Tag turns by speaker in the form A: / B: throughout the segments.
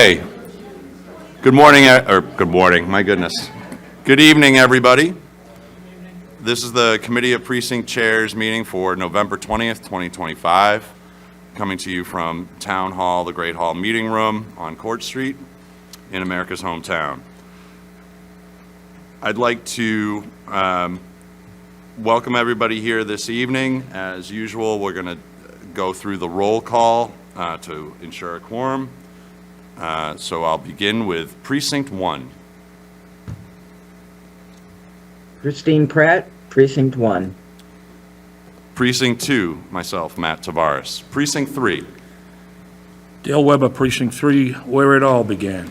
A: Hey, good morning, good morning, my goodness. Good evening, everybody. This is the Committee of Precinct Chairs meeting for November 20th, 2025, coming to you from Town Hall, the Great Hall Meeting Room on Court Street in America's hometown. I'd like to welcome everybody here this evening. As usual, we're going to go through the roll call to ensure a quorum. So I'll begin with Precinct 1.
B: Christine Pratt, Precinct 1.
A: Precinct 2, myself, Matt Tavares. Precinct 3.
C: Dale Weber, Precinct 3, where it all began.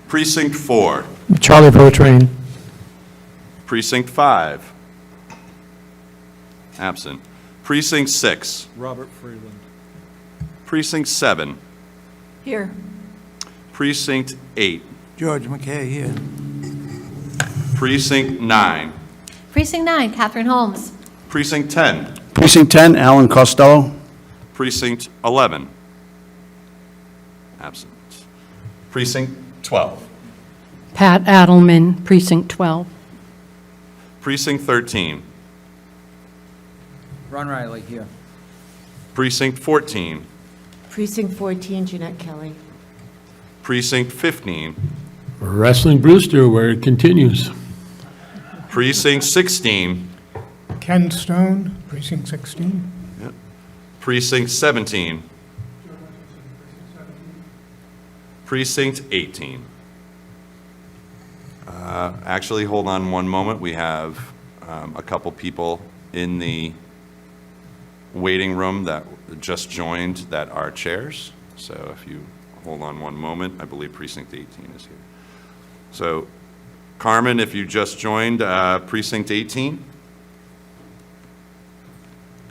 A: Precinct 4.
D: Charlie Beautrain.
A: Precinct 5. Absent. Precinct 6.
E: Robert Freeland.
A: Precinct 7.
F: Here.
A: Precinct 8.
E: George McKay here.
A: Precinct 9.
F: Precinct 9, Catherine Holmes.
A: Precinct 10.
C: Precinct 10, Alan Costello.
A: Precinct 11. Absent. Precinct 12.
G: Pat Adelman, Precinct 12.
A: Precinct 13.
E: Ron Riley here.
A: Precinct 14.
F: Precinct 14, Jeanette Kelly.
A: Precinct 15.
D: Wrestling Brewster, where it continues.
A: Precinct 16.
H: Ken Stone, Precinct 16.
A: Precinct 17. Precinct 18. Actually, hold on one moment. We have a couple people in the waiting room that just joined that are chairs. So if you hold on one moment, I believe Precinct 18 is here. So Carmen, if you just joined Precinct 18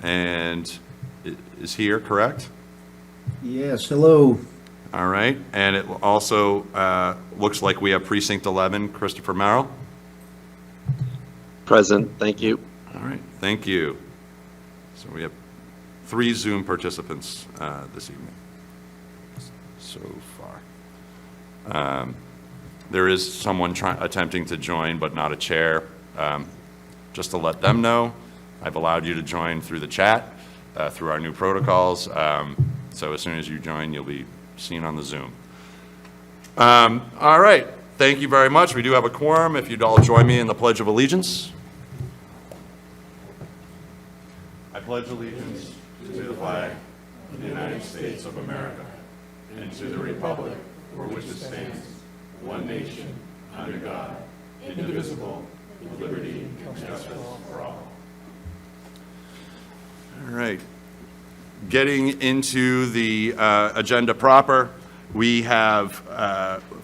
A: and is here, correct?
I: Yes, hello.
A: All right, and it also looks like we have Precinct 11, Christopher Merrill.
J: Present, thank you.
A: All right, thank you. So we have 3 Zoom participants this evening so far. There is someone attempting to join, but not a chair. Just to let them know, I've allowed you to join through the chat, through our new protocols. So as soon as you join, you'll be seen on the Zoom. All right, thank you very much. We do have a quorum. If you'd all join me in the Pledge of Allegiance. I pledge allegiance to the flag of the United States of America and to the republic for which it stands, one nation, under God, indivisible, with liberty and justice for all. All right. Getting into the agenda proper, we have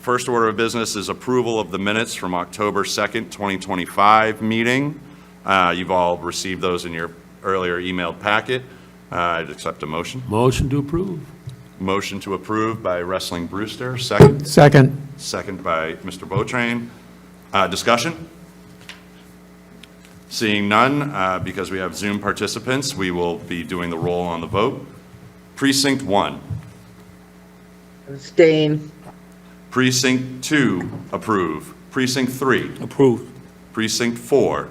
A: first order of business is approval of the minutes from October 2nd, 2025 meeting. You've all received those in your earlier emailed packet. I'd accept a motion.
D: Motion to approve.
A: Motion to approve by Wrestling Brewster. Second.
D: Second.
A: Second by Mr. Beautrain. Discussion? Seeing none, because we have Zoom participants, we will be doing the roll on the vote. Precinct 1.
B: Abstain.
A: Precinct 2, approve. Precinct 3.
C: Approved.
A: Precinct 4.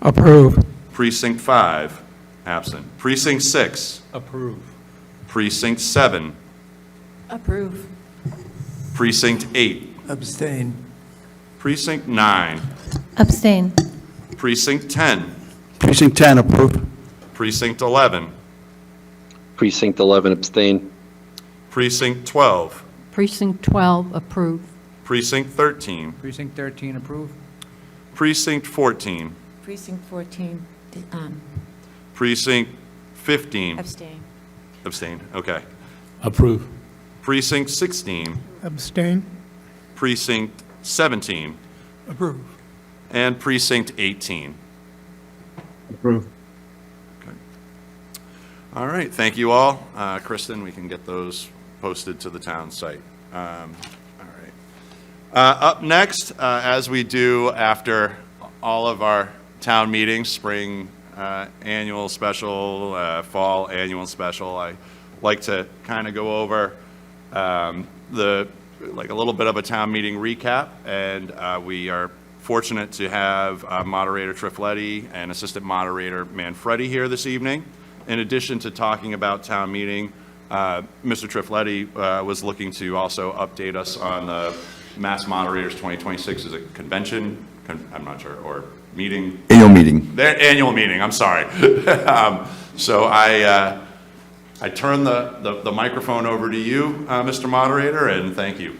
D: Approve.
A: Precinct 5, absent. Precinct 6.
E: Approve.
A: Precinct 7.
F: Approve.
A: Precinct 8.
E: Abstain.
A: Precinct 9.
F: Abstain.
A: Precinct 10.
C: Precinct 10, approved.
A: Precinct 11.
J: Precinct 11, abstain.
A: Precinct 12.
G: Precinct 12, approved.
A: Precinct 13.
E: Precinct 13, approve.
A: Precinct 14.
F: Precinct 14,
A: Precinct 15.
F: abstain.
A: Abstain, okay.
D: Approve.
A: Precinct 16.
H: Abstain.
A: Precinct 17.
E: Approve.
A: And Precinct 18.
I: Approve.
A: Okay. All right, thank you all. Kristen, we can get those posted to the town site. All right. Up next, as we do after all of our town meetings, spring annual special, fall annual special, I like to kind of go over the like a little bit of a town meeting recap, and we are fortunate to have Moderator Trifletti and Assistant Moderator Manfredi here this evening. In addition to talking about town meeting, Mr. Trifletti was looking to also update us on the Mass Moderators 2026 is a convention, I'm not sure, or meeting.
I: Annual meeting.
A: Their annual meeting, I'm sorry. So I turn the microphone over to you, Mr. Moderator, and thank you.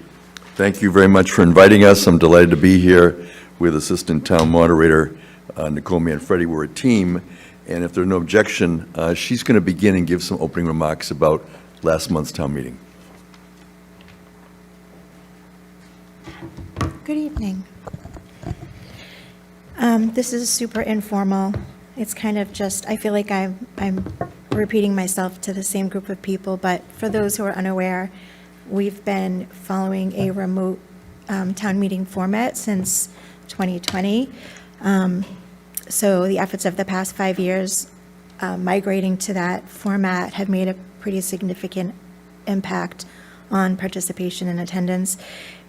K: Thank you very much for inviting us. I'm delighted to be here with Assistant Town Moderator Nicole Manfredi. We're a team, and if there's no objection, she's going to begin and give some opening remarks about last month's town meeting.
L: Good evening. This is super informal. It's kind of just, I feel like I'm repeating myself to the same group of people, but for those who are unaware, we've been following a remote town meeting format since 2020. So the efforts of the past 5 years migrating to that format have made a pretty significant impact on participation and attendance.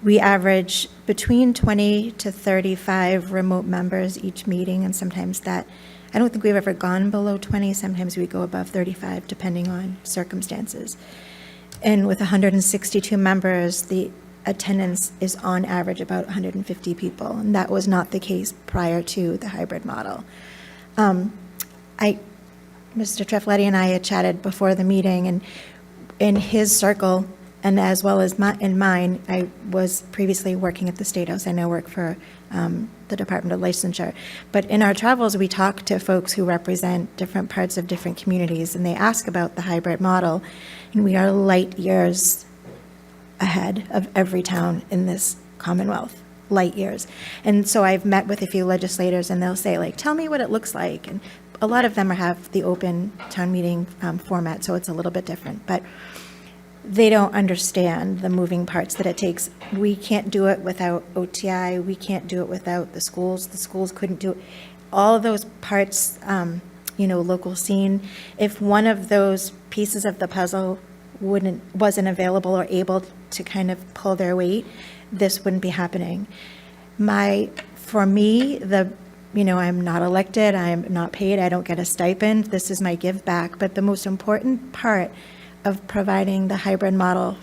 L: We average between 20 to 35 remote members each meeting, and sometimes that, I don't think we've ever gone below 20, sometimes we go above 35, depending on circumstances. And with 162 members, the attendance is on average about 150 people, and that was not the case prior to the hybrid model. Mr. Trifletti and I had chatted before the meeting, and in his circle, and as well as in mine, I was previously working at the State House. I now work for the Department of Licensure. But in our travels, we talk to folks who represent different parts of different communities, and they ask about the hybrid model, and we are light years ahead of every town in this Commonwealth, light years. And so I've met with a few legislators, and they'll say, like, tell me what it looks like. And a lot of them have the open town meeting format, so it's a little bit different. But they don't understand the moving parts that it takes. We can't do it without OTI. We can't do it without the schools. The schools couldn't do it. All of those parts, local scene. If one of those pieces of the puzzle wasn't available or able to kind of pull their weight, this wouldn't be happening. For me, I'm not elected. I'm not paid. I don't get a stipend. This is my give back. But the most important part of providing the hybrid model,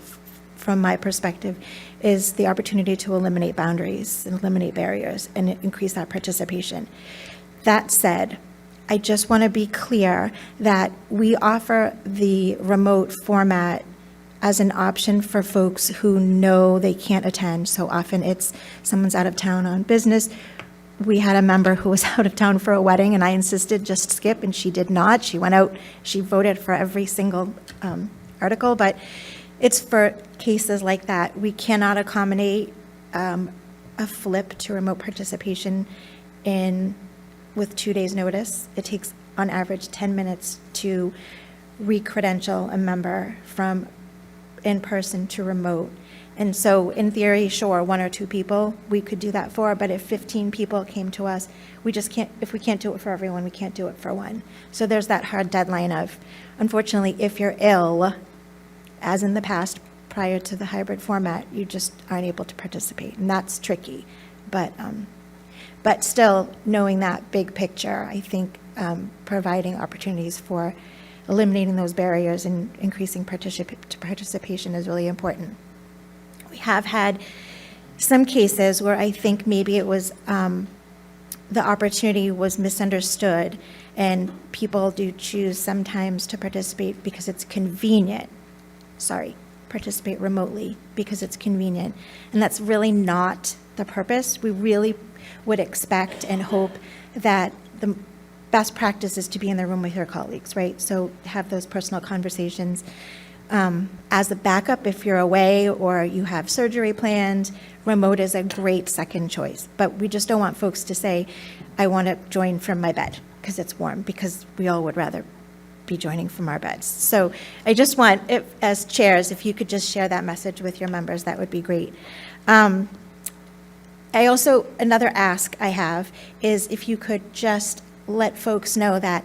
L: from my perspective, is the opportunity to eliminate boundaries and eliminate barriers and increase that participation. That said, I just want to be clear that we offer the remote format as an option for folks who know they can't attend. So often it's someone's out of town on business. We had a member who was out of town for a wedding, and I insisted just skip, and she did not. She went out, she voted for every single article, but it's for cases like that. We cannot accommodate a flip to remote participation with 2 days' notice. It takes, on average, 10 minutes to re-credential a member from in-person to remote. And so, in theory, sure, 1 or 2 people we could do that for, but if 15 people came to us, we just can't, if we can't do it for everyone, we can't do it for one. So there's that hard deadline of, unfortunately, if you're ill, as in the past, prior to the hybrid format, you just aren't able to participate, and that's tricky. But still, knowing that big picture, I think providing opportunities for eliminating those barriers and increasing participation is really important. We have had some cases where I think maybe it was the opportunity was misunderstood, and people do choose sometimes to participate because it's convenient. Participate remotely because it's convenient. And that's really not the purpose. We really would expect and hope that the best practice is to be in the room with your colleagues, right? So have those personal conversations. As a backup, if you're away or you have surgery planned, remote is a great second choice. But we just don't want folks to say, I want to join from my bed because it's warm, because we all would rather be joining from our beds. So I just want, as chairs, if you could just share that message with your members, that would be great. Another ask I have is if you could just let folks know that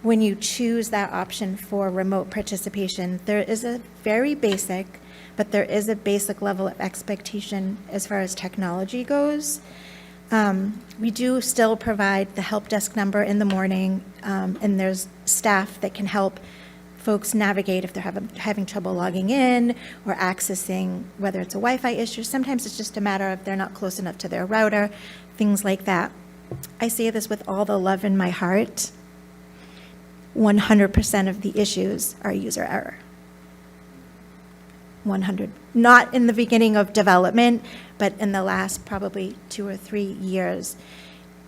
L: when you choose that option for remote participation, there is a very basic, but there is a basic level of expectation as far as technology goes. We do still provide the help desk number in the morning, and there's staff that can help folks navigate if they're having trouble logging in or accessing, whether it's a Wi-Fi issue. Sometimes it's just a matter of they're not close enough to their router, things like that. I say this with all the love in my heart. 100% of the issues are user error. 100. Not in the beginning of development, but in the last probably 2 or 3 years,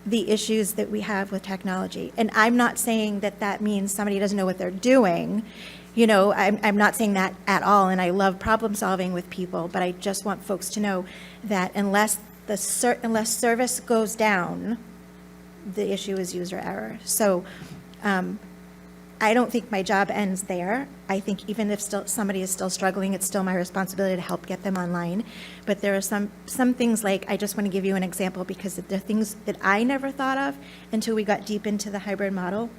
L: the issues that we have with technology. And I'm not saying that that means somebody doesn't know what they're doing. You know, I'm not saying that at all, and I love problem solving with people, but I just want folks to know that unless service goes down, the issue is user error. So I don't think my job ends there. I think even if somebody is still struggling, it's still my responsibility to help get them online. But there are some things, like, I just want to give you an example because they're things that I never thought of until we got deep into the hybrid model.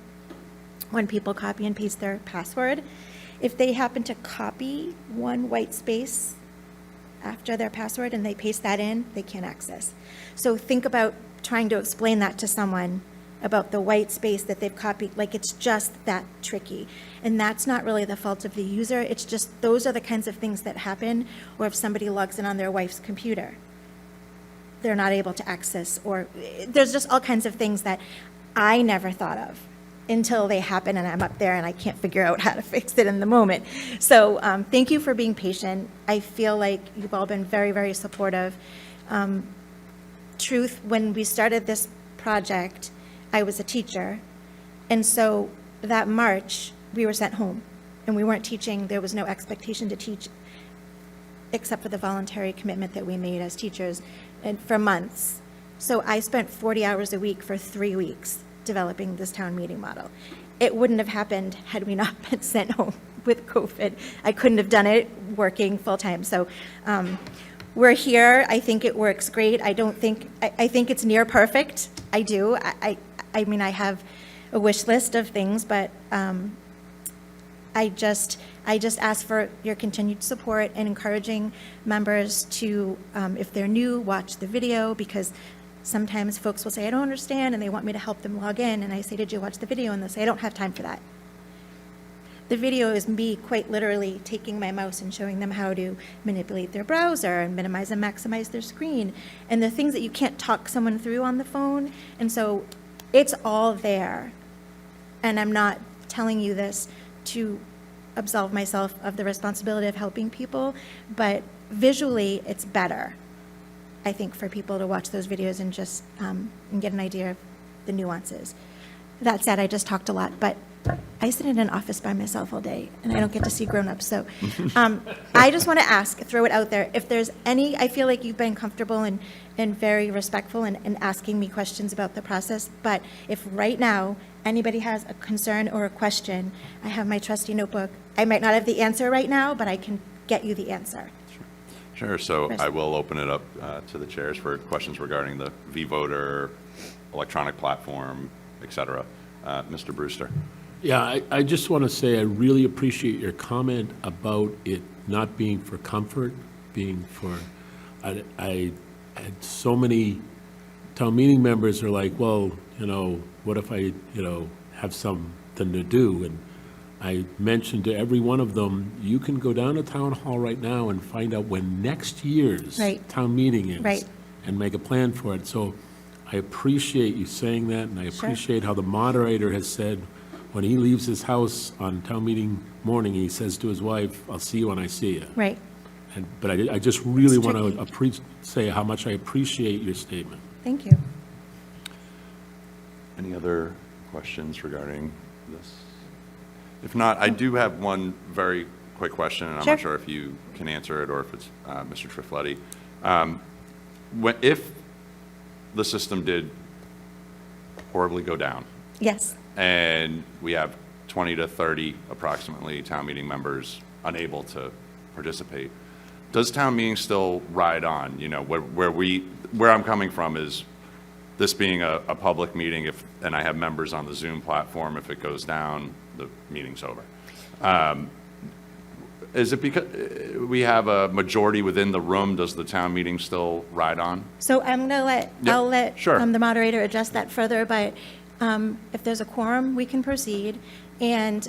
L: When people copy and paste their password, if they happen to copy one white space after their password and they paste that in, they can't access. So think about trying to explain that to someone about the white space that they've copied. Like, it's just that tricky. And that's not really the fault of the user. It's just those are the kinds of things that happen. Or if somebody logs in on their wife's computer, they're not able to access, or there's just all kinds of things that I never thought of until they happen and I'm up there and I can't figure out how to fix it in the moment. So thank you for being patient. I feel like you've all been very, very supportive. Truth, when we started this project, I was a teacher, and so that March, we were sent home, and we weren't teaching. There was no expectation to teach, except for the voluntary commitment that we made as teachers, and for months. So I spent 40 hours a week for 3 weeks developing this town meeting model. It wouldn't have happened had we not been sent home with COVID. I couldn't have done it working full-time. So we're here. I think it works great. I think it's near perfect. I do. I mean, I have a wish list of things, but I just ask for your continued support and encouraging members to, if they're new, watch the video, because sometimes folks will say, I don't understand, and they want me to help them log in, and I say, did you watch the video? And they'll say, I don't have time for that. The video is me quite literally taking my mouse and showing them how to manipulate their browser and minimize and maximize their screen, and the things that you can't talk someone through on the phone. And so it's all there. And I'm not telling you this to absolve myself of the responsibility of helping people, but visually it's better, I think, for people to watch those videos and just and get an idea of the nuances. That said, I just talked a lot, but I sit in an office by myself all day, and I don't get to see grown-ups. So I just want to ask, throw it out there, if there's any, I feel like you've been comfortable and very respectful in asking me questions about the process, but if right now anybody has a concern or a question, I have my trusty notebook. I might not have the answer right now, but I can get you the answer.
A: Sure, so I will open it up to the chairs for questions regarding the V-Voter, electronic platform, et cetera. Mr. Brewster.
D: Yeah, I just want to say I really appreciate your comment about it not being for comfort, being for, I had so many town meeting members are like, well, you know, what if I, you know, have something to do? And I mentioned to every one of them, you can go down to town hall right now and find out when next year's town meeting is, and make a plan for it. So I appreciate you saying that, and I appreciate how the moderator has said, when he leaves his house on town meeting morning, he says to his wife, I'll see you when I see you.
L: Right.
D: But I just really want to say how much I appreciate your statement.
L: Thank you.
A: Any other questions regarding this? If not, I do have one very quick question, and I'm not sure if you can answer it or if it's Mr. Trifletti. If the system did horribly go down,
L: Yes.
A: and we have 20 to 30 approximately town meeting members unable to participate, does town meeting still ride on? You know, where I'm coming from is this being a public meeting, and I have members on the Zoom platform, if it goes down, the meeting's over. Is it because we have a majority within the room, does the town meeting still ride on?
L: So I'm going to let,
A: Yeah,
L: I'll let
A: sure.
L: the moderator address that further, but if there's a quorum, we can proceed. And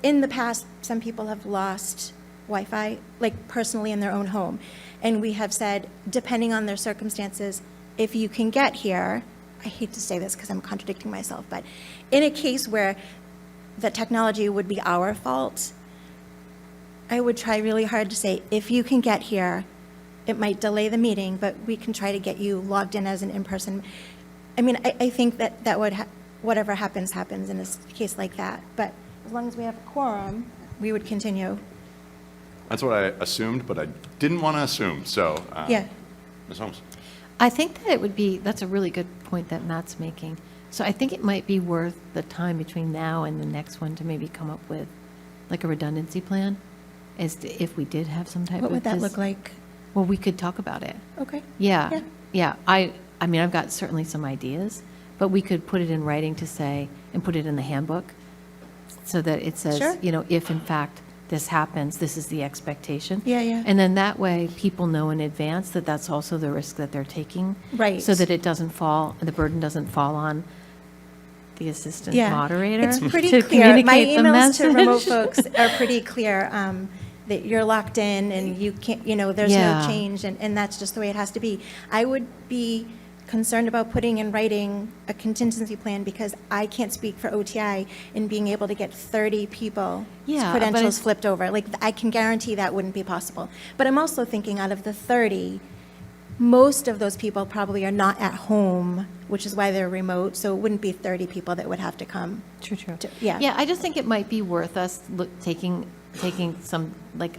L: in the past, some people have lost Wi-Fi, like personally in their own home. And we have said, depending on their circumstances, if you can get here, I hate to say this because I'm contradicting myself, but in a case where the technology would be our fault, I would try really hard to say, if you can get here, it might delay the meeting, but we can try to get you logged in as an in-person. I mean, I think that would, whatever happens, happens in a case like that. But as long as we have a quorum, we would continue.
A: That's what I assumed, but I didn't want to assume, so.
L: Yeah.
A: Ms. Holmes?
F: I think that it would be, that's a really good point that Matt's making. So I think it might be worth the time between now and the next one to maybe come up with like a redundancy plan, as to if we did have some type of.
L: What would that look like?
F: Well, we could talk about it.
L: Okay.
F: Yeah, yeah. I mean, I've got certainly some ideas, but we could put it in writing to say, and put it in the handbook, so that it says,
L: Sure.
F: you know, if in fact this happens, this is the expectation.
L: Yeah, yeah.
F: And then that way, people know in advance that that's also the risk that they're taking.
L: Right.
F: So that it doesn't fall, the burden doesn't fall on the assistant
L: Yeah.
F: moderator.
L: It's pretty
F: to
L: clear. My
F: communicate the
L: emails to remote
F: message.
L: folks are pretty clear, that you're locked in and you can't, you know, there's no
F: Yeah.
L: change, and that's just the way it has to be. I would be concerned about putting in writing a contingency plan because I can't speak for OTI in being able to get 30 people's
F: Yeah, but
L: credentials
F: it's-
L: flipped over. Like, I can guarantee that wouldn't be possible. But I'm also thinking out of the 30, most of those people probably are not at home, which is why they're remote, so it wouldn't be 30 people that would have to come.
F: True, true.
L: Yeah.
F: Yeah, I just think it might be worth us taking some, like,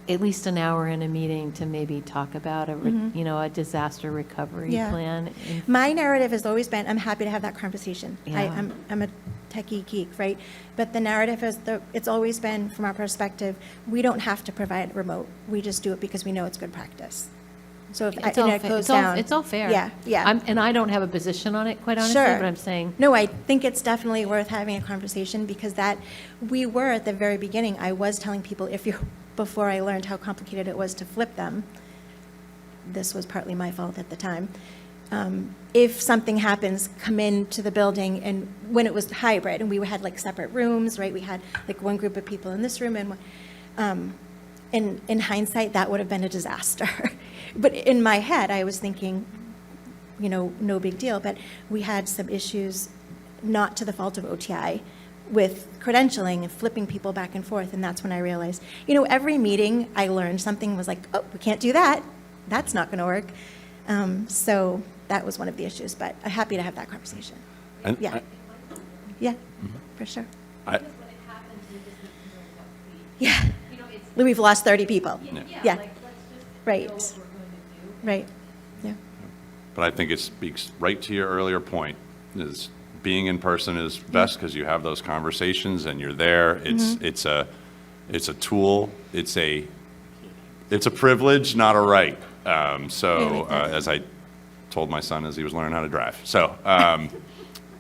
F: at least an hour in a meeting to maybe talk about you know, a disaster recovery
L: Yeah.
F: plan.
L: My narrative has always been, I'm happy to have that conversation.
F: Yeah.
L: I'm a techie geek, right? But the narrative is, it's always been, from our perspective, we don't have to provide remote. We just do it because we know it's good practice. So if
F: It's
L: and
F: all
L: it
F: fa-
L: goes
F: it's all-
L: down.
F: It's all fair.
L: Yeah, yeah.
F: And I don't have a position on it, quite honestly,
L: Sure.
F: but I'm saying,
L: No, I think it's definitely worth having a conversation because we were at the very beginning, I was telling people before I learned how complicated it was to flip them, this was partly my fault at the time. If something happens, come into the building, and when it was hybrid, and we had like separate rooms, right? We had like one group of people in this room, and in hindsight, that would have been a disaster. But in my head, I was thinking, you know, no big deal, but we had some issues, not to the fault of OTI, with credentialing and flipping people back and forth, and that's when I realized, you know, every meeting I learned something was like, oh, we can't do that. That's not going to work. So that was one of the issues, but I'm happy to have that conversation.
A: And
L: Yeah. Yeah, for sure.
A: I-
L: Yeah. We've lost 30 people. Yeah. Right. Right. Yeah.
A: But I think it speaks right to your earlier point, is being in person is best because you have those conversations and you're there. It's a tool. It's a privilege, not a right. As I told my son as he was learning how to drive. So,
L: less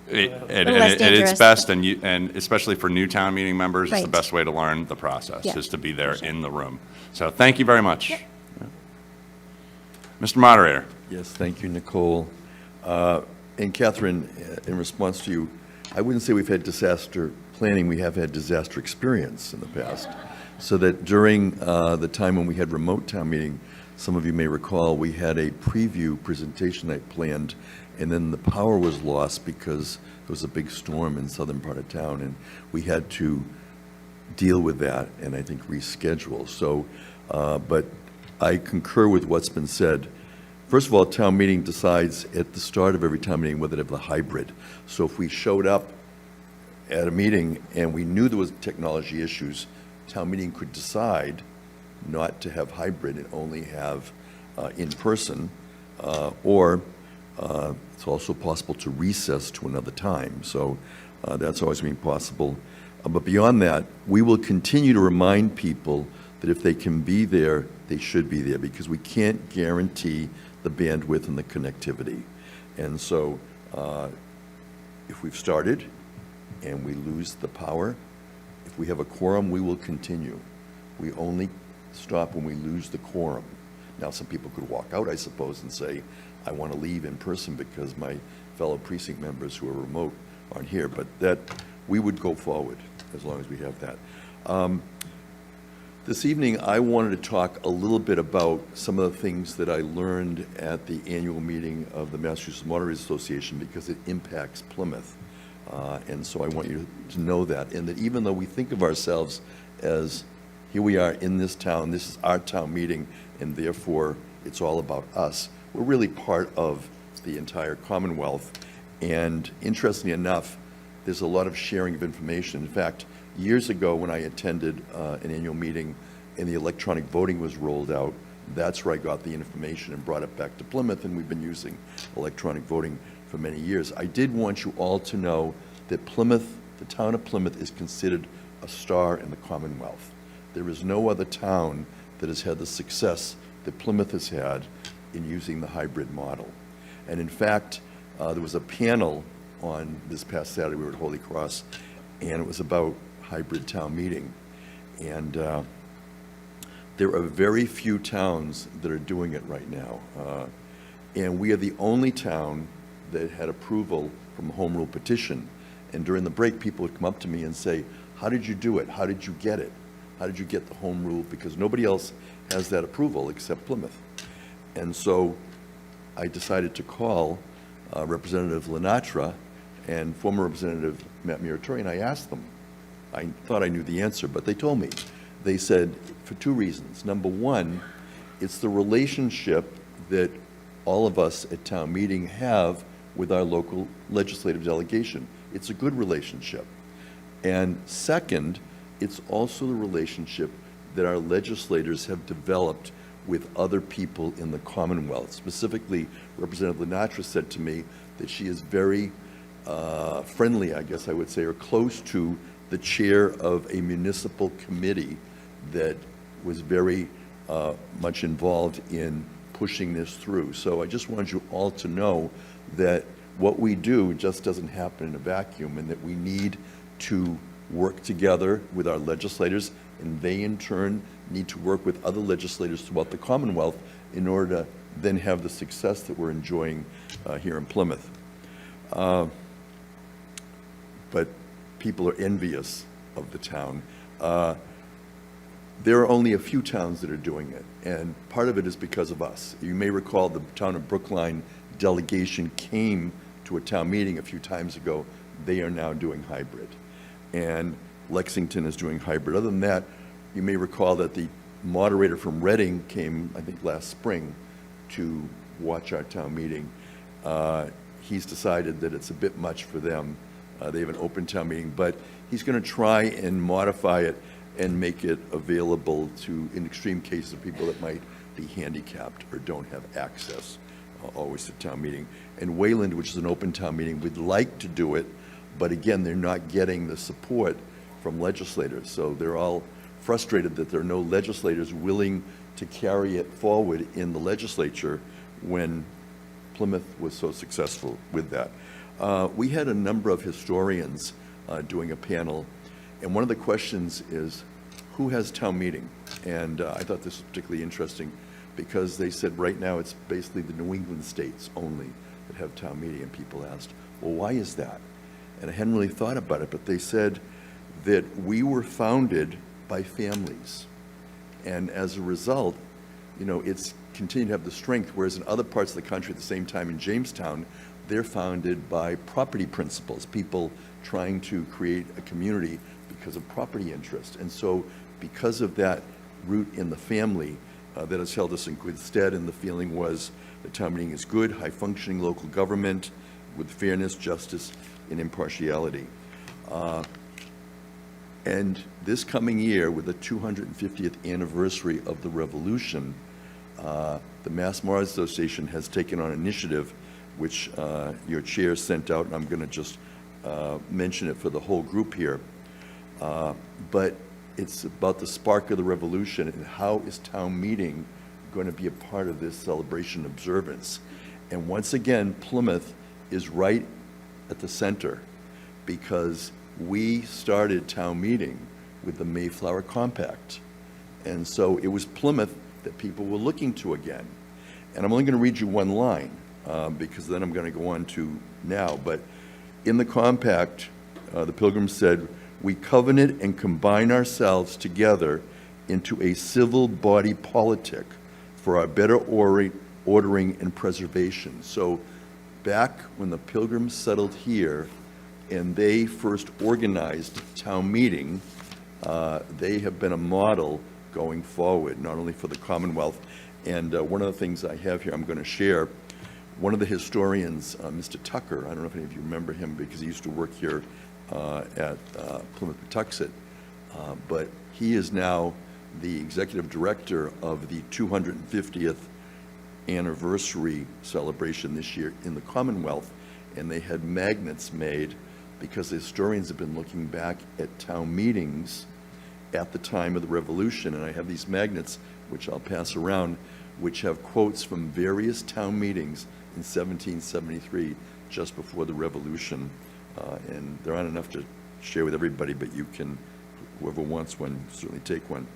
A: it's
L: dangerous.
A: best, and especially for new town meeting members, it's the
L: Right.
A: best way to learn the process,
L: Yeah,
A: is to be there in the room. So thank you very much. Yeah. Mr. Moderator.
K: Yes, thank you, Nicole. And Catherine, in response to you, I wouldn't say we've had disaster planning, we have had disaster experience in the past. So that during the time when we had remote town meeting, some of you may recall, we had a preview presentation I planned, and then the power was lost because there was a big storm in southern part of town, and we had to deal with that and I think reschedule. So, but I concur with what's been said. First of all, town meeting decides at the start of every town meeting whether to have the hybrid. So if we showed up at a meeting and we knew there was technology issues, town meeting could decide not to have hybrid and only have in-person, or it's also possible to recess to another time. So that's always been possible. But beyond that, we will continue to remind people that if they can be there, they should be there, because we can't guarantee the bandwidth and the connectivity. And so if we've started and we lose the power, if we have a quorum, we will continue. We only stop when we lose the quorum. Now, some people could walk out, I suppose, and say, I want to leave in person because my fellow precinct members who are remote aren't here, but that, we would go forward as long as we have that. This evening, I wanted to talk a little bit about some of the things that I learned at the annual meeting of the Massachusetts Moderators Association because it impacts Plymouth. And so I want you to know that, and that even though we think of ourselves as, here we are in this town, this is our town meeting, and therefore it's all about us, we're really part of the entire Commonwealth. And interestingly enough, there's a lot of sharing of information. In fact, years ago when I attended an annual meeting and the electronic voting was rolled out, that's where I got the information and brought it back to Plymouth, and we've been using electronic voting for many years. I did want you all to know that Plymouth, the town of Plymouth, is considered a star in the Commonwealth. There is no other town that has had the success that Plymouth has had in using the hybrid model. And in fact, there was a panel on this past Saturday, we were at Holy Cross, and it was about hybrid town meeting. And there are very few towns that are doing it right now. And we are the only town that had approval from a home rule petition. And during the break, people would come up to me and say, how did you do it? How did you get it? How did you get the home rule? Because nobody else has that approval except Plymouth. And so I decided to call Representative Lenatra and former Representative Matt Muratori, and I asked them. I thought I knew the answer, but they told me. They said, for two reasons. Number one, it's the relationship that all of us at town meeting have with our local legislative delegation. It's a good relationship. And second, it's also the relationship that our legislators have developed with other people in the Commonwealth. Specifically, Representative Lenatra said to me that she is very friendly, I guess I would say, or close to the chair of a municipal committee that was very much involved in pushing this through. So I just wanted you all to know that what we do just doesn't happen in a vacuum, and that we need to work together with our legislators, and they in turn need to work with other legislators throughout the Commonwealth in order to then have the success that we're enjoying here in Plymouth. But people are envious of the town. There are only a few towns that are doing it, and part of it is because of us. You may recall the town of Brookline delegation came to a town meeting a few times ago. They are now doing hybrid. And Lexington is doing hybrid. Other than that, you may recall that the moderator from Reading came, I think, last spring to watch our town meeting. He's decided that it's a bit much for them. They have an open town meeting, but he's going to try and modify it and make it available to, in extreme cases, of people that might be handicapped or don't have access always to town meeting. And Wayland, which is an open town meeting, would like to do it, but again, they're not getting the support from legislators. So they're all frustrated that there are no legislators willing to carry it forward in the legislature when Plymouth was so successful with that. We had a number of historians doing a panel, and one of the questions is, who has town meeting? And I thought this was particularly interesting because they said right now it's basically the New England states only that have town meeting, and people asked, well, why is that? And I hadn't really thought about it, but they said that we were founded by families. And as a result, you know, it's continued to have the strength, whereas in other parts of the country at the same time in Jamestown, they're founded by property principles, people trying to create a community because of property interest. And so because of that root in the family, that has held us in good stead, and the feeling was that town meeting is good, high-functioning local government with fairness, justice, and impartiality. And this coming year, with the 250th anniversary of the Revolution, the Mass Moderators Association has taken on an initiative which your chair sent out, and I'm going to just mention it for the whole group here. But it's about the spark of the revolution and how is town meeting going to be a part of this celebration observance. And once again, Plymouth is right at the center, because we started town meeting with the Mayflower Compact. And so it was Plymouth that people were looking to again. And I'm only going to read you one line, because then I'm going to go on to now. But in the compact, the Pilgrims said, "We covenant and combine ourselves together into a civil body politic for our better ordering and preservation." So back when the Pilgrims settled here and they first organized town meeting, they have been a model going forward, not only for the Commonwealth. And one of the things I have here I'm going to share, one of the historians, Mr. Tucker, I don't know if any of you remember him because he used to work here at Plymouth Patuxent, but he is now the executive director of the 250th anniversary celebration this year in the Commonwealth, and they had magnets made because the historians have been looking back at town meetings at the time of the Revolution, and I have these magnets, which I'll pass around, which have quotes from various town meetings in 1773, just before the Revolution, and there aren't enough to share with everybody, but you can, whoever wants one, certainly take one.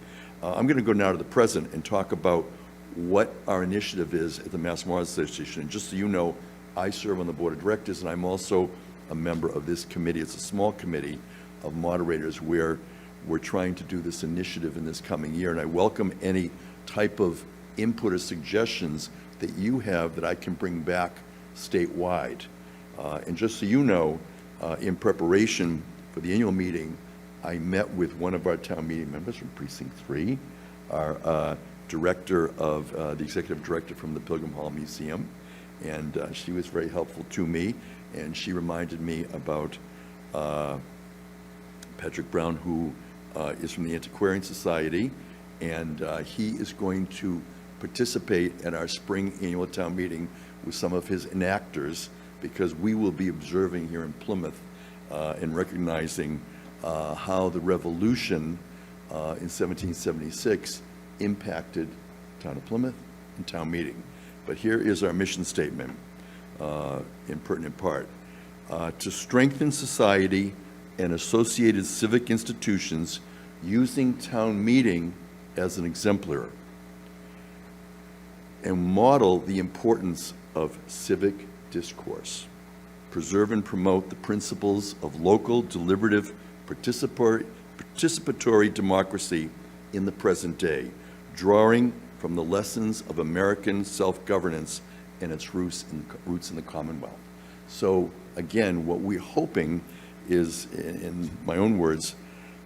K: I'm going to go now to the present and talk about what our initiative is at the Mass Moderators Association. And just so you know, I serve on the board of directors, and I'm also a member of this committee. It's a small committee of moderators where we're trying to do this initiative in this coming year, and I welcome any type of input or suggestions that you have that I can bring back statewide. And just so you know, in preparation for the annual meeting, I met with one of our town meeting members from Precinct 3, our director of, the executive director from the Pilgrim Hall Museum, and she was very helpful to me, and she reminded me about Patrick Brown, who is from the Antiquarian Society, and he is going to participate at our spring annual town meeting with some of his enactors, because we will be observing here in Plymouth and recognizing how the Revolution in 1776 impacted town of Plymouth and town meeting. But here is our mission statement in pertinent part. To strengthen society and associated civic institutions using town meeting as an exemplar, and model the importance of civic discourse. Preserve and promote the principles of local, deliberative, participatory democracy in the present day, drawing from the lessons of American self-governance and its roots in the Commonwealth. So again, what we're hoping is, in my own words,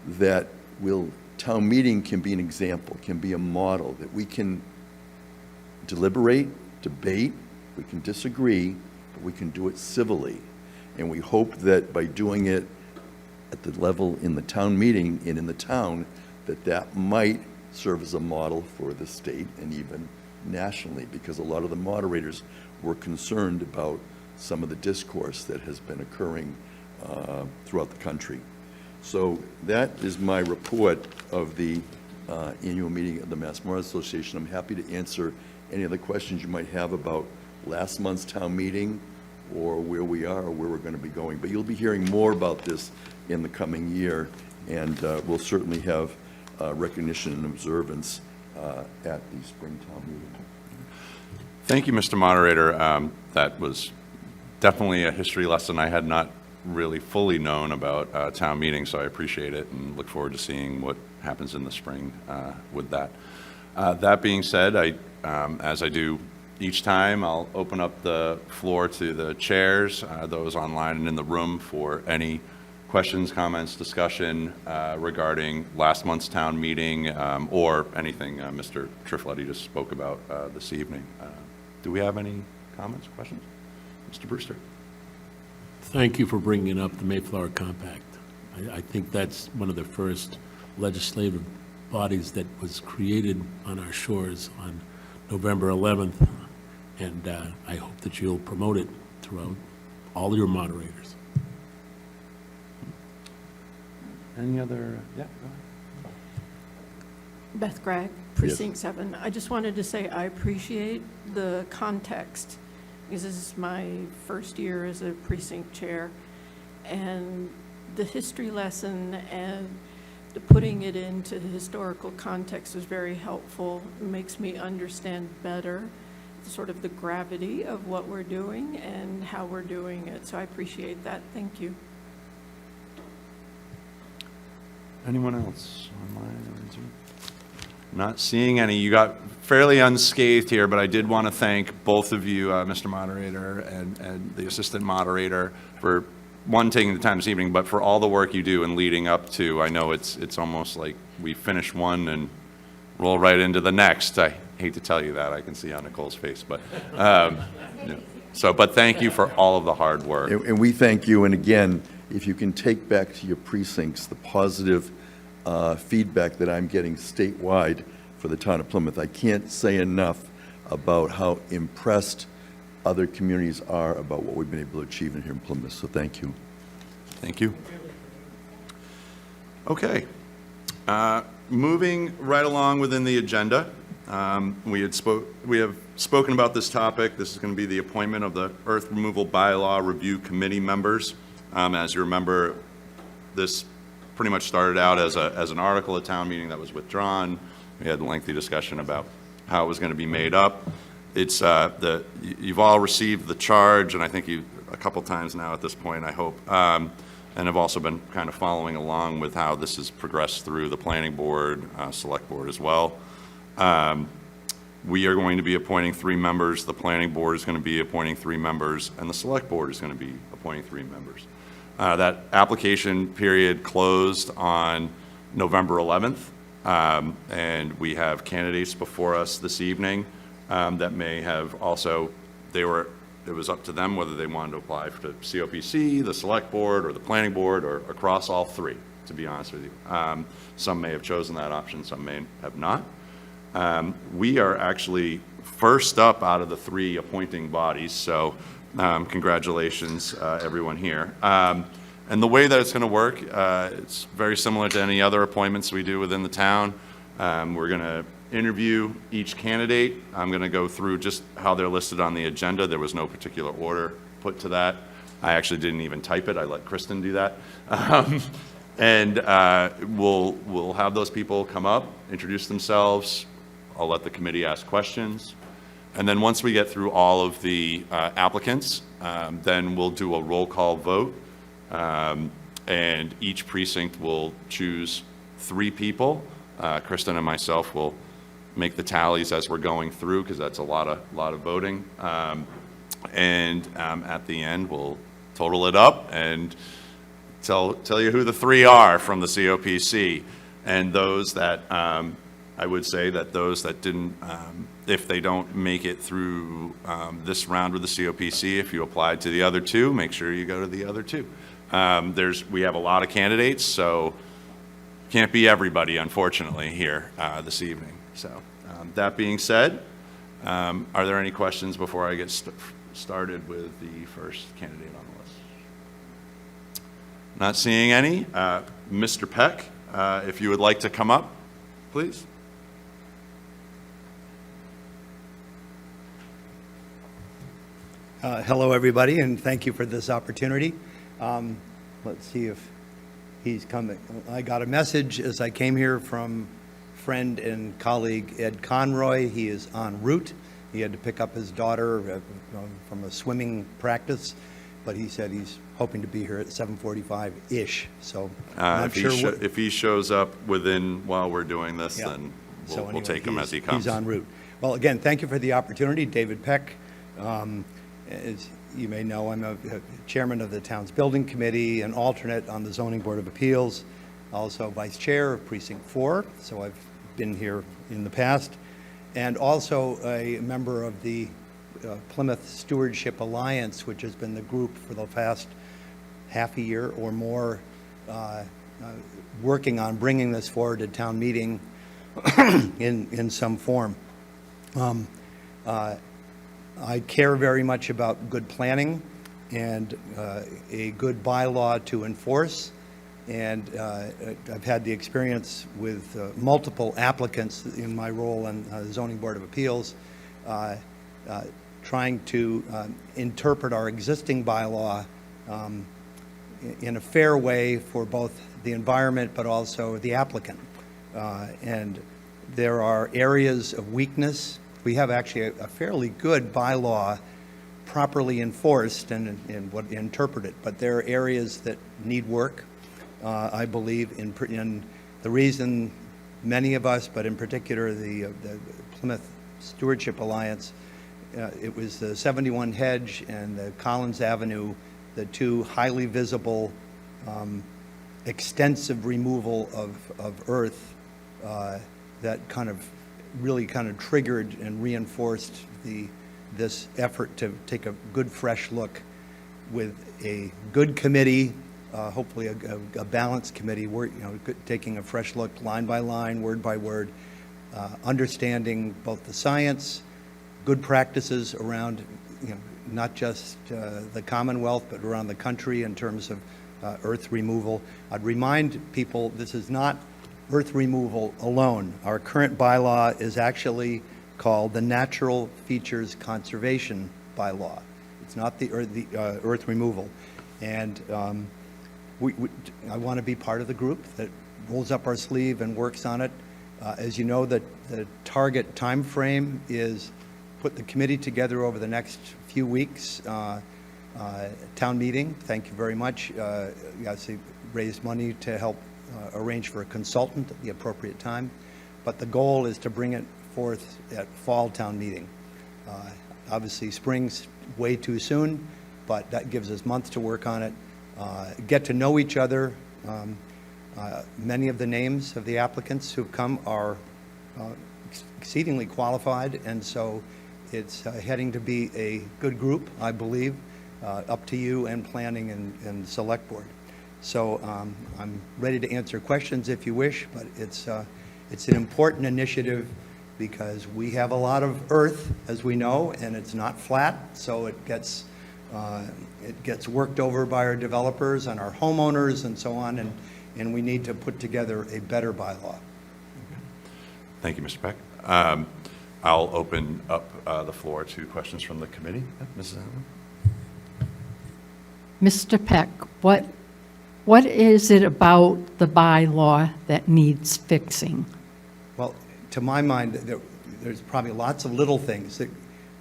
K: that town meeting can be an example, can be a model, that we can deliberate, debate, we can disagree, but we can do it civilly. And we hope that by doing it at the level in the town meeting and in the town, that might serve as a model for the state and even nationally, because a lot of the moderators were concerned about some of the discourse that has been occurring throughout the country. So that is my report of the annual meeting of the Mass Moderators Association. I'm happy to answer any other questions you might have about last month's town meeting or where we are or where we're going to be going. But you'll be hearing more about this in the coming year, and we'll certainly have recognition and observance at the spring town meeting.
A: Thank you, Mr. Moderator. That was definitely a history lesson I had not really fully known about town meeting, so I appreciate it and look forward to seeing what happens in the spring with that. That being said, as I do each time, I'll open up the floor to the chairs, those online and in the room, for any questions, comments, discussion regarding last month's town meeting or anything Mr. Trifletti just spoke about this evening. Do we have any comments, questions? Mr. Brewster.
D: Thank you for bringing up the Mayflower Compact. I think that's one of the first legislative bodies that was created on our shores on November 11th, and I hope that you'll promote it throughout all your moderators.
A: Any other? Yeah, go
M: Beth Gregg, Precinct 7. I just wanted to say I appreciate the context, because this is my first year as a precinct chair, and the history lesson and the putting it into historical context is very helpful. It makes me understand better sort of the gravity of what we're doing and how we're doing it, so I appreciate that. Thank you.
A: Anyone else online or in Zoom? Not seeing any. You got fairly unscathed here, but I did want to thank both of you, Mr. Moderator and the Assistant Moderator, for, one, taking the time this evening, but for all the work you do and leading up to. I know it's almost like we finish one and roll right into the next. I hate to tell you that. I can see on Nicole's face, but but thank you for all of the hard work.
K: And we thank you, and again, if you can take back to your precincts the positive feedback that I'm getting statewide for the town of Plymouth. I can't say enough about how impressed other communities are about what we've been able to achieve in here in Plymouth, so thank you.
A: Thank you. Okay. Moving right along within the agenda, we have spoken about this topic. This is going to be the appointment of the Earth Removal Bylaw Review Committee members. As you remember, this pretty much started out as an article at town meeting that was withdrawn. We had a lengthy discussion about how it was going to be made up. It's you've all received the charge, and I think you a couple times now at this point, I hope, and have also been kind of following along with how this has progressed through the planning board, select board as well. We are going to be appointing 3 members. The planning board is going to be appointing 3 members, and the select board is going to be appointing 3 members. That application period closed on November 11th, and we have candidates before us this evening that may have also, it was up to them whether they wanted to apply for the COPC, the select board, or the planning board, or across all 3, to be honest with you. Some may have chosen that option, some may have not. We are actually first up out of the 3 appointing bodies, so congratulations, everyone here. And the way that it's going to work, it's very similar to any other appointments we do within the town. We're going to interview each candidate. I'm going to go through just how they're listed on the agenda. There was no particular order put to that. I actually didn't even type it. I let Kristen do that. And we'll have those people come up, introduce themselves. I'll let the committee ask questions. And then once we get through all of the applicants, then we'll do a roll call vote. And each precinct will choose 3 people. Kristen and myself will make the tallies as we're going through, because that's a lot of voting. And at the end, we'll total it up and tell you who the 3 are from the COPC. And those that, I would say that those that didn't, if they don't make it through this round with the COPC, if you applied to the other 2, make sure you go to the other 2. We have a lot of candidates, so can't be everybody, unfortunately, here this evening. So that being said, are there any questions before I get started with the first candidate on the list? Not seeing any. Mr. Peck, if you would like to come up, please.
N: Hello, everybody, and thank you for this opportunity. Let's see if he's coming. I got a message as I came here from friend and colleague Ed Conroy. He is en route. He had to pick up his daughter from a swimming practice, but he said he's hoping to be here at 7:45-ish. So I'm not sure
A: if he shows up while we're doing this, then we'll take him as he comes.
N: He's en route. Well, again, thank you for the opportunity. David Peck. As you may know, I'm a chairman of the town's building committee, an alternate on the zoning board of appeals, also vice chair of Precinct 4, so I've been here in the past, and also a member of the Plymouth Stewardship Alliance, which has been the group for the past half a year or more working on bringing this forward to town meeting in some form. I care very much about good planning and a good bylaw to enforce. And I've had the experience with multiple applicants in my role on the Zoning Board of Appeals, trying to interpret our existing bylaw in a fair way for both the environment but also the applicant. And there are areas of weakness. We have actually a fairly good bylaw properly enforced and what interpreted, but there are areas that need work. I believe in the reason many of us, but in particular the Plymouth Stewardship Alliance, it was the 71 Hedge and the Collins Avenue, the two highly visible, extensive removal of earth that really triggered and reinforced this effort to take a good fresh look with a good committee, hopefully a balanced committee, taking a fresh look line by line, word by word, understanding both the science, good practices around, not just the Commonwealth, but around the country in terms of earth removal. I'd remind people this is not earth removal alone. Our current bylaw is actually called the Natural Features Conservation Bylaw. It's not the earth removal. And I want to be part of the group that rolls up our sleeve and works on it. As you know, the target time frame is put the committee together over the next few weeks. Town meeting, thank you very much. You obviously raised money to help arrange for a consultant at the appropriate time. But the goal is to bring it forth at fall town meeting. Obviously, spring's way too soon, but that gives us months to work on it. Get to know each other. Many of the names of the applicants who've come are exceedingly qualified, and so it's heading to be a good group, I believe, up to you and planning and select board. So I'm ready to answer questions if you wish, but it's an important initiative because we have a lot of earth, as we know, and it's not flat, so it gets worked over by our developers and our homeowners and so on, and we need to put together a better bylaw.
A: Thank you, Mr. Peck. I'll open up the floor to questions from the committee. Mrs. Allen?
G: Mr. Peck, what is it about the bylaw that needs fixing?
N: Well, to my mind, there's probably lots of little things,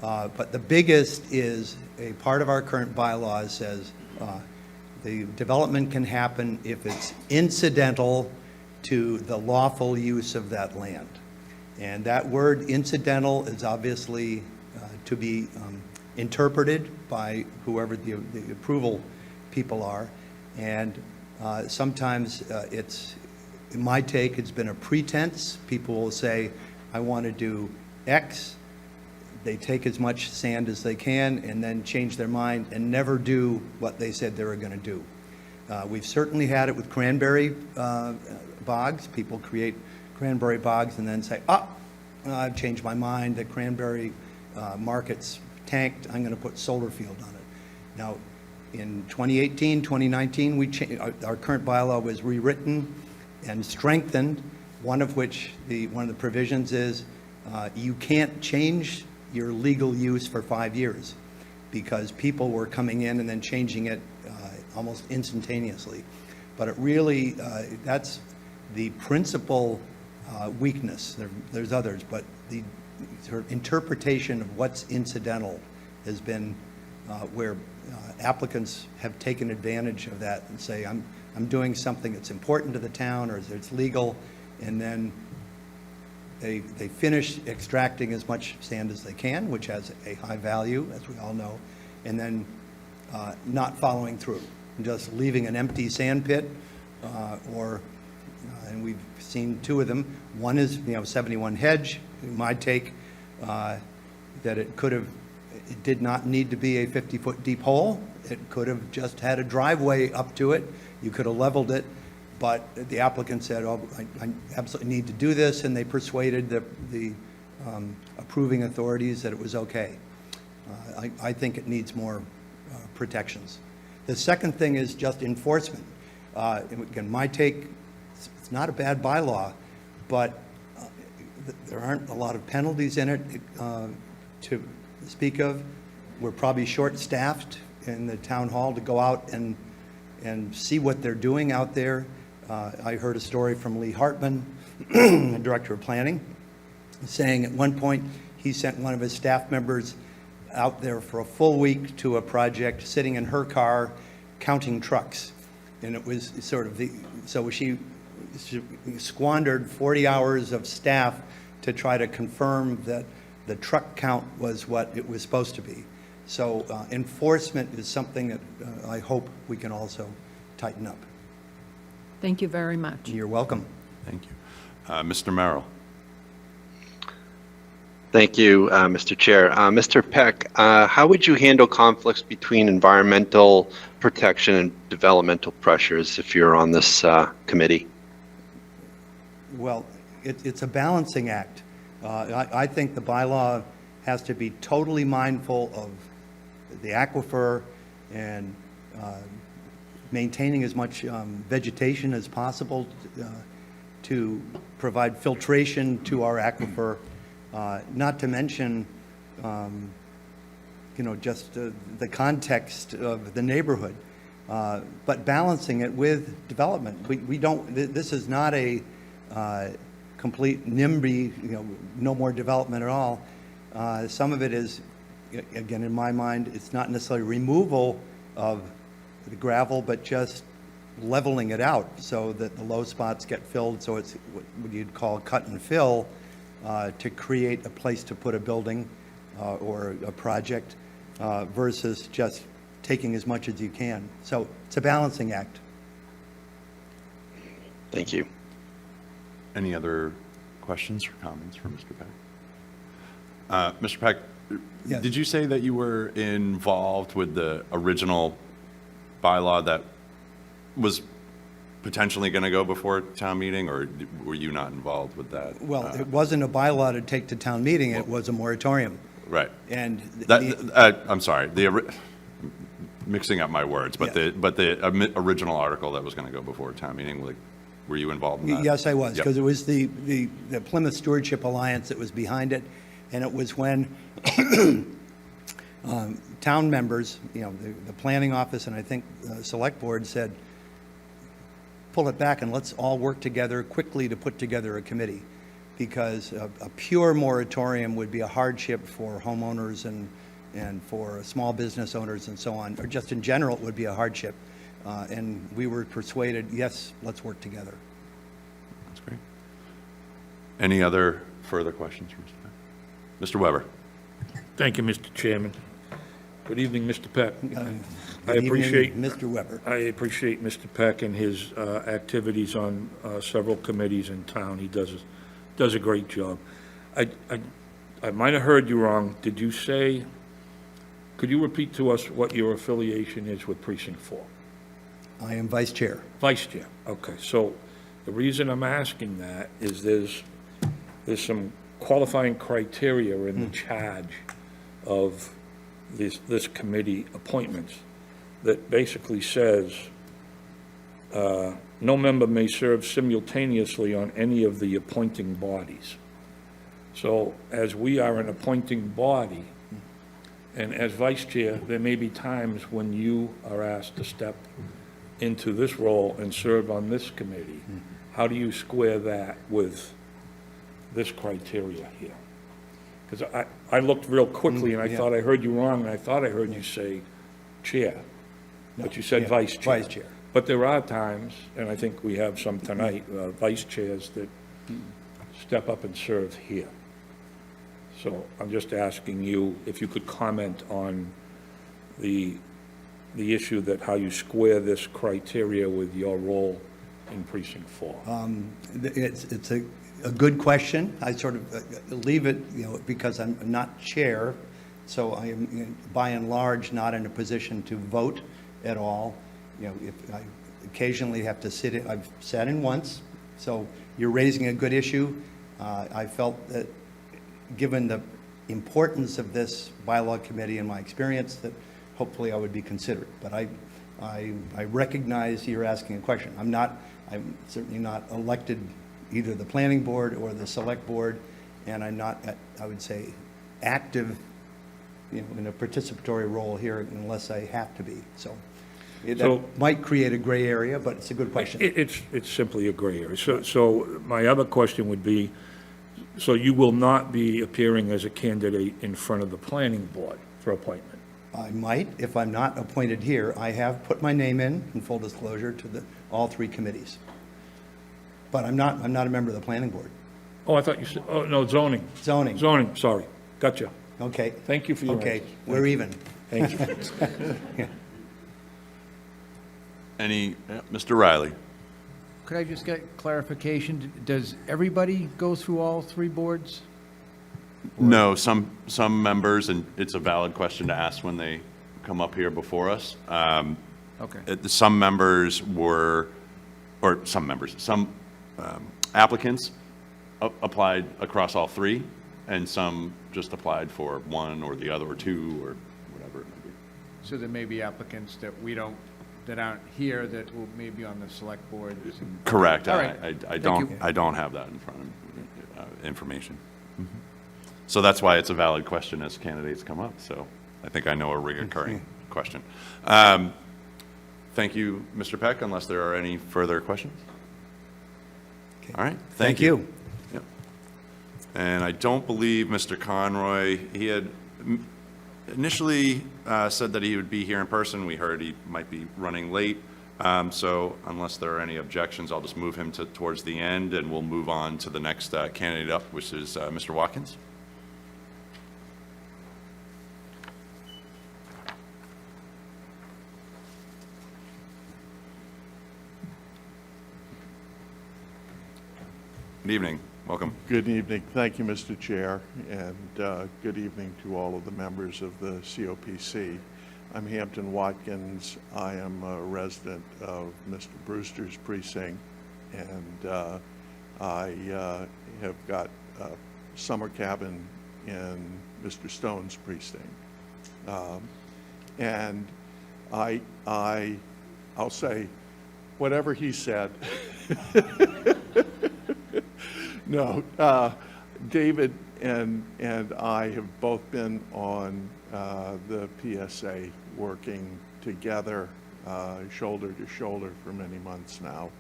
N: but the biggest is a part of our current bylaw says the development can happen if it's incidental to the lawful use of that land. And that word incidental is obviously to be interpreted by whoever the approval people are. And sometimes in my take, it's been a pretense. People will say, I want to do X. They take as much sand as they can and then change their mind and never do what they said they were going to do. We've certainly had it with cranberry bogs. People create cranberry bogs and then say, I've changed my mind. The cranberry market's tanked. I'm going to put solar field on it. Now, in 2018, 2019, our current bylaw was rewritten and strengthened, one of which, one of the provisions is you can't change your legal use for 5 years because people were coming in and then changing it almost instantaneously. But it really, that's the principal weakness. There's others, but the sort of interpretation of what's incidental has been where applicants have taken advantage of that and say, I'm doing something that's important to the town or it's legal, and then they finish extracting as much sand as they can, which has a high value, as we all know, and then not following through, just leaving an empty sand pit, and we've seen two of them. One is 71 Hedge. My take that it did not need to be a 50-foot deep hole. It could have just had a driveway up to it. You could have leveled it, but the applicant said, I absolutely need to do this, and they persuaded the approving authorities that it was okay. I think it needs more protections. The second thing is just enforcement. And again, my take, it's not a bad bylaw, but there aren't a lot of penalties in it to speak of. We're probably short-staffed in the town hall to go out and see what they're doing out there. I heard a story from Lee Hartman, the Director of Planning, saying at one point he sent one of his staff members out there for a full week to a project, sitting in her car, counting trucks. And it was sort of so she squandered 40 hours of staff to try to confirm that the truck count was what it was supposed to be. So enforcement is something that I hope we can also tighten up.
G: Thank you very much.
N: You're welcome.
A: Thank you. Mr. Merrill?
J: Thank you, Mr. Chair. Mr. Peck, how would you handle conflicts between environmental protection and developmental pressures if you're on this committee?
N: Well, it's a balancing act. I think the bylaw has to be totally mindful of the aquifer and maintaining as much vegetation as possible to provide filtration to our aquifer, not to mention, just the context of the neighborhood, but balancing it with development. We don't, this is not a complete NIMBY, no more development at all. Some of it is, again, in my mind, it's not necessarily removal of the gravel, but just leveling it out so that the low spots get filled, so it's what you'd call cut and fill to create a place to put a building or a project versus just taking as much as you can. So it's a balancing act.
J: Thank you.
A: Any other questions or comments for Mr. Peck? Mr. Peck,
N: Yes.
A: did you say that you were involved with the original bylaw that was potentially going to go before town meeting, or were you not involved with that?
N: Well, it wasn't a bylaw to take to town meeting, it was a moratorium.
A: Right.
N: And
A: I'm sorry, mixing up my words, but
N: Yeah.
A: the original article that was going to go before town meeting, like, were you involved in that?
N: Yes, I was,
A: Yep.
N: because it was the Plymouth Stewardship Alliance that was behind it, and it was when town members, the planning office and I think the select board said, pull it back and let's all work together quickly to put together a committee, because a pure moratorium would be a hardship for homeowners and for small business owners and so on, or just in general, it would be a hardship. And we were persuaded, yes, let's work together.
A: That's great. Any other further questions for Mr. Peck? Mr. Weber?
C: Thank you, Mr. Chairman. Good evening, Mr. Peck. I
N: Good
C: appreciate,
N: evening, Mr. Weber.
C: I appreciate Mr. Peck and his activities on several committees in town. He does a great job. I might have heard you wrong. Did you say, could you repeat to us what your affiliation is with Precinct 4?
N: I am vice chair.
C: Vice Chair, okay. So the reason I'm asking that is there's some qualifying criteria in the charge of this committee appointments that basically says no member may serve simultaneously on any of the appointing bodies. So as we are an appointing body, and as vice chair, there may be times when you are asked to step into this role and serve on this committee. How do you square that with this criteria here? Because I looked real quickly and I thought I heard you wrong, and I thought I heard you say chair, but you said vice chair.
N: Vice chair.
C: But there are times, and I think we have some tonight, vice chairs that step up and serve here. So I'm just asking you if you could comment on the issue that how you square this criteria with your role in Precinct 4.
N: It's a good question. I sort of leave it, because I'm not chair, so I am, by and large, not in a position to vote at all. If I occasionally have to sit in, I've sat in once, so you're raising a good issue. I felt that, given the importance of this bylaw committee and my experience, that hopefully I would be considered. But I recognize you're asking a question. I'm certainly not elected either the planning board or the select board, and I'm not, I would say, active, in a participatory role here unless I have to be. So
C: So-
N: that might create a gray area, but it's a good question.
C: It's simply a gray area. So my other question would be, so you will not be appearing as a candidate in front of the planning board for appointment?
N: I might, if I'm not appointed here. I have put my name in full disclosure, to all three committees. But I'm not a member of the planning board.
C: Oh, I thought you said, oh, no, zoning.
N: Zoning.
C: Zoning, sorry. Gotcha.
N: Okay.
C: Thank you for your
N: Okay,
C: answers.
N: we're even.
C: Thank you.
A: Mr. Riley?
E: Could I just get clarification? Does everybody go through all three boards?
A: No, some members, and it's a valid question to ask when they come up here before us.
E: Okay.
A: Some members some applicants applied across all three, and some just applied for one or the other, or two, or whatever it may be.
E: So there may be applicants that that aren't here that will maybe on the select board.
A: Correct.
E: All right.
A: I
E: Thank you.
A: don't have that in front of me, information. So that's why it's a valid question as candidates come up. So I think I know a recurring question. Thank you, Mr. Peck, unless there are any further questions.
N: Okay.
A: All right.
N: Thank you.
A: Yep. And I don't believe Mr. Conroy, he had initially said that he would be here in person. We heard he might be running late. So unless there are any objections, I'll just move him towards the end, and we'll move on to the next candidate up, which is Mr. Watkins. Good evening. Welcome.
O: Good evening. Thank you, Mr. Chair, and good evening to all of the members of the COPC. I'm Hampton Watkins. I am a resident of Mr. Brewster's precinct, and I have got a summer cabin in Mr. Stone's precinct. And I'll say, whatever he said. No, David and I have both been on the PSA working together, shoulder to shoulder for many months now.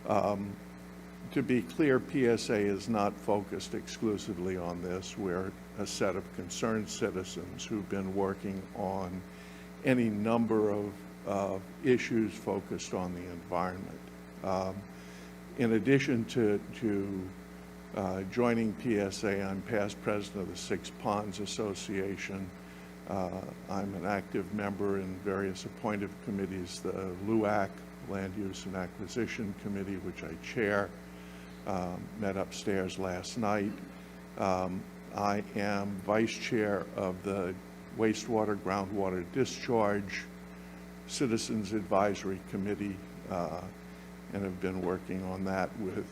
O: To be clear, PSA is not focused exclusively on this. We're a set of concerned citizens who've been working on any number of issues focused on the environment. In addition to joining PSA, I'm past president of the Six Ponds Association. I'm an active member in various appointed committees, the LUAC, Land Use and Acquisition Committee, which I chair, met upstairs last night. I am vice chair of the Wastewater Groundwater Discharge Citizens Advisory Committee, and have been working on that with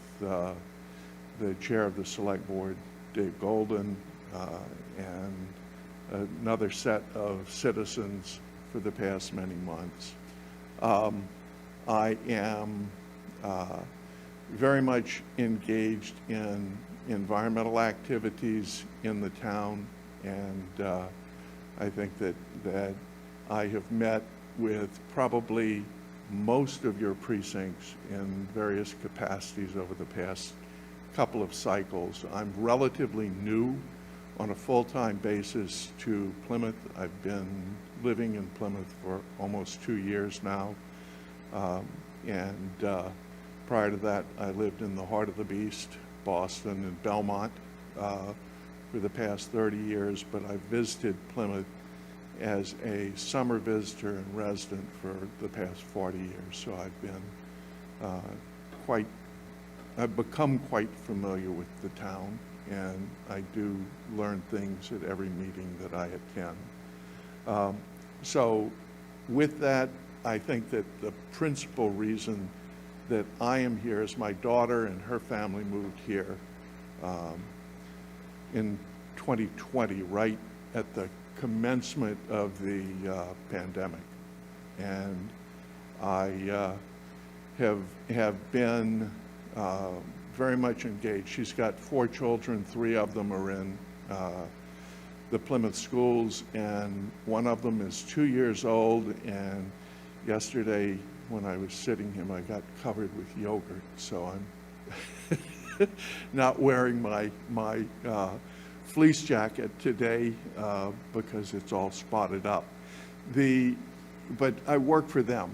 O: the chair of the select board, Dave Golden, and another set of citizens for the past many months. I am very much engaged in environmental activities in the town, and I think that I have met with probably most of your precincts in various capacities over the past couple of cycles. I'm relatively new on a full-time basis to Plymouth. I've been living in Plymouth for almost 2 years now. And prior to that, I lived in the heart of the beast, Boston and Belmont, for the past 30 years, but I've visited Plymouth as a summer visitor and resident for the past 40 years. So I've been I've become quite familiar with the town, and I do learn things at every meeting that I attend. So with that, I think that the principal reason that I am here is my daughter and her family moved here in 2020, right at the commencement of the pandemic. And I have been very much engaged. She's got 4 children, 3 of them are in the Plymouth schools, and one of them is 2 years old, and yesterday when I was sitting him, I got covered with yogurt, so I'm not wearing my fleece jacket today because it's all spotted up. But I work for them.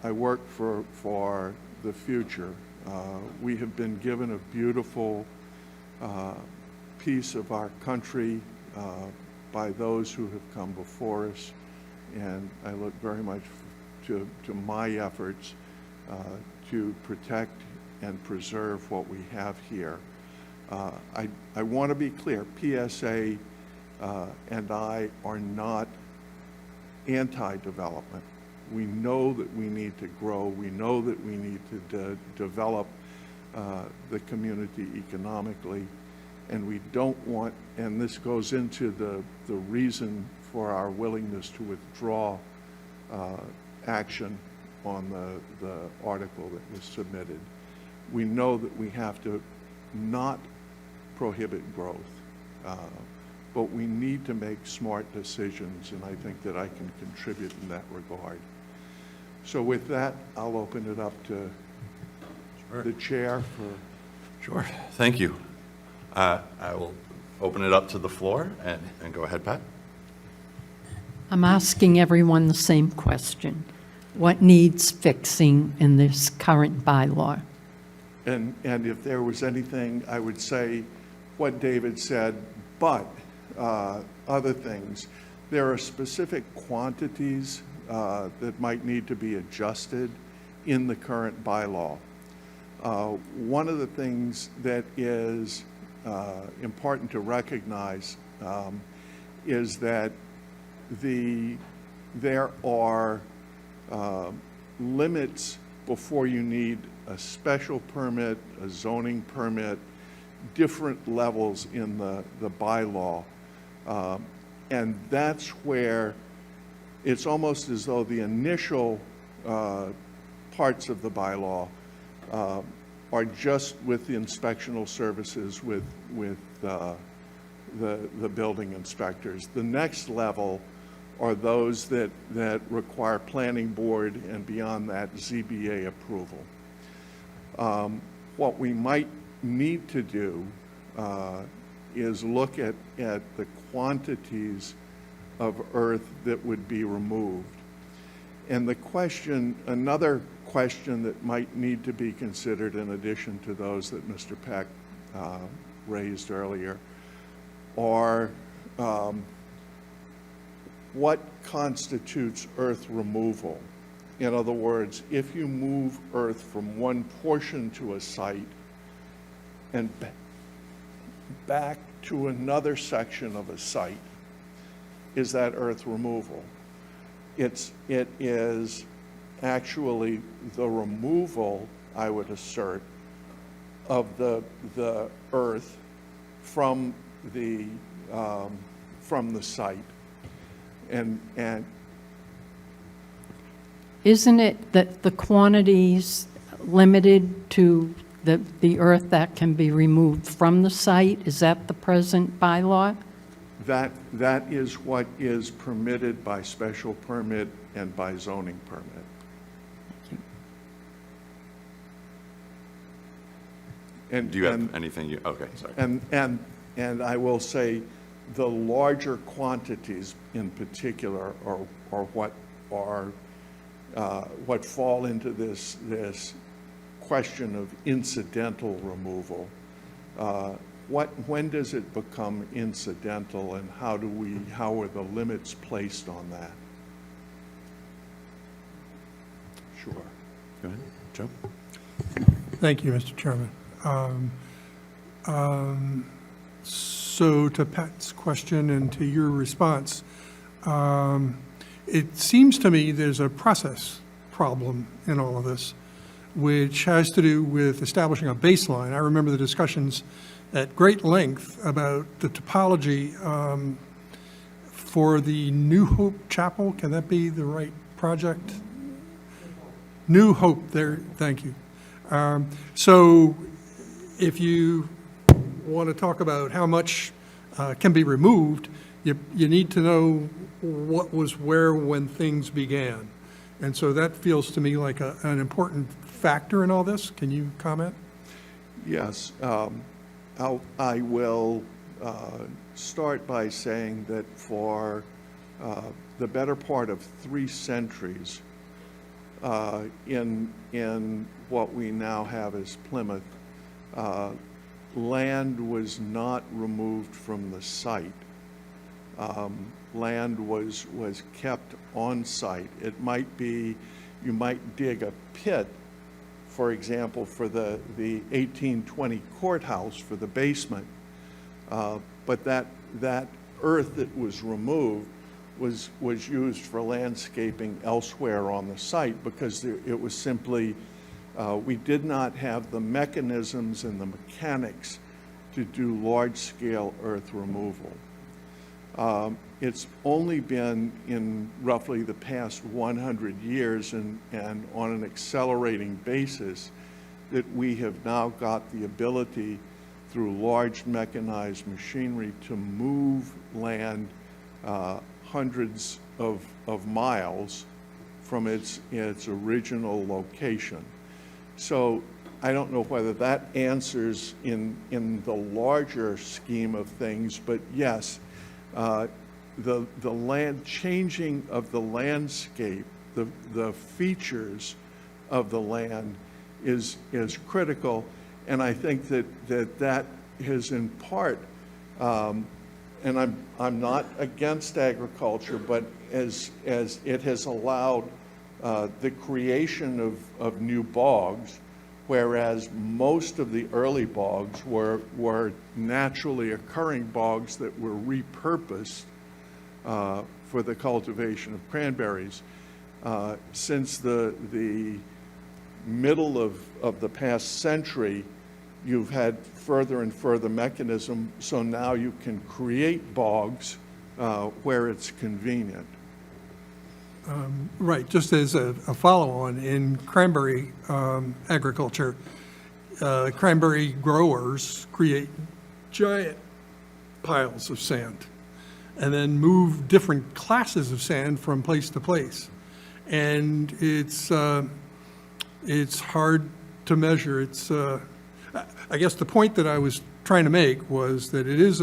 O: I work for the future. We have been given a beautiful piece of our country by those who have come before us, and I look very much to my efforts to protect and preserve what we have here. I want to be clear, PSA and I are not anti-development. We know that we need to grow. We know that we need to develop the community economically, and we don't want, and this goes into the reason for our willingness to withdraw action on the article that was submitted. We know that we have to not prohibit growth, but we need to make smart decisions, and I think that I can contribute in that regard. So with that, I'll open it up to the chair for...
A: Sure, thank you. I will open it up to the floor, and go ahead, Pat.
G: I'm asking everyone the same question. What needs fixing in this current bylaw?
O: And if there was anything, I would say what David said, but other things. There are specific quantities that might need to be adjusted in the current bylaw. One of the things that is important to recognize is that there are limits before you need a special permit, a zoning permit, different levels in the bylaw. And that's where it's almost as though the initial parts of the bylaw are just with the inspectional services with the building inspectors. The next level are those that require planning board and beyond that ZBA approval. What we might need to do is look at the quantities of earth that would be removed. And the question, another question that might need to be considered in addition to those that Mr. Peck raised earlier are what constitutes earth removal? In other words, if you move earth from one portion to a site and back to another section of a site, is that earth removal? It is actually the removal, I would assert, of the earth from the site. And
G: Isn't it that the quantities limited to the earth that can be removed from the site? Is that the present bylaw?
O: that is what is permitted by special permit and by zoning permit. And
A: Do you have anything you, okay, sorry.
O: And I will say the larger quantities in particular are what fall into this question of incidental removal. When does it become incidental, and how are the limits placed on that? Sure.
A: Go ahead, Joe.
H: Thank you, Mr. Chairman. So to Pat's question and to your response, it seems to me there's a process problem in all of this, which has to do with establishing a baseline. I remember the discussions at great length about the topology for the New Hope Chapel. Can that be the right project? New hope there, thank you. So if you want to talk about how much can be removed, you need to know what was where when things began. And so that feels to me like an important factor in all this. Can you comment?
O: Yes, I will start by saying that for the better part of 3 centuries, in what we now have as Plymouth, land was not removed from the site. Land was kept on site. It might be, you might dig a pit, for example, for the 1820 courthouse for the basement, but that earth that was removed was used for landscaping elsewhere on the site because it was simply, we did not have the mechanisms and the mechanics to do large-scale earth removal. It's only been in roughly the past 100 years and on an accelerating basis that we have now got the ability through large mechanized machinery to move land hundreds of miles from its original location. So I don't know whether that answers in the larger scheme of things, but yes, the land changing of the landscape, the features of the land is critical, and I think that has in part, and I'm not against agriculture, but as it has allowed the creation of new bogs, whereas most of the early bogs were naturally occurring bogs that were repurposed for the cultivation of cranberries. Since the middle of the past century, you've had further and further mechanism, so now you can create bogs where it's convenient.
H: Right, just as a follow-on, in cranberry agriculture, cranberry growers create giant piles of sand and then move different classes of sand from place to place. And it's hard to measure. I guess the point that I was trying to make was that it is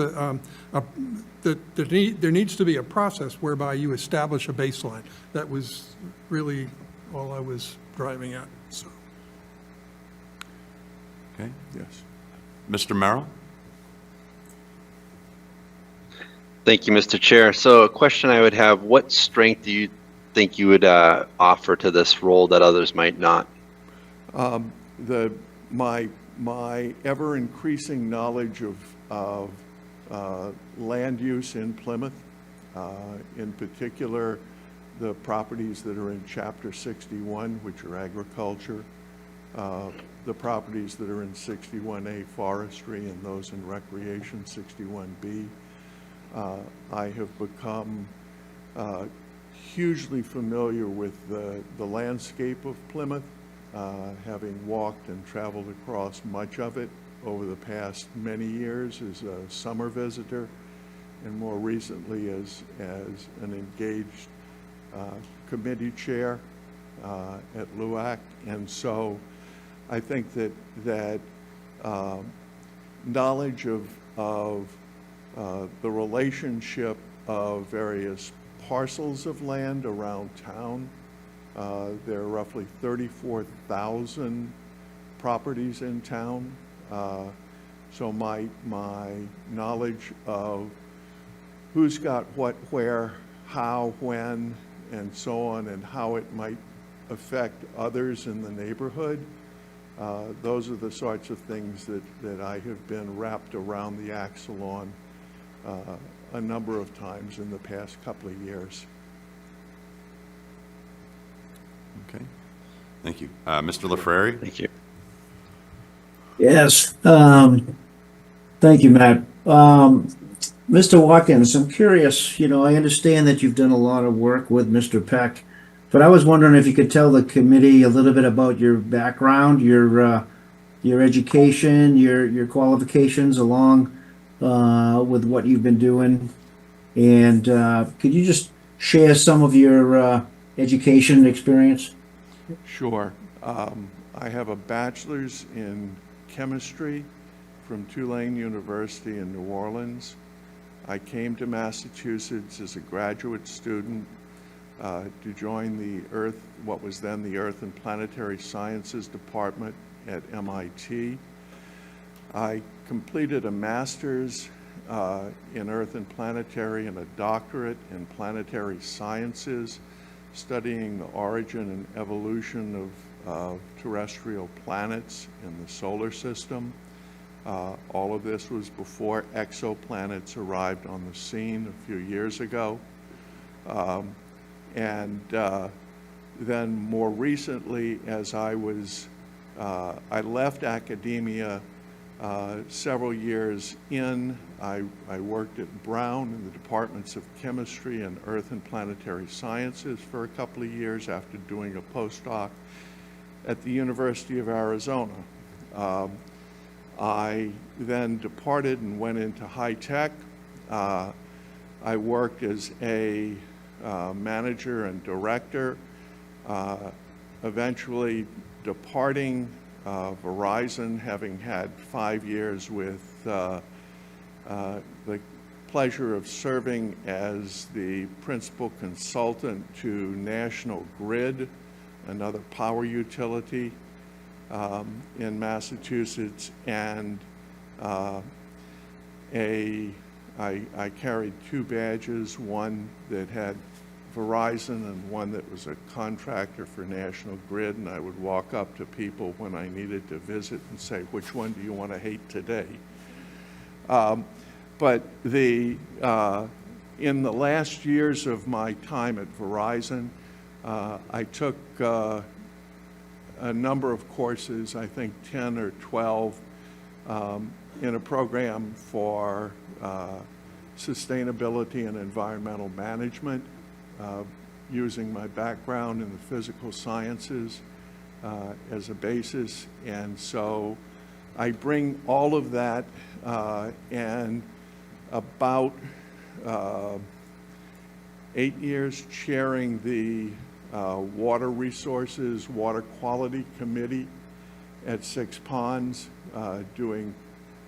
H: there needs to be a process whereby you establish a baseline. That was really all I was driving at. So.
A: Okay.
O: Yes.
A: Mr. Merrill?
J: Thank you, Mr. Chair. So a question I would have, what strength do you think you would offer to this role that others might not?
O: My ever-increasing knowledge of land use in Plymouth, in particular the properties that are in Chapter 61, which are agriculture, the properties that are in 61A forestry and those in recreation, 61B. I have become hugely familiar with the landscape of Plymouth, having walked and traveled across much of it over the past many years as a summer visitor, and more recently as an engaged committee chair at LUAC. And so I think that knowledge of the relationship of various parcels of land around town. There are roughly 34,000 properties in town. So my knowledge of who's got what, where, how, when, and so on, and how it might affect others in the neighborhood, those are the sorts of things that I have been wrapped around the axle on a number of times in the past couple of years.
A: Okay. Thank you. Mr. LaFrari?
J: Thank you.
I: Yes, thank you, Matt. Mr. Watkins, I'm curious, I understand that you've done a lot of work with Mr. Peck But I was wondering if you could tell the committee a little bit about your background, your education, your qualifications along with what you've been doing. And could you just share some of your education experience?
O: Sure. I have a bachelor's in chemistry from Tulane University in New Orleans. I came to Massachusetts as a graduate student to join what was then the Earth and Planetary Sciences Department at MIT. I completed a master's in Earth and Planetary and a doctorate in planetary sciences, studying the origin and evolution of terrestrial planets in the solar system. All of this was before exoplanets arrived on the scene a few years ago. Then more recently, as I left academia several years in, I worked at Brown in the departments of chemistry and earth and planetary sciences for a couple of years after doing a postdoc at the University of Arizona. I then departed and went into high tech. I worked as a manager and director, eventually departing Verizon, having had 5 years with the pleasure of serving as the principal consultant to National Grid, another power utility in Massachusetts, and I carried 2 badges, one that had Verizon and one that was a contractor for National Grid, and I would walk up to people when I needed to visit and say, which one do you want to hate today? But in the last years of my time at Verizon, I took a number of courses, I think 10 or 12, in a program for sustainability and environmental management, using my background in the physical sciences as a basis. And so I bring all of that and about 8 years chairing the Water Resources, Water Quality Committee at Six Ponds, doing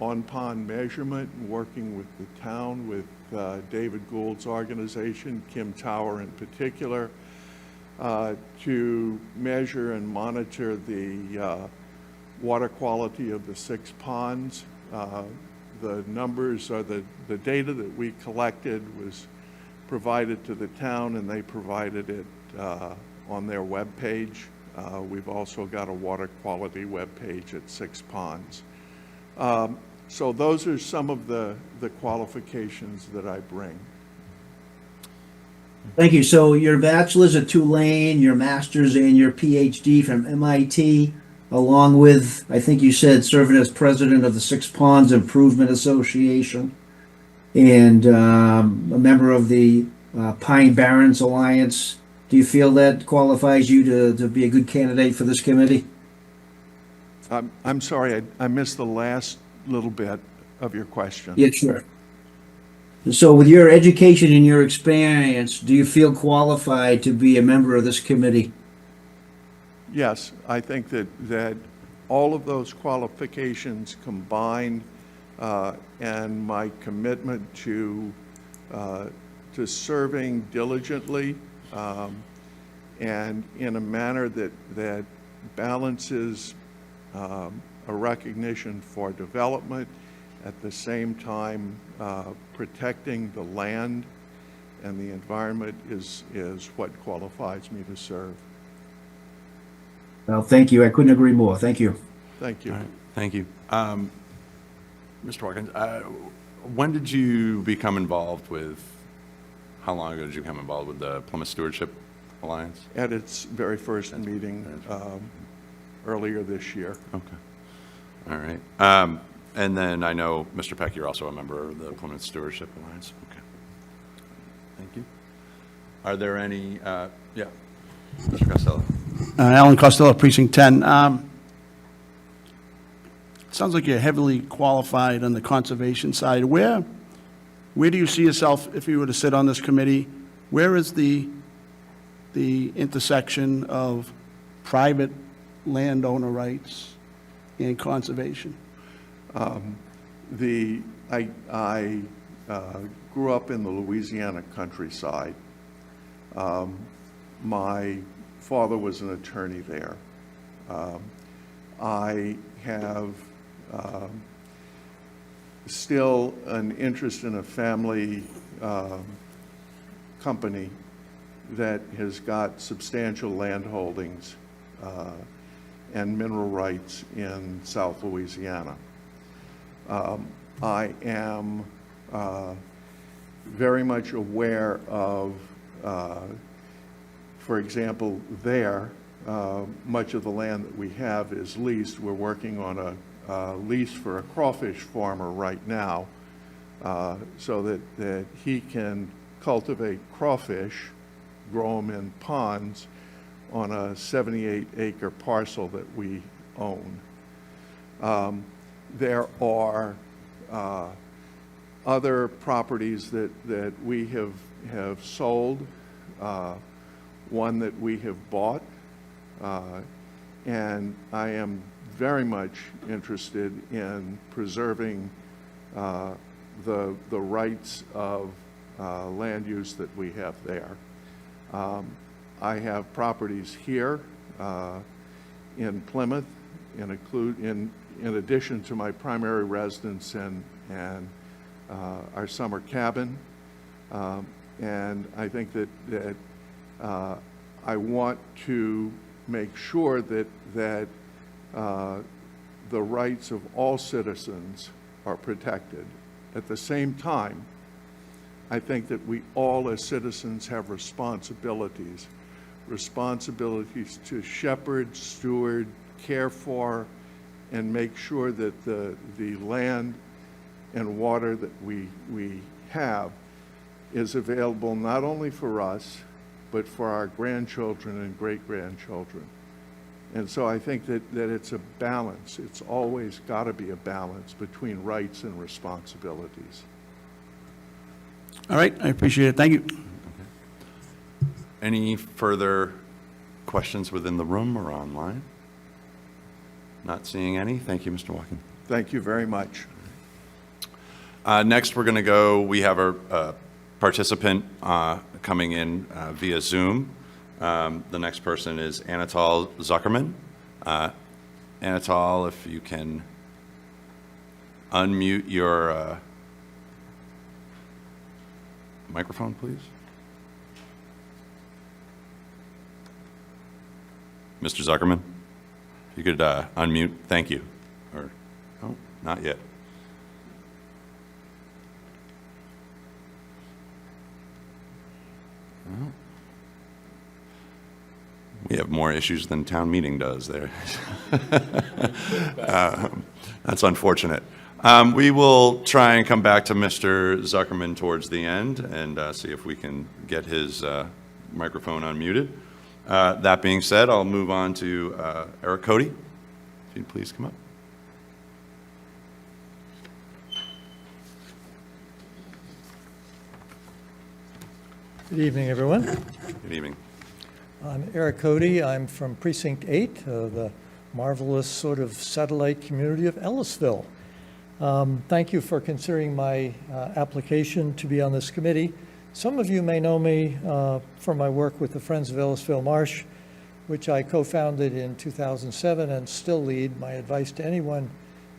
O: on-pond measurement and working with the town, with David Gould's organization, Kim Tower in particular, to measure and monitor the water quality of the Six Ponds. The numbers or the data that we collected was provided to the town, and they provided it on their webpage. We've also got a water quality webpage at Six Ponds. So those are some of the qualifications that I bring.
I: Thank you. So your bachelor's at Tulane, your master's and your PhD from MIT, along with, I think you said, serving as president of the Six Ponds Improvement Association and a member of the Pine Barrens Alliance. Do you feel that qualifies you to be a good candidate for this committee?
O: I'm sorry, I missed the last little bit of your question.
I: Yeah, sure. So with your education and your experience, do you feel qualified to be a member of this committee?
O: Yes, I think that all of those qualifications combined and my commitment to serving diligently and in a manner that balances a recognition for development, at the same time protecting the land and the environment is what qualifies me to serve.
I: Well, thank you. I couldn't agree more. Thank you.
O: Thank you.
A: All right, thank you. Mr. Watkins, when did you become involved with, how long ago did you become involved with the Plymouth Stewardship Alliance?
O: At its very first meeting earlier this year.
A: Okay. All right. And then I know, Mr. Peck, you're also a member of the Plymouth Stewardship Alliance. Okay. Thank you. Are there any, yeah? Mr. Costello.
P: Alan Costello, Precinct 10. Sounds like you're heavily qualified on the conservation side. Where do you see yourself if you were to sit on this committee? Where is the intersection of private landowner rights and conservation?
O: I grew up in the Louisiana countryside. My father was an attorney there. I have still an interest in a family company that has got substantial land holdings and mineral rights in South Louisiana. I am very much aware of, for example, much of the land that we have is leased. We're working on a lease for a crawfish farmer right now so that he can cultivate crawfish, grow them in ponds on a 78-acre parcel that we own. There are other properties that we have sold, one that we have bought, and I am very much interested in preserving the rights of land use that we have there. I have properties here in Plymouth, in addition to my primary residence and our summer cabin, and I think that I want to make sure that the rights of all citizens are protected. At the same time, I think that we all as citizens have responsibilities to shepherd, steward, care for, and make sure that the land and water that we have is available not only for us, but for our grandchildren and great-grandchildren. And so I think that it's a balance. It's always got to be a balance between rights and responsibilities.
P: All right, I appreciate it. Thank you.
A: Any further questions within the room or online? Not seeing any. Thank you, Mr. Walken.
O: Thank you very much.
A: Next, we have a participant coming in via Zoom. The next person is Anatol Zuckerman. Anatol, if you can unmute your microphone, please. Mr. Zuckerman, if you could unmute, thank you. Or, oh, not yet. Well, we have more issues than town meeting does there. That's unfortunate. We will try and come back to Mr. Zuckerman towards the end and see if we can get his microphone unmuted. That being said, I'll move on to Eric Cody. If you'd please come up.
Q: Good evening, everyone.
A: Good evening.
Q: I'm Eric Cody. I'm from Precinct 8, the marvelous sort of satellite community of Ellisville. Thank you for considering my application to be on this committee. Some of you may know me from my work with the Friends of Ellisville Marsh, which I co-founded in 2007 and still lead. My advice to anyone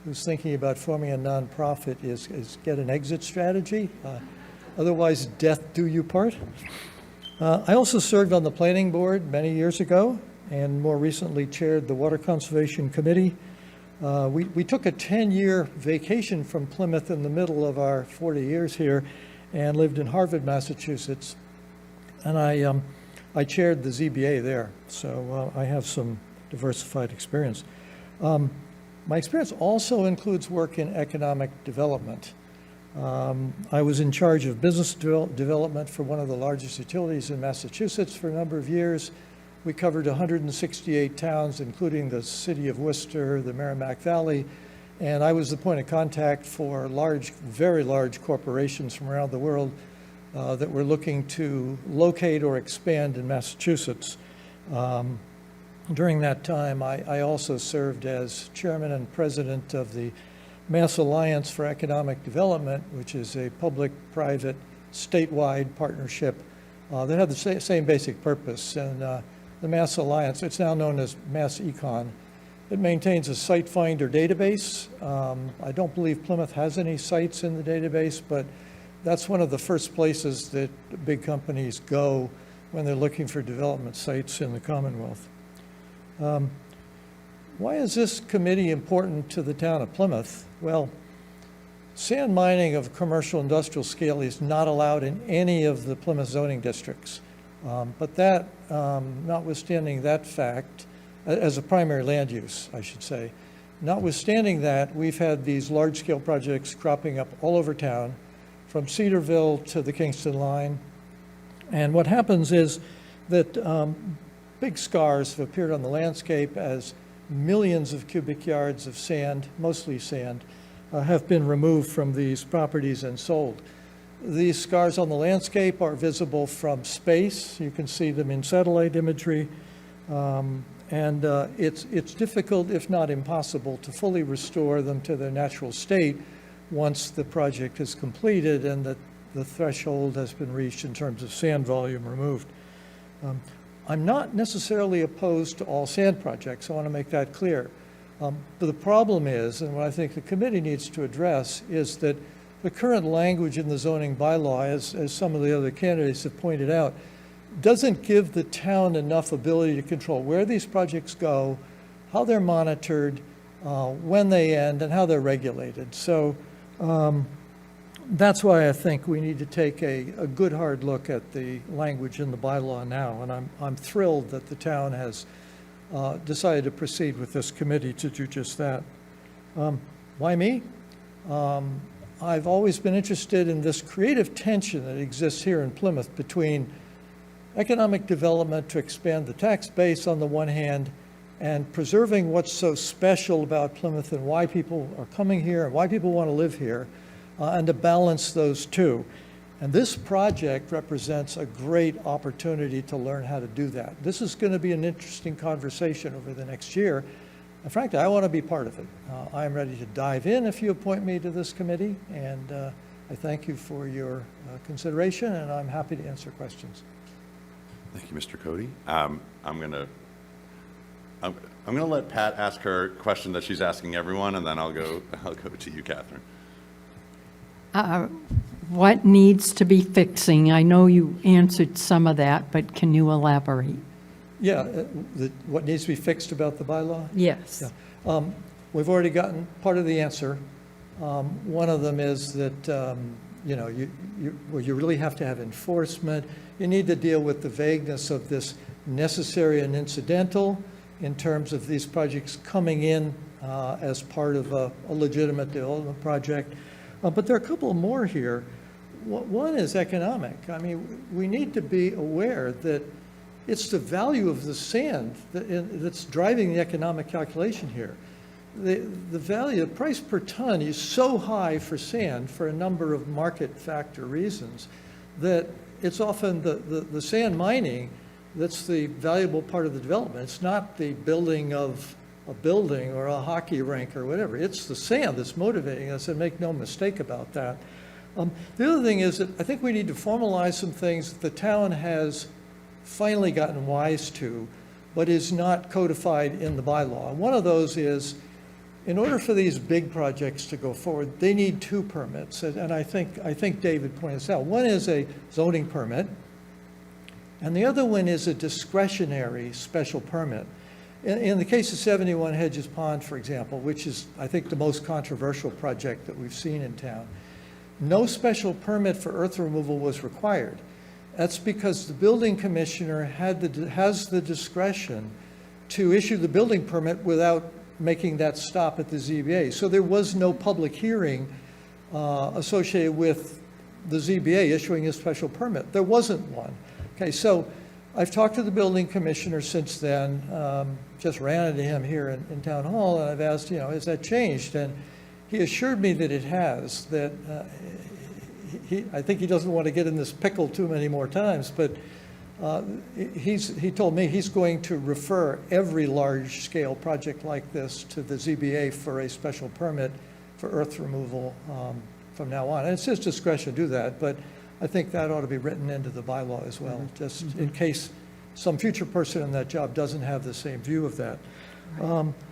Q: who's thinking about forming a nonprofit is get an exit strategy. Otherwise, death do you part. I also served on the planning board many years ago and more recently chaired the Water Conservation Committee. We took a 10-year vacation from Plymouth in the middle of our 40 years here and lived in Harvard, Massachusetts. And I chaired the ZBA there, so I have some diversified experience. My experience also includes work in economic development. I was in charge of business development for one of the largest utilities in Massachusetts for a number of years. We covered 168 towns, including the city of Worcester, the Merrimack Valley, and I was the point of contact for large, very large corporations from around the world that were looking to locate or expand in Massachusetts. During that time, I also served as chairman and president of the Mass Alliance for Economic Development, which is a public-private statewide partnership that had the same basic purpose. And the Mass Alliance, it's now known as Mass Econ, it maintains a site finder database. I don't believe Plymouth has any sites in the database, but that's one of the first places that big companies go when they're looking for development sites in the Commonwealth. Why is this committee important to the town of Plymouth? Well, sand mining of commercial industrial scale is not allowed in any of the Plymouth zoning districts. But that, notwithstanding that fact, as a primary land use, I should say, notwithstanding that, we've had these large-scale projects cropping up all over town, from Cedarville to the Kingston line. And what happens is that big scars have appeared on the landscape as millions of cubic yards of sand, mostly sand, have been removed from these properties and sold. These scars on the landscape are visible from space. You can see them in satellite imagery. It's difficult, if not impossible, to fully restore them to their natural state once the project is completed and that the threshold has been reached in terms of sand volume removed. I'm not necessarily opposed to all sand projects. I want to make that clear. But the problem is, and what I think the committee needs to address, is that the current language in the zoning bylaw, as some of the other candidates have pointed out, doesn't give the town enough ability to control where these projects go, how they're monitored, when they end, and how they're regulated. So that's why I think we need to take a good hard look at the language in the bylaw now, and I'm thrilled that the town has decided to proceed with this committee to do just that. Why me? I've always been interested in this creative tension that exists here in Plymouth between economic development to expand the tax base on the one hand and preserving what's so special about Plymouth and why people are coming here and why people want to live here, and to balance those two. And this project represents a great opportunity to learn how to do that. This is going to be an interesting conversation over the next year. And frankly, I want to be part of it. I'm ready to dive in if you appoint me to this committee, and I thank you for your consideration, and I'm happy to answer questions.
A: Thank you, Mr. Cody. I'm gonna let Pat ask her question that she's asking everyone, and then I'll go to you, Catherine.
G: What needs to be fixing? I know you answered some of that, but can you elaborate?
Q: Yeah, what needs to be fixed about the bylaw?
G: Yes.
Q: Yeah. We've already gotten part of the answer. One of them is that, you really have to have enforcement. You need to deal with the vagueness of this necessary and incidental in terms of these projects coming in as part of a legitimate development project. But there are a couple more here. One is economic. I mean, we need to be aware that it's the value of the sand that's driving the economic calculation here. The value, the price per ton is so high for sand for a number of market factor reasons that it's often the sand mining that's the valuable part of the development. It's not the building of a building or a hockey rink or whatever. It's the sand that's motivating us, and make no mistake about that. The other thing is that I think we need to formalize some things that the town has finally gotten wise to, but is not codified in the bylaw. And one of those is, in order for these big projects to go forward, they need two permits. And I think David pointed this out. One is a zoning permit, and the other one is a discretionary special permit. In the case of 71 Hedges Pond, for example, which is, I think, the most controversial project that we've seen in town, no special permit for earth removal was required. That's because the building commissioner has the discretion to issue the building permit without making that stop at the ZBA. So there was no public hearing associated with the ZBA issuing a special permit. There wasn't one. Okay, so I've talked to the building commissioner since then, just ran into him here in town hall, and I've asked, has that changed? And he assured me that it has, that I think he doesn't want to get in this pickle too many more times, but he told me he's going to refer every large-scale project like this to the ZBA for a special permit for earth removal from now on. And it's his discretion to do that, but I think that ought to be written into the bylaw as well, just in case some future person in that job doesn't have the same view of that.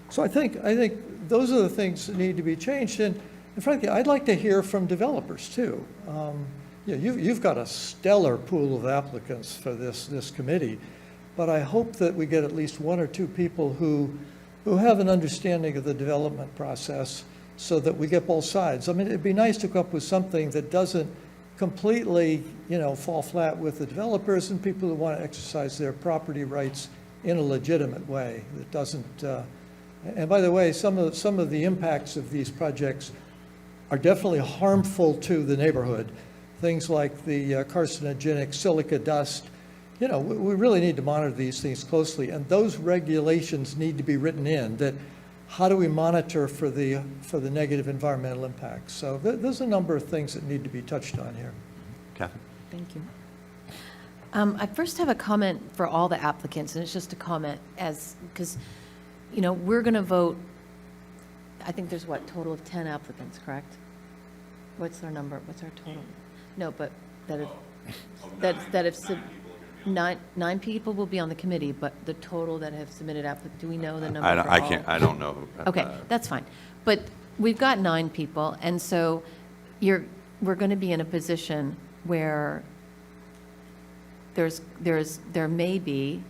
Q: So I think those are the things that need to be changed. And frankly, I'd like to hear from developers too. You've got a stellar pool of applicants for this committee, but I hope that we get at least one or two people who have an understanding of the development process so that we get both sides. I mean, it'd be nice to come up with something that doesn't completely, fall flat with the developers and people who want to exercise their property rights in a legitimate way. That doesn't, and by the way, some of the impacts of these projects are definitely harmful to the neighborhood. Things like the carcinogenic silica dust. We really need to monitor these things closely, and those regulations need to be written in. That how do we monitor for the negative environmental impacts? So there's a number of things that need to be touched on here.
K: Catherine?
F: Thank you. I first have a comment for all the applicants, and it's just a comment because, we're going to vote, I think there's total of 10 applicants, correct? What's our number? What's our total? No, but nine people will be on the committee, but the total that have submitted do we know the number?
A: I don't know.
F: Okay, that's fine. But we've got 9 people, and so we're going to be in a position where there may be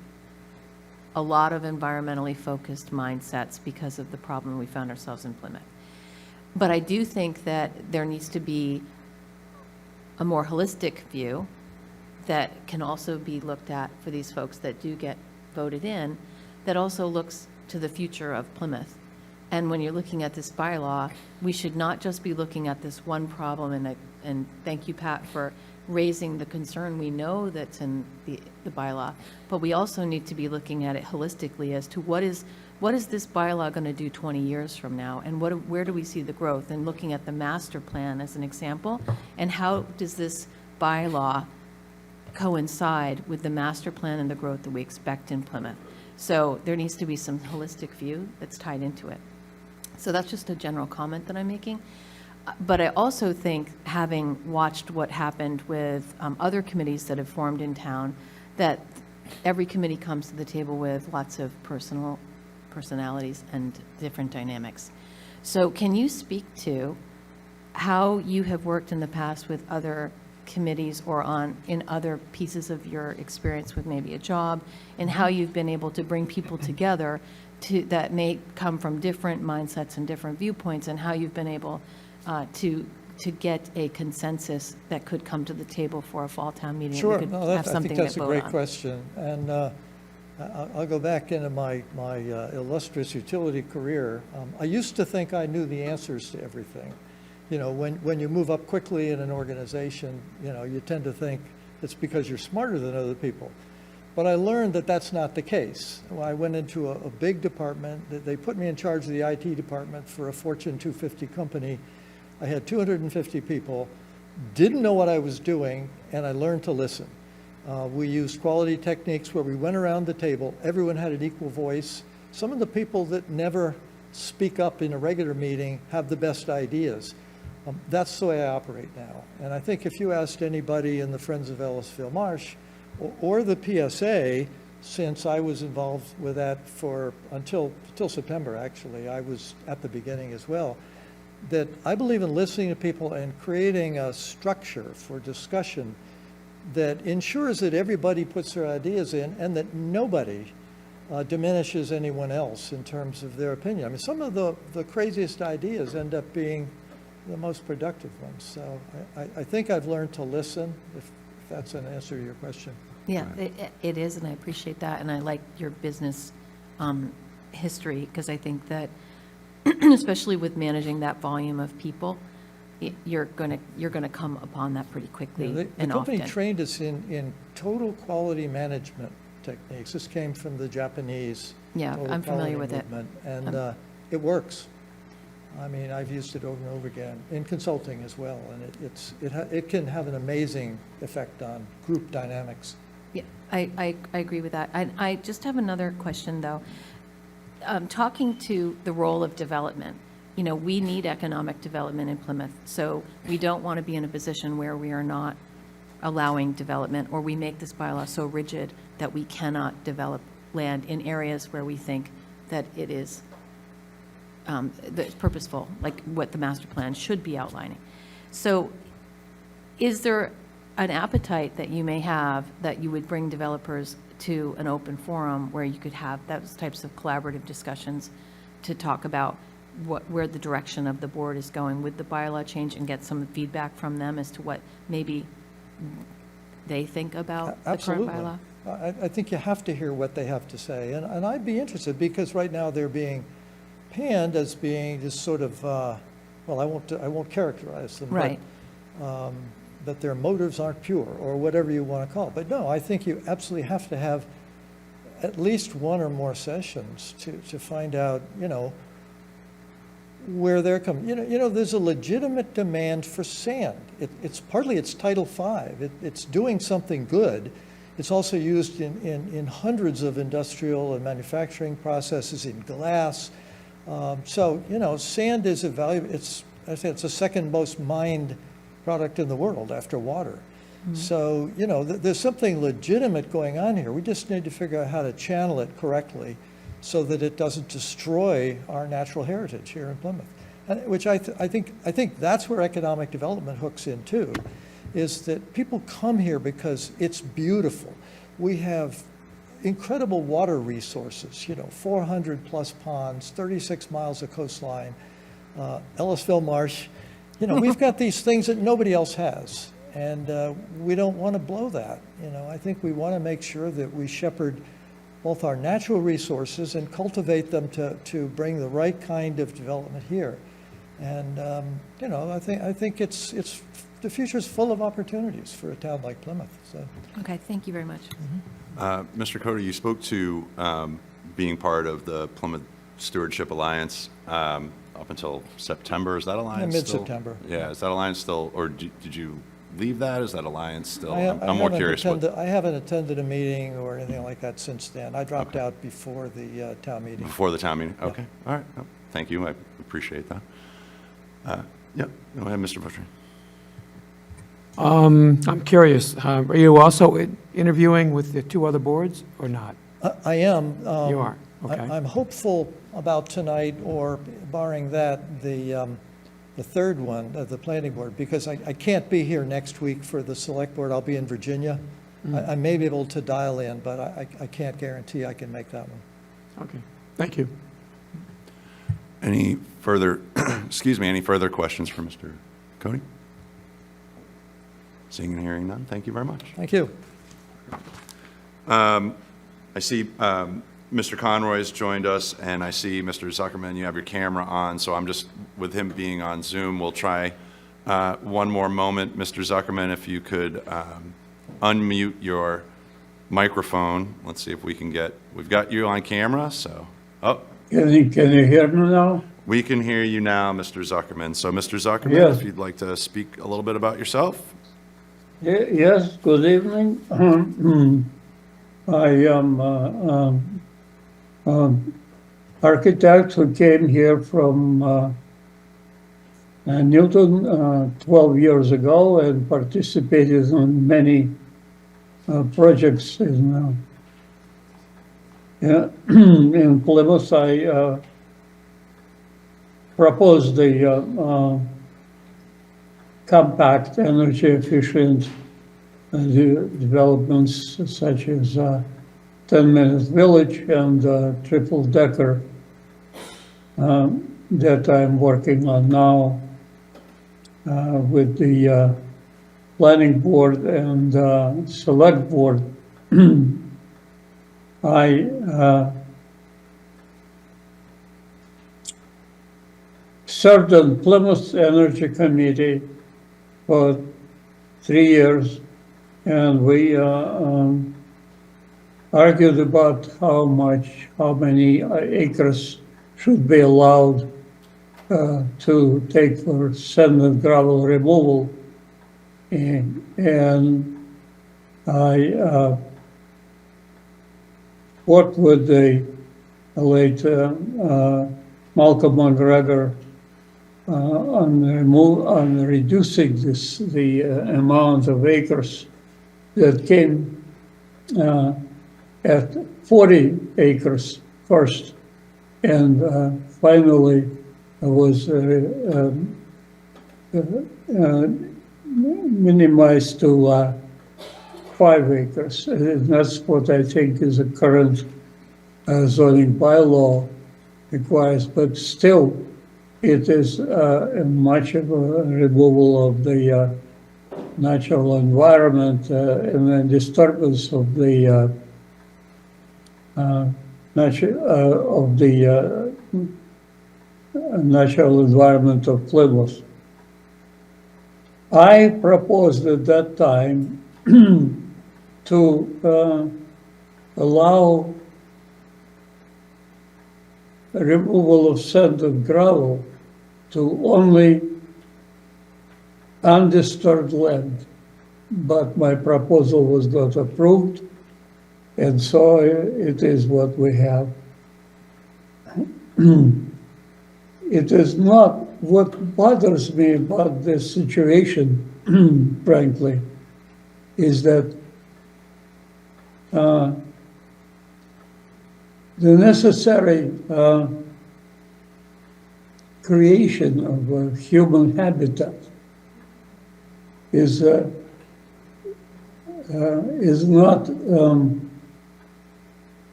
F: a lot of environmentally focused mindsets because of the problem we found ourselves in Plymouth. But I do think that there needs to be a more holistic view that can also be looked at for these folks that do get voted in, that also looks to the future of Plymouth. And when you're looking at this bylaw, we should not just be looking at this one problem, and thank you, Pat, for raising the concern we know that's in the bylaw, but we also need to be looking at it holistically as to what is this bylaw going to do 20 years from now, and where do we see the growth, and looking at the master plan as an example, and how does this bylaw coincide with the master plan and the growth that we expect in Plymouth. So there needs to be some holistic view that's tied into it. So that's just a general comment that I'm making. But I also think, having watched what happened with other committees that have formed in town, that every committee comes to the table with lots of personalities and different dynamics. So can you speak to how you have worked in the past with other committees or in other pieces of your experience with maybe a job, and how you've been able to bring people together that may come from different mindsets and different viewpoints, and how you've been able to get a consensus that could come to the table for a fall town meeting?
Q: Sure,
F: and we could have
Q: I
F: something
Q: think that's
F: to
Q: a
F: vote
Q: great
F: on.
Q: question. And I'll go back into my illustrious utility career. I used to think I knew the answers to everything. When you move up quickly in an organization, you tend to think it's because you're smarter than other people. But I learned that that's not the case. When I went into a big department, they put me in charge of the IT department for a Fortune 250 company. I had 250 people, didn't know what I was doing, and I learned to listen. We used quality techniques where we went around the table, everyone had an equal voice. Some of the people that never speak up in a regular meeting have the best ideas. That's the way I operate now. And I think if you asked anybody in the Friends of Ellisville Marsh or the PSA, since I was involved with that until September, actually, I was at the beginning as well, that I believe in listening to people and creating a structure for discussion that ensures that everybody puts their ideas in and that nobody diminishes anyone else in terms of their opinion. I mean, some of the craziest ideas end up being the most productive ones. So I think I've learned to listen, if that's an answer to your question.
F: Yeah, it is, and I appreciate that, and I like your business history, because I think that, especially with managing that volume of people, you're going to come upon that pretty quickly
Q: The
F: and
Q: company
F: often.
Q: trained us in total quality management techniques. This came from the Japanese.
F: Yeah,
Q: total
F: I'm familiar
Q: colony
F: with it.
Q: movement, and it works. I mean, I've used it over and over again in consulting as well, and it can have an amazing effect on group dynamics.
F: Yeah, I agree with that. I just have another question, though. Talking to the role of development, you know, we need economic development in Plymouth, so we don't want to be in a position where we are not allowing development, or we make this bylaw so rigid that we cannot develop land in areas where we think that it is that it's purposeful, like what the master plan should be outlining. So is there an appetite that you may have that you would bring developers to an open forum where you could have those types of collaborative discussions to talk about where the direction of the board is going with the bylaw change and get some feedback from them as to what maybe they think about the current bylaw?
Q: I think you have to hear what they have to say, and I'd be interested, because right now they're being panned as being just sort of, well, I won't characterize them,
F: Right.
Q: but that their motives aren't pure, or whatever you want to call it. But no, I think you absolutely have to have at least one or more sessions to find out, you know, where they're coming. You know, there's a legitimate demand for sand. It's partly it's Title V. It's doing something good. It's also used in hundreds of industrial and manufacturing processes, in glass. So, you know, sand is a valuable, I say it's the second most mined product in the world after water.
F: Mm-hmm.
Q: So, you know, there's something legitimate going on here. We just need to figure out how to channel it correctly so that it doesn't destroy our natural heritage here in Plymouth. Which I think that's where economic development hooks in too, is that people come here because it's beautiful. We have incredible water resources, you know, 400 plus ponds, 36 miles of coastline, Ellisville Marsh. You know, we've got these things that nobody else has, and we don't want to blow that. You know, I think we want to make sure that we shepherd both our natural resources and cultivate them to bring the right kind of development here. And you know, I think it's the future's full of opportunities for a town like Plymouth. So.
F: Okay, thank you very much.
A: Mr. Cody, you spoke to being part of the Plymouth Stewardship Alliance up until September. Is that alliance still?
Q: Mid-September.
A: Yeah, is that alliance still, or did you leave that? Is that alliance still? I'm
Q: I
A: more
Q: haven't
A: curious.
Q: I haven't attended a meeting or anything like that since then. I dropped out before the town meeting.
A: Before the town meeting?
Q: Yeah.
A: Okay, all right. Oh, thank you, I appreciate that. Yeah, go ahead, Mr. Butcher.
R: I'm curious, are you also interviewing with the two other boards or not?
Q: I am.
R: You are, okay.
Q: I'm hopeful about tonight, or barring that, the third one, the planning board, because I can't be here next week for the select board. I'll be in Virginia. I may be able to dial in, but I can't guarantee I can make that one.
R: Okay, thank you.
A: Any further, excuse me, any further questions for Mr. Cody? Seeing and hearing none, thank you very much.
Q: Thank you.
A: I see Mr. Conroy's joined us, and I see Mr. Zuckerman, you have your camera on, so I'm just, with him being on Zoom, we'll try one more moment. Mr. Zuckerman, if you could unmute your microphone. Let's see if we can get, we've got you on camera, so, oh.
S: Can you hear me now?
A: We can hear you now, Mr. Zuckerman. So, Mr. Zuckerman,
S: Yes.
A: if you'd like to speak a little bit about yourself.
S: Yes, good evening. I am architect who came here from Newton 12 years ago and participated in many projects in Plymouth. I proposed the compact, energy efficient developments such as 10-minute village and triple decker that I'm working on now with the planning board and select board. I served on Plymouth Energy Committee for 3 years, and we argued about how many acres should be allowed to take for sand and gravel removal. And I worked with the late Malcolm McGregor on reducing the amount of acres that came at 40 acres first, and finally was minimized to 5 acres. And that's what I think is a current zoning bylaw requires, but still it is much of a removal of the natural environment and then disturbance of the natural environment of Plymouth. I proposed at that time to allow removal of sand and gravel to only undisturbed land, but my proposal was not approved, and so it is what we have. It is not what bothers me about this situation, frankly, is that the necessary creation of a human habitat is not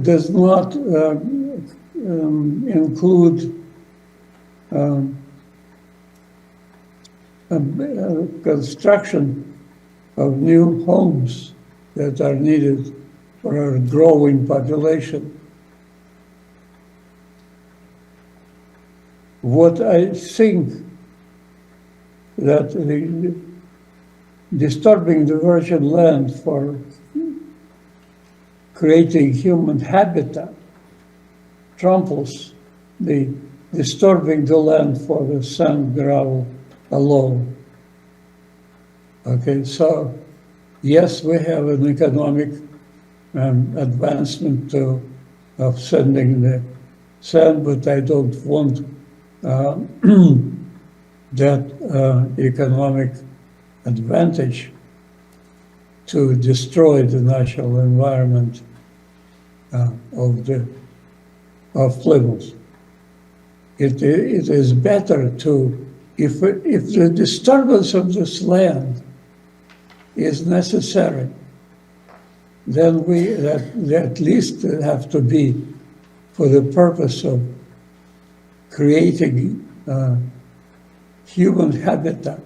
S: does not include construction of new homes that are needed for our growing population. What I think that disturbing the virgin land for creating human habitat tramples the disturbing the land for the sand gravel alone. Okay, so yes, we have an economic advancement of sending the sand, but I don't want that economic advantage to destroy the natural environment of Plymouth. It is better to, if the disturbance of this land is necessary, then we at least have to be for the purpose of creating human habitat,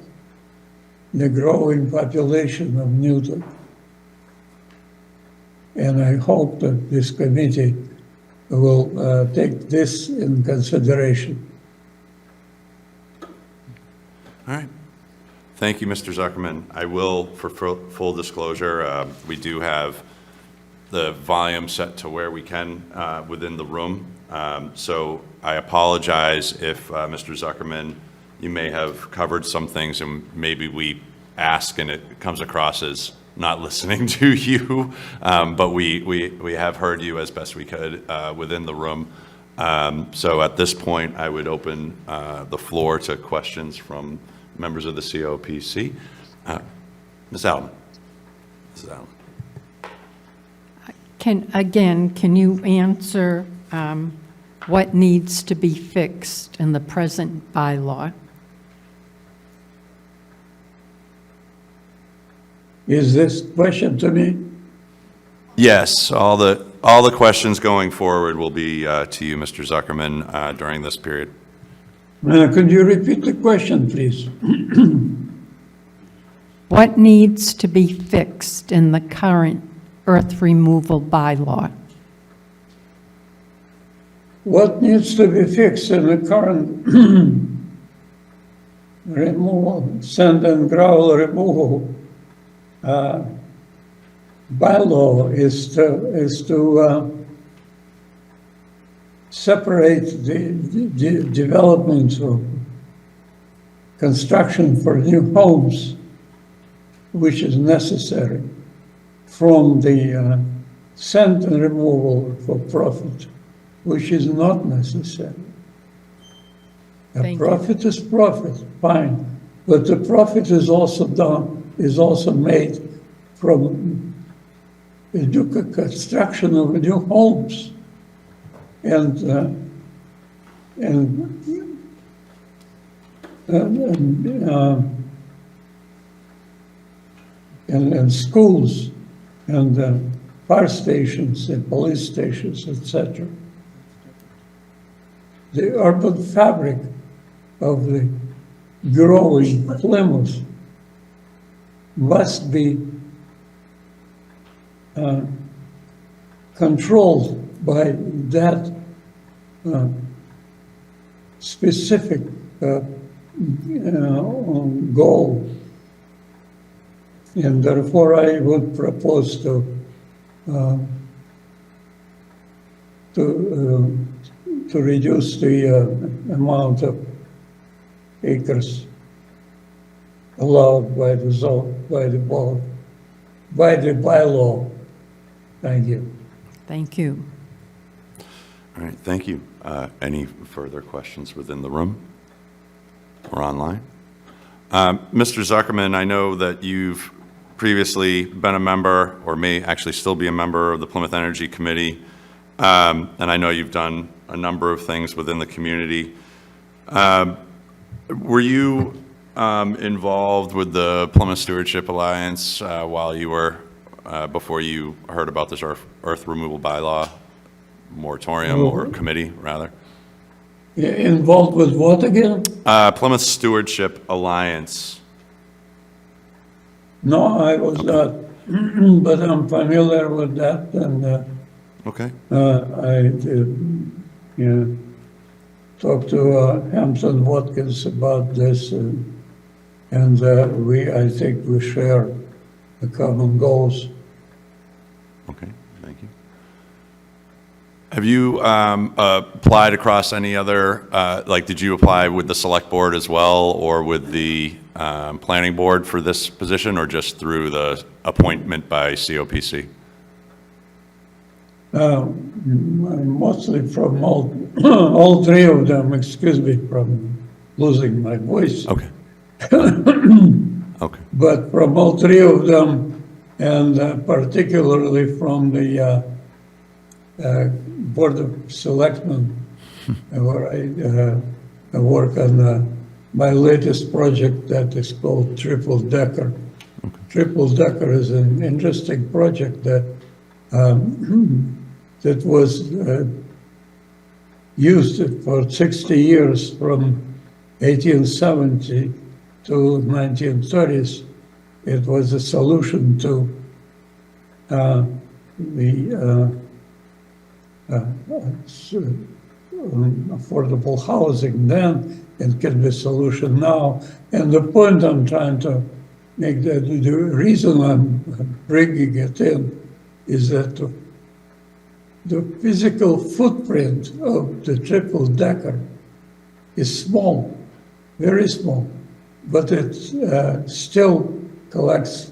S: the growing population of Newton. And I hope that this committee will take this in consideration.
A: All right. Thank you, Mr. Zuckerman. I will, for full disclosure, we do have the volume set to where we can within the room. So I apologize if, Mr. Zuckerman, you may have covered some things and maybe we ask and it comes across as not listening to you, but we have heard you as best we could within the room. So at this point, I would open the floor to questions from members of the COPC. Ms. Allen. Mrs. Allen.
G: Can you answer what needs to be fixed in the present bylaw?
S: Is this question to me?
A: Yes, all the questions going forward will be to you, Mr. Zuckerman, during this period.
S: Could you repeat the question, please?
G: What needs to be fixed in the current earth removal bylaw?
S: What needs to be fixed in the current removal, sand and gravel removal? bylaw is to separate the development of construction for new homes, which is necessary, from the sand removal for profit, which is not necessary. A profit is profit, fine, but the profit is also made from the construction of new homes and schools and fire stations and police stations, etc. The urban fabric of the growing Plymouth must be controlled by that specific goal. And therefore, I would propose to reduce the amount of acres allowed by the zone, by the bylaw. Thank you.
G: Thank you.
A: All right, thank you. Any further questions within the room or online? Mr. Zuckerman, I know that you've previously been a member, or may actually still be a member, of the Plymouth Energy Committee, and I know you've done a number of things within the community. Were you involved with the Plymouth Stewardship Alliance while you were, before you heard about this earth removal bylaw moratorium, or committee, rather?
S: Involved with what again?
A: Plymouth Stewardship Alliance.
S: No, I was not, but I'm familiar with that, and
A: okay.
S: I did, talked to Hampton Watkins about this, and I think we share the common goals.
A: Okay, thank you. Have you applied across any other, did you apply with the select board as well, or with the planning board for this position, or just through the appointment by COPC?
S: Mostly from all three of them, excuse me, from losing my voice.
A: Okay. Okay.
S: But from all three of them, and particularly from the Board of Selectmen, where I work on my latest project that is called Triple Decker. Okay. Triple Decker is an interesting project that that was used for 60 years from 1870 to 1930s. It was a solution to affordable housing then. It can be a solution now. And the point I'm trying to make, that the reason I'm bringing it in is that the physical footprint of the triple decker is small, very small, but it still collects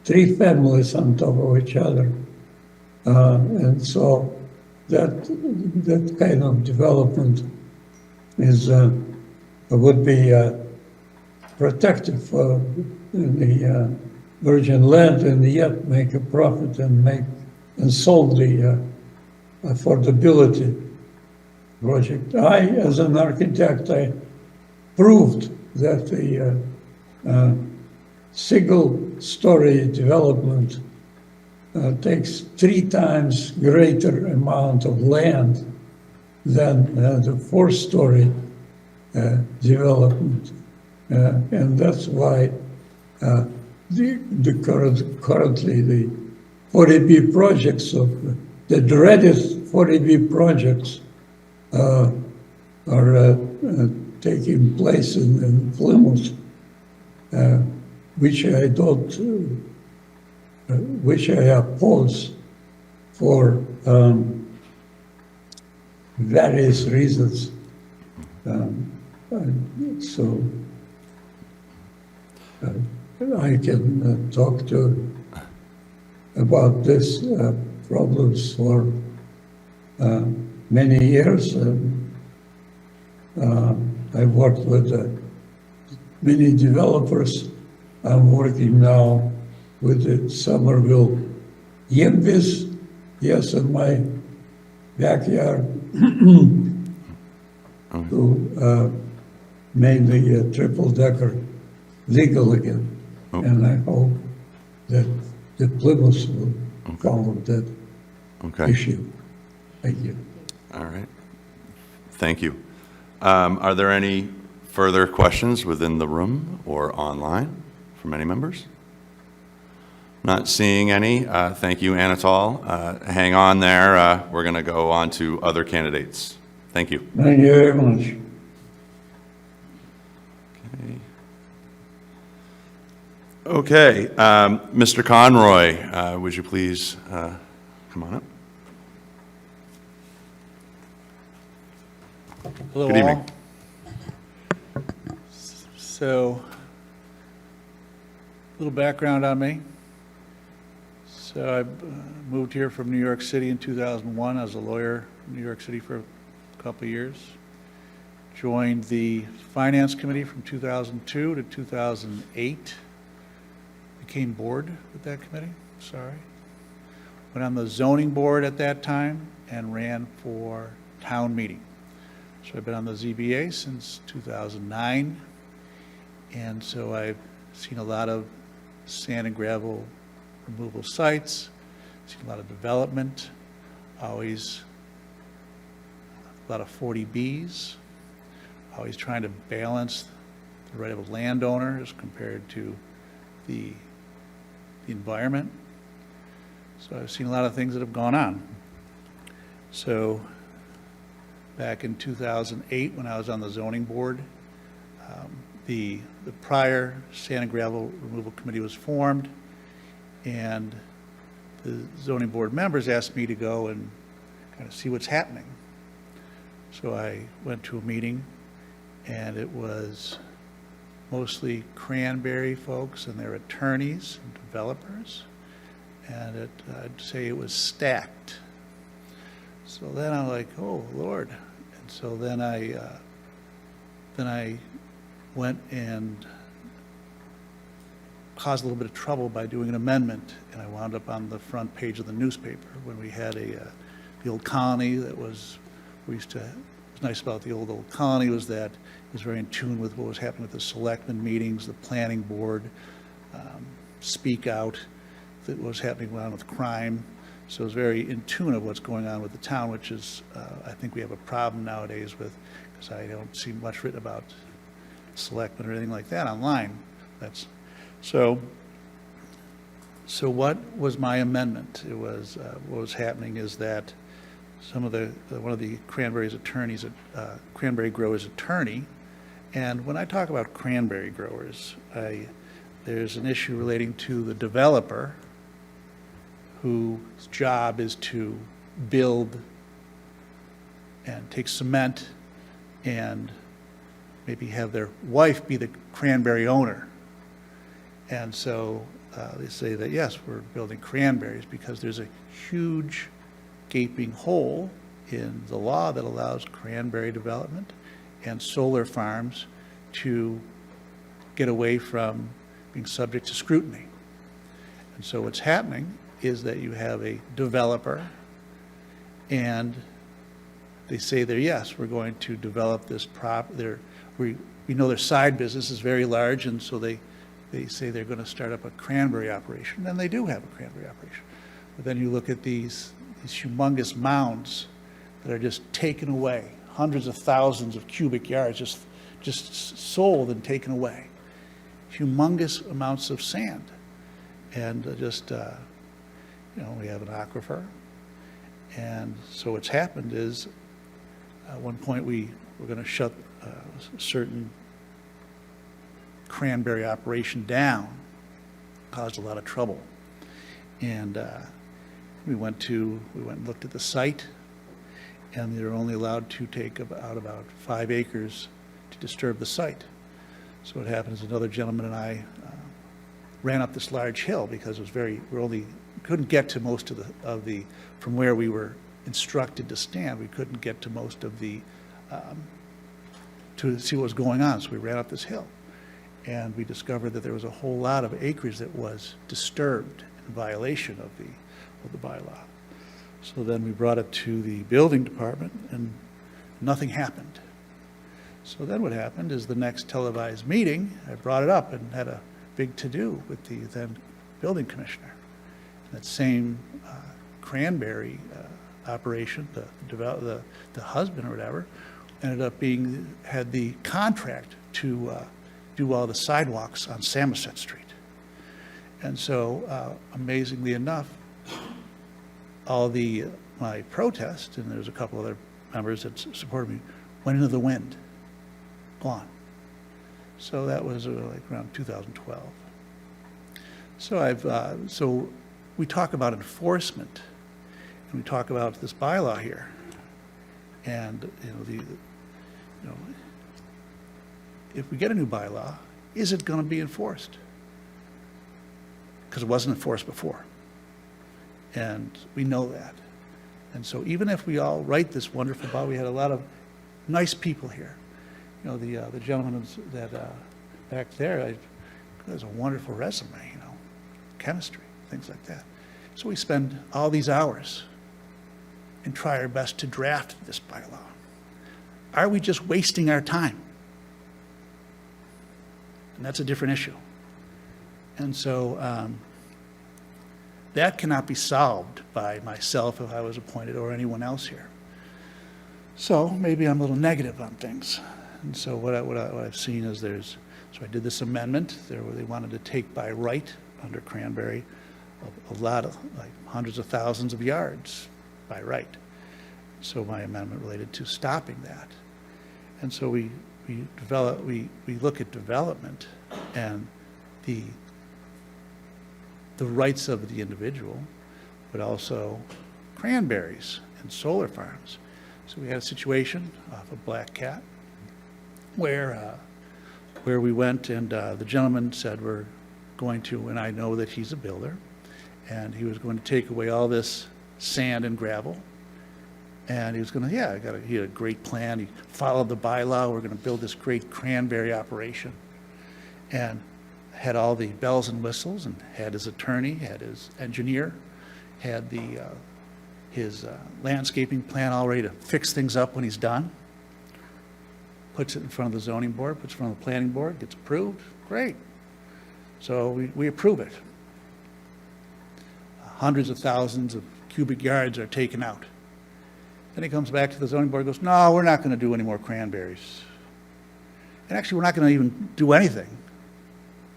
S: 3 families on top of each other. And so that kind of development is would be protective for the virgin land, and yet make a profit and solve the affordability project. I, as an architect, I proved that the single-story development takes 3 times greater amount of land than the 4-story development. And that's why currently the 40B projects, the dreaded 40B projects are taking place in Plymouth, which I don't which I oppose for various reasons. So I can talk to about this problems for many years. I've worked with many developers. I'm working now with the Somerville Yimbis, yes, in my backyard, to make the triple-decker legal again. And I hope that the Plymouth will follow that issue. Thank you.
A: All right. Thank you. Are there any further questions within the room or online from any members? Not seeing any. Thank you, Anatol. Hang on there. We're going to go on to other candidates. Thank you.
S: Thank you very much.
A: Okay. Mr. Conroy, would you please come on up?
T: Hello,
A: Good evening.
T: all. So, a little background on me. So I moved here from New York City in 2001. I was a lawyer in New York City for a couple of years. Joined the Finance Committee from 2002 to 2008. Became bored with that committee, sorry. Went on the zoning board at that time and ran for town meeting. So I've been on the ZBA since 2009. And so I've seen a lot of sand and gravel removal sites, seen a lot of development, always a lot of 40Bs, always trying to balance the right of a landowner as compared to the environment. So I've seen a lot of things that have gone on. So back in 2008, when I was on the zoning board, the prior sand and gravel removal committee was formed, and the zoning board members asked me to go and kind of see what's happening. So I went to a meeting, and it was mostly Cranberry folks and their attorneys and developers, and I'd say it was stacked. So then I'm like, oh, Lord. And so then I went and caused a little bit of trouble by doing an amendment, and I wound up on the front page of the newspaper when we had the old colony that was, what's nice about the old colony was that it was very in tune with what was happening with the selectmen meetings, the planning board, speak out, that was happening around with crime. So it was very in tune of what's going on with the town, which is, I think we have a problem nowadays with, because I don't see much written about selectmen or anything like that online. So what was my amendment? It was, what was happening is that one of the Cranberry's attorneys, Cranberry Growers attorney, and when I talk about cranberry growers, there's an issue relating to the developer whose job is to build and take cement and maybe have their wife be the cranberry owner. And so they say that, yes, we're building cranberries because there's a huge gaping hole in the law that allows cranberry development and solar farms to get away from being subject to scrutiny. And so what's happening is that you have a developer, and they say they're, yes, we're going to develop this we know their side business is very large, and so they say they're going to start up a cranberry operation, and they do have a cranberry operation. But then you look at these humongous mounds that are just taken away, hundreds of thousands of cubic yards just sold and taken away. Humongous amounts of sand. And we have an aquifer. And so what's happened is, at one point we're going to shut a certain cranberry operation down. Caused a lot of trouble. And we went and looked at the site, and they're only allowed to take about 5 acres to disturb the site. So what happened is another gentleman and I ran up this large hill because it was couldn't get to most of the from where we were instructed to stand. We couldn't get to most of the to see what was going on. So we ran up this hill, and we discovered that there was a whole lot of acreage that was disturbed in violation of the bylaw. So then we brought it to the building department, and nothing happened. So then what happened is the next televised meeting, I brought it up and had a big to-do with the then building commissioner. That same Cranberry operation, the husband or whatever, ended up had the contract to do all the sidewalks on Samoset Street. And so, amazingly enough, my protest, and there's a couple other members that supported me, went into the wind, gone. So that was like around 2012. So we talk about enforcement, and we talk about this bylaw here, and if we get a new bylaw, is it going to be enforced? Because it wasn't enforced before, and we know that. And so even if we all write this wonderful bylaw, we had a lot of nice people here. The gentleman that back there has a wonderful resume, chemistry, things like that. So we spend all these hours and try our best to draft this bylaw. Are we just wasting our time? And that's a different issue. And so that cannot be solved by myself if I was appointed or anyone else here. So maybe I'm a little negative on things. And so what I've seen is so I did this amendment where they wanted to take by right under Cranberry a lot of, like hundreds of thousands of yards by right. So my amendment related to stopping that. And so we look at development and the rights of the individual, but also cranberries and solar farms. So we had a situation off of Black Cat where we went, and the gentleman said we're going to, and I know that he's a builder, and he was going to take away all this sand and gravel, and he was going to, he had a great plan. He followed the bylaw. We're going to build this great cranberry operation, and had all the bells and whistles, and had his attorney, had his engineer, had his landscaping plan all ready to fix things up when he's done. Puts it in front of the zoning board, puts it in front of the planning board, gets approved, great. So we approve it. Hundreds of thousands of cubic yards are taken out. Then he comes back to the zoning board and goes, no, we're not going to do any more cranberries. And actually, we're not going to even do anything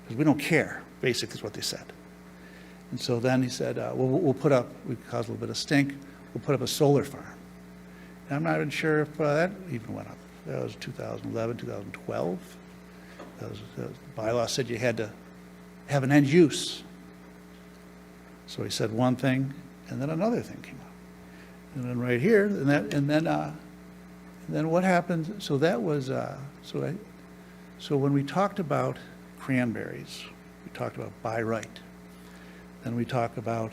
T: because we don't care, basically is what they said. And so then he said, we'll put up, we caused a little bit of stink, we'll put up a solar farm. And I'm not even sure if that even went up. That was 2011, 2012. The bylaw said you had to have an end use. So he said one thing, and then another thing came up. And then right here, and then what happened? So that was so when we talked about cranberries, we talked about by right. Then we talk about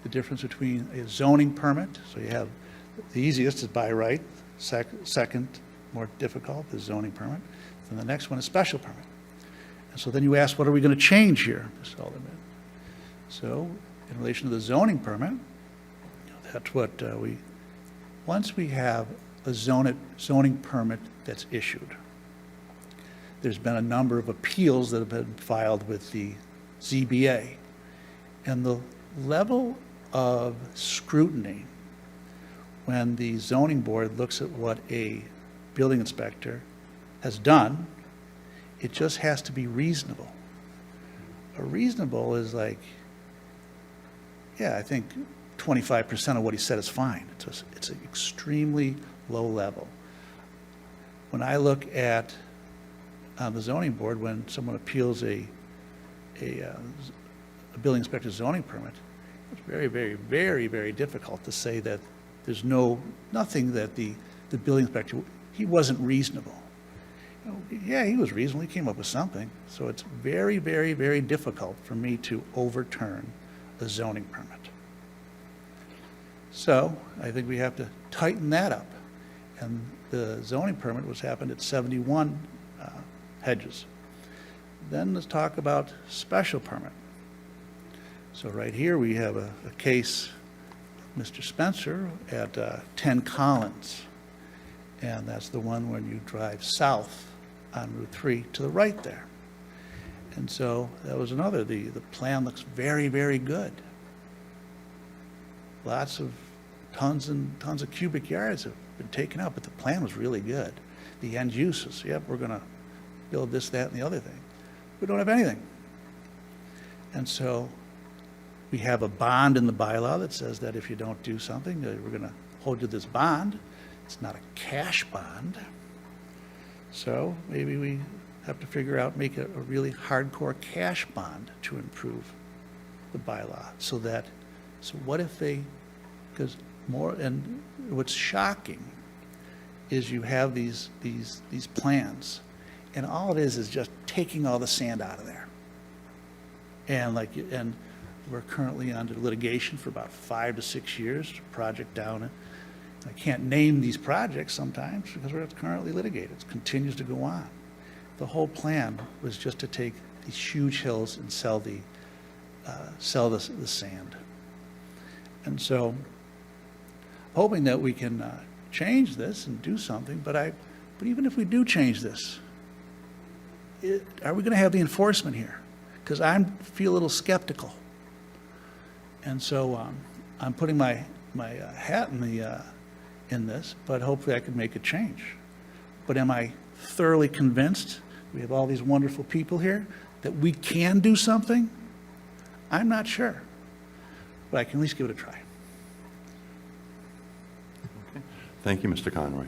T: the difference between a zoning permit. So you have the easiest is by right. Second, more difficult is zoning permit. And the next one is special permit. And so then you ask, what are we going to change here, Mr. Alderman? So in relation to the zoning permit, that's what once we have a zoning permit that's issued, there's been a number of appeals that have been filed with the ZBA. And the level of scrutiny when the zoning board looks at what a building inspector has done, it just has to be reasonable. A reasonable is like, yeah, I think 25% of what he said is fine. It's an extremely low level. When I look at the zoning board, when someone appeals a building inspector's zoning permit, It's very, very, very, very difficult to say that there's nothing that the building inspector, he wasn't reasonable. You know, yeah, he was reasonable, he came up with something. So it's very, very, very difficult for me to overturn a zoning permit. So I think we have to tighten that up. And the zoning permit was happened at 71 Hedges. Then let's talk about special permit. So right here we have a case, Mr. Spencer, at 10 Collins. And that's the one when you drive south on Route 3 to the right there. And so that was another, the plan looks very, very good. Lots of tons and tons of cubic yards have been taken out, but the plan was really good. The end uses, yep, we're gonna build this, that, and the other thing. We don't have anything. And so we have a bond in the bylaw that says that if you don't do something, we're gonna hold you to this bond. It's not a cash bond. So maybe we have to figure out, make a really hardcore cash bond to improve the bylaw. So what if because more, and what's shocking is you have these plans, and all it is just taking all the sand out of there. And we're currently under litigation for about 5 to 6 years, project down. I can't name these projects sometimes because we're currently litigated. It continues to go on. The whole plan was just to take these huge hills and sell the sand. And so, hoping that we can change this and do something, but even if we do change this, are we going to have the enforcement here? Because I feel a little skeptical. And so I'm putting my hat in this, but hopefully I can make a change. But am I thoroughly convinced, we have all these wonderful people here, that we can do something? I'm not sure, but I can at least give it a try.
A: Okay. Thank you, Mr. Conroy.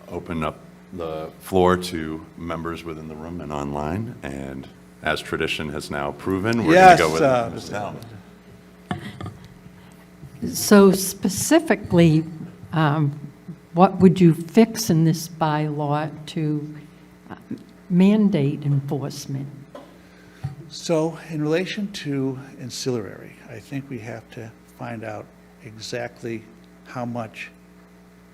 A: Open up the floor to members within the room and online, and as tradition has now proven, we're going to go with Ms. Talbot.
G: So specifically, what would you fix in this bylaw to mandate enforcement?
T: So in relation to ancillary, I think we have to find out exactly how much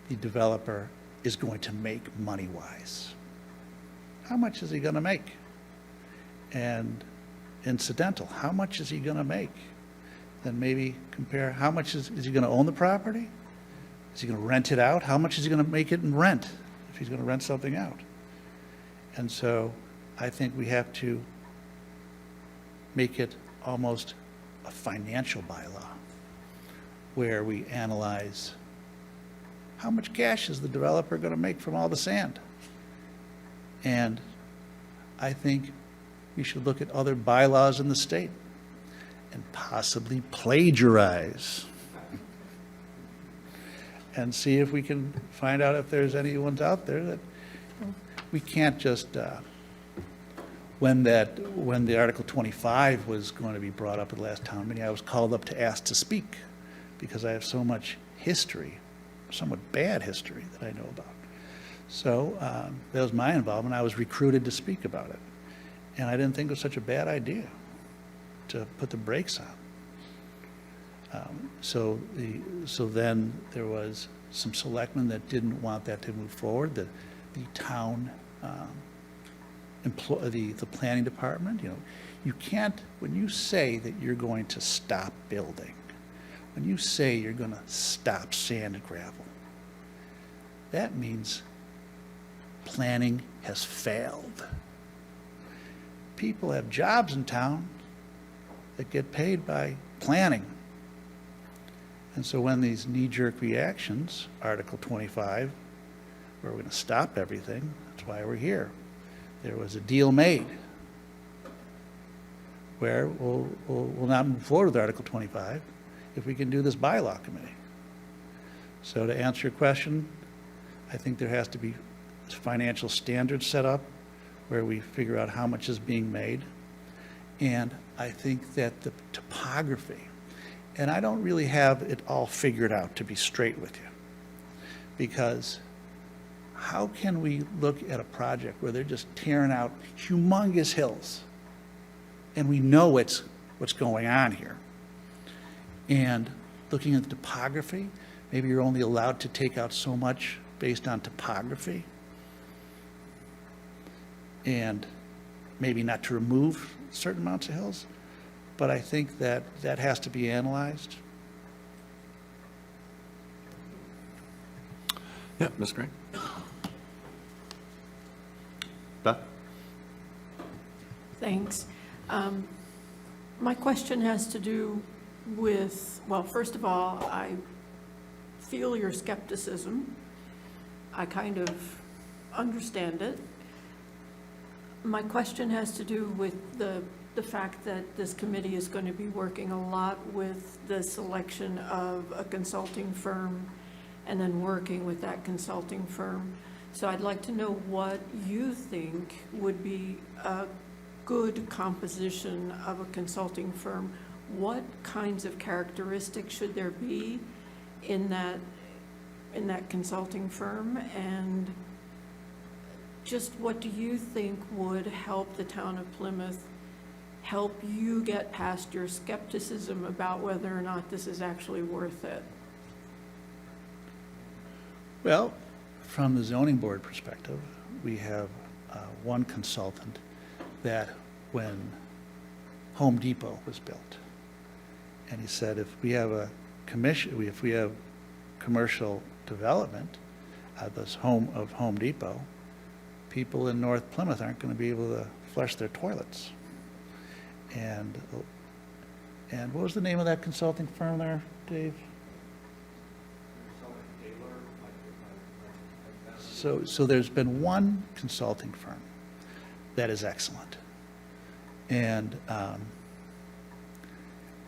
T: the developer is going to make money-wise. How much is he going to make? And incidental, how much is he going to make? Then maybe compare how much is he going to own the property? Is he going to rent it out? How much is he going to make it in rent if he's going to rent something out? And so I think we have to make it almost a financial bylaw where we analyze how much cash is the developer going to make from all the sand. And I think we should look at other bylaws in the state and possibly plagiarize and see if we can find out if there's any ones out there that we can't just, when the Article 25 was going to be brought up at the last town meeting, I was called up to ask to speak because I have so much history, somewhat bad history that I know about. So that was my involvement. I was recruited to speak about it. And I didn't think it was such a bad idea to put the brakes on. So then there was some selectmen that didn't want that to move forward. The town, the planning department, you can't, when you say that you're going to stop building, when you say you're going to stop sand and gravel, that means planning has failed. People have jobs in town that get paid by planning. And so when these knee-jerk reactions, Article 25, where we're going to stop everything, that's why we're here. There was a deal made where we'll not move forward with Article 25 if we can do this bylaw committee. So to answer your question, I think there has to be financial standards set up where we figure out how much is being made. And I think that the topography And I don't really have it all figured out, to be straight with you. Because how can we look at a project where they're just tearing out humongous hills, and we know what's going on here? And looking at the topography, maybe you're only allowed to take out so much based on topography, and maybe not to remove certain amounts of hills. But I think that that has to be analyzed.
A: Yeah, Ms. Green? Beth?
M: Thanks. My question has to do with, well, first of all, I feel your skepticism. I kind of understand it. My question has to do with the fact that this committee is going to be working a lot with the selection of a consulting firm and then working with that consulting firm. So I'd like to know what you think would be a good composition of a consulting firm. What kinds of characteristics should there be in that consulting firm? And just what do you think would help the town of Plymouth, help you get past your skepticism about whether or not this is actually worth it?
T: Well, from the zoning board perspective, we have one consultant that when Home Depot was built, and he said, if we have commercial development at this home of Home Depot, people in North Plymouth aren't going to be able to flush their toilets. And what was the name of that consulting firm there, Dave? So there's been one consulting firm that is excellent. And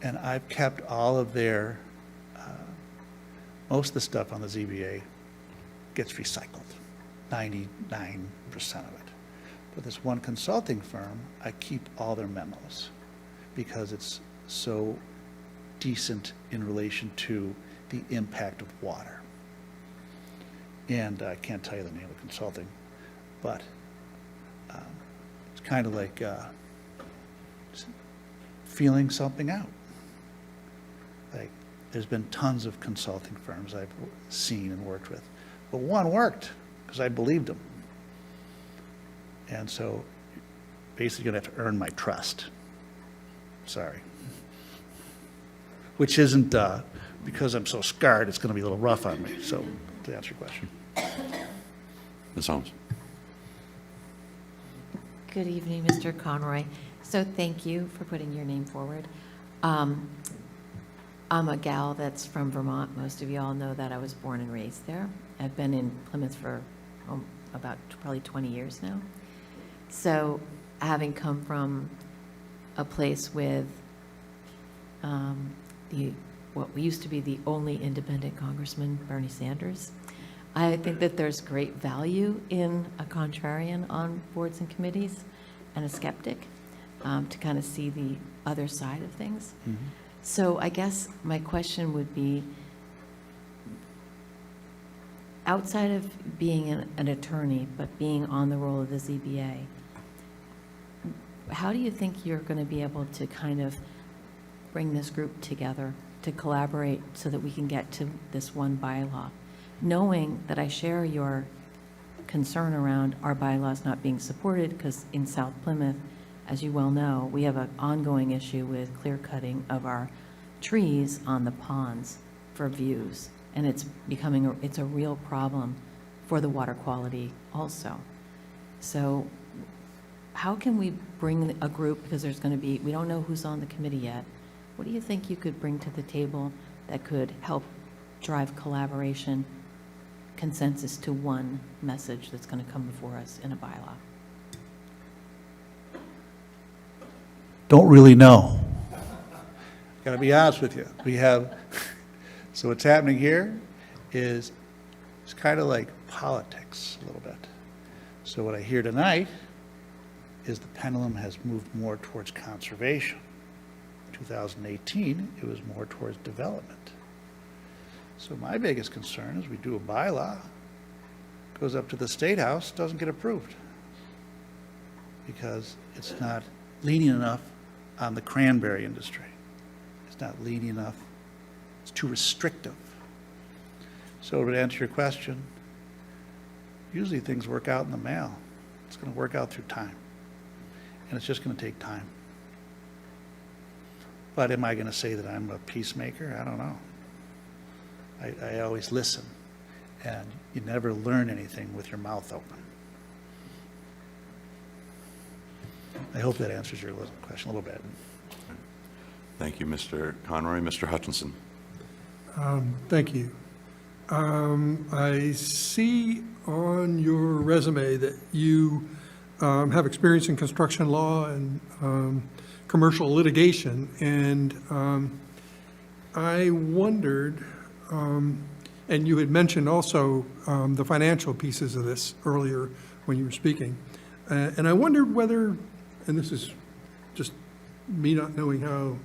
T: I've kept all of their, most of the stuff on the ZBA gets recycled, 99% of it. But this one consulting firm, I keep all their memos because it's so decent in relation to the impact of water. And I can't tell you the name of consulting, but it's kind of like feeling something out. Like, there's been tons of consulting firms I've seen and worked with, but one worked because I believed them. And so basically you're going to have to earn my trust. Sorry. Which isn't, because I'm so scarred, it's going to be a little rough on me. So to answer your question.
A: Ms. Holmes?
F: Good evening, Mr. Conroy. So thank you for putting your name forward. I'm a gal that's from Vermont. Most of you all know that. I was born and raised there. I've been in Plymouth for about probably 20 years now. So having come from a place with what used to be the only independent congressman, Bernie Sanders, I think that there's great value in a contrarian on boards and committees and a skeptic to kind of see the other side of things. Mm-hmm. So I guess my question would be, outside of being an attorney, but being on the roll of the ZBA, how do you think you're going to be able to kind of bring this group together to collaborate so that we can get to this one bylaw? Knowing that I share your concern around our bylaws not being supported, because in South Plymouth, as you well know, we have an ongoing issue with clear cutting of our trees on the ponds for views. And it's becoming, it's a real problem for the water quality also. So how can we bring a group, because there's going to be, we don't know who's on the committee yet. What do you think you could bring to the table that could help drive collaboration, consensus to one message that's going to come before us in a bylaw?
T: Don't really know. Got to be honest with you. We have, so what's happening here is it's kind of like politics a little bit. So what I hear tonight is the pendulum has moved more towards conservation. 2018, it was more towards development. So my biggest concern is we do a bylaw, goes up to the State House, doesn't get approved, because it's not lenient enough on the cranberry industry. It's not lenient enough. It's too restrictive. So to answer your question, usually things work out in the mail. It's going to work out through time. And it's just going to take time. But am I going to say that I'm a peacemaker? I don't know. I always listen. And you never learn anything with your mouth open. I hope that answers your question a little bit.
A: Thank you, Mr. Conroy. Mr. Hutchinson.
H: Thank you. I see on your resume that you have experience in construction law and commercial litigation, and I wondered, and you had mentioned also the financial pieces of this earlier when you were speaking, and I wondered whether, and this is just me not knowing how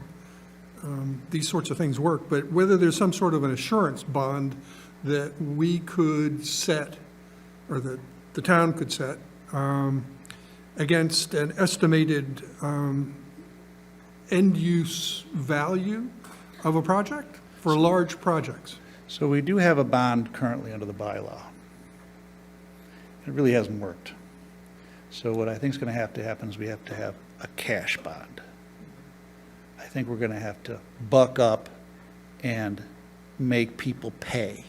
H: these sorts of things work, but whether there's some sort of an assurance bond that we could set, or that the town could set, against an estimated end-use value of a project for large projects.
T: So we do have a bond currently under the bylaw. It really hasn't worked. So what I think is going to happen is we have to have a cash bond. I think we're going to have to buck up and make people pay.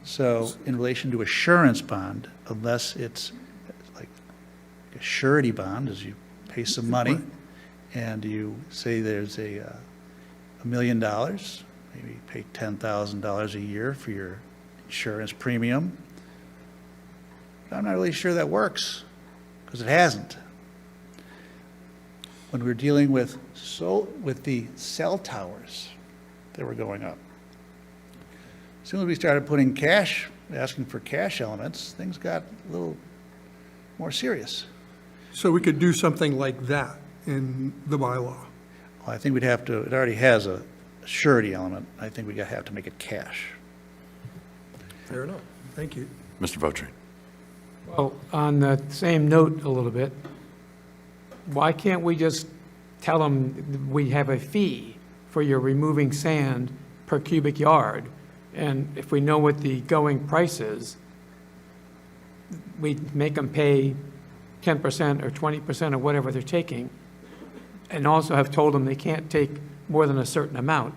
T: So in relation to assurance bond, unless it's like a surety bond, as you pay some money, and you say there's $1 million, maybe you pay $10,000 a year for your insurance premium. I'm not really sure that works, because it hasn't. When we're dealing with the cell towers that were going up, as soon as we started putting cash, asking for cash elements, things got a little more serious.
H: So we could do something like that in the bylaw.
T: Well, I think we'd have to, it already has a surety element. I think we have to make it cash.
H: Fair enough. Thank you.
A: Mr. Votri.
R: Well, on the same note a little bit, why can't we just tell them we have a fee for your removing sand per cubic yard? And if we know what the going price is, we make them pay 10% or 20% or whatever they're taking, and also have told them they can't take more than a certain amount.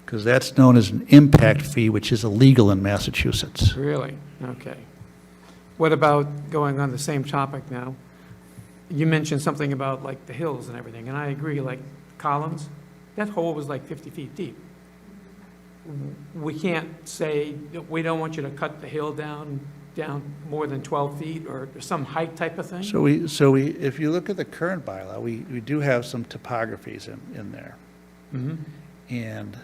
T: Because that's known as an impact fee, which is illegal in Massachusetts.
R: Really? Okay. What about going on the same topic now? You mentioned something about like the hills and everything, and I agree, like Collins, that hole was like 50 feet deep. We can't say, we don't want you to cut the hill down more than 12 feet or some height type of thing?
T: So we, if you look at the current bylaw, we do have some topographies in there.
R: Mm-hmm.
T: And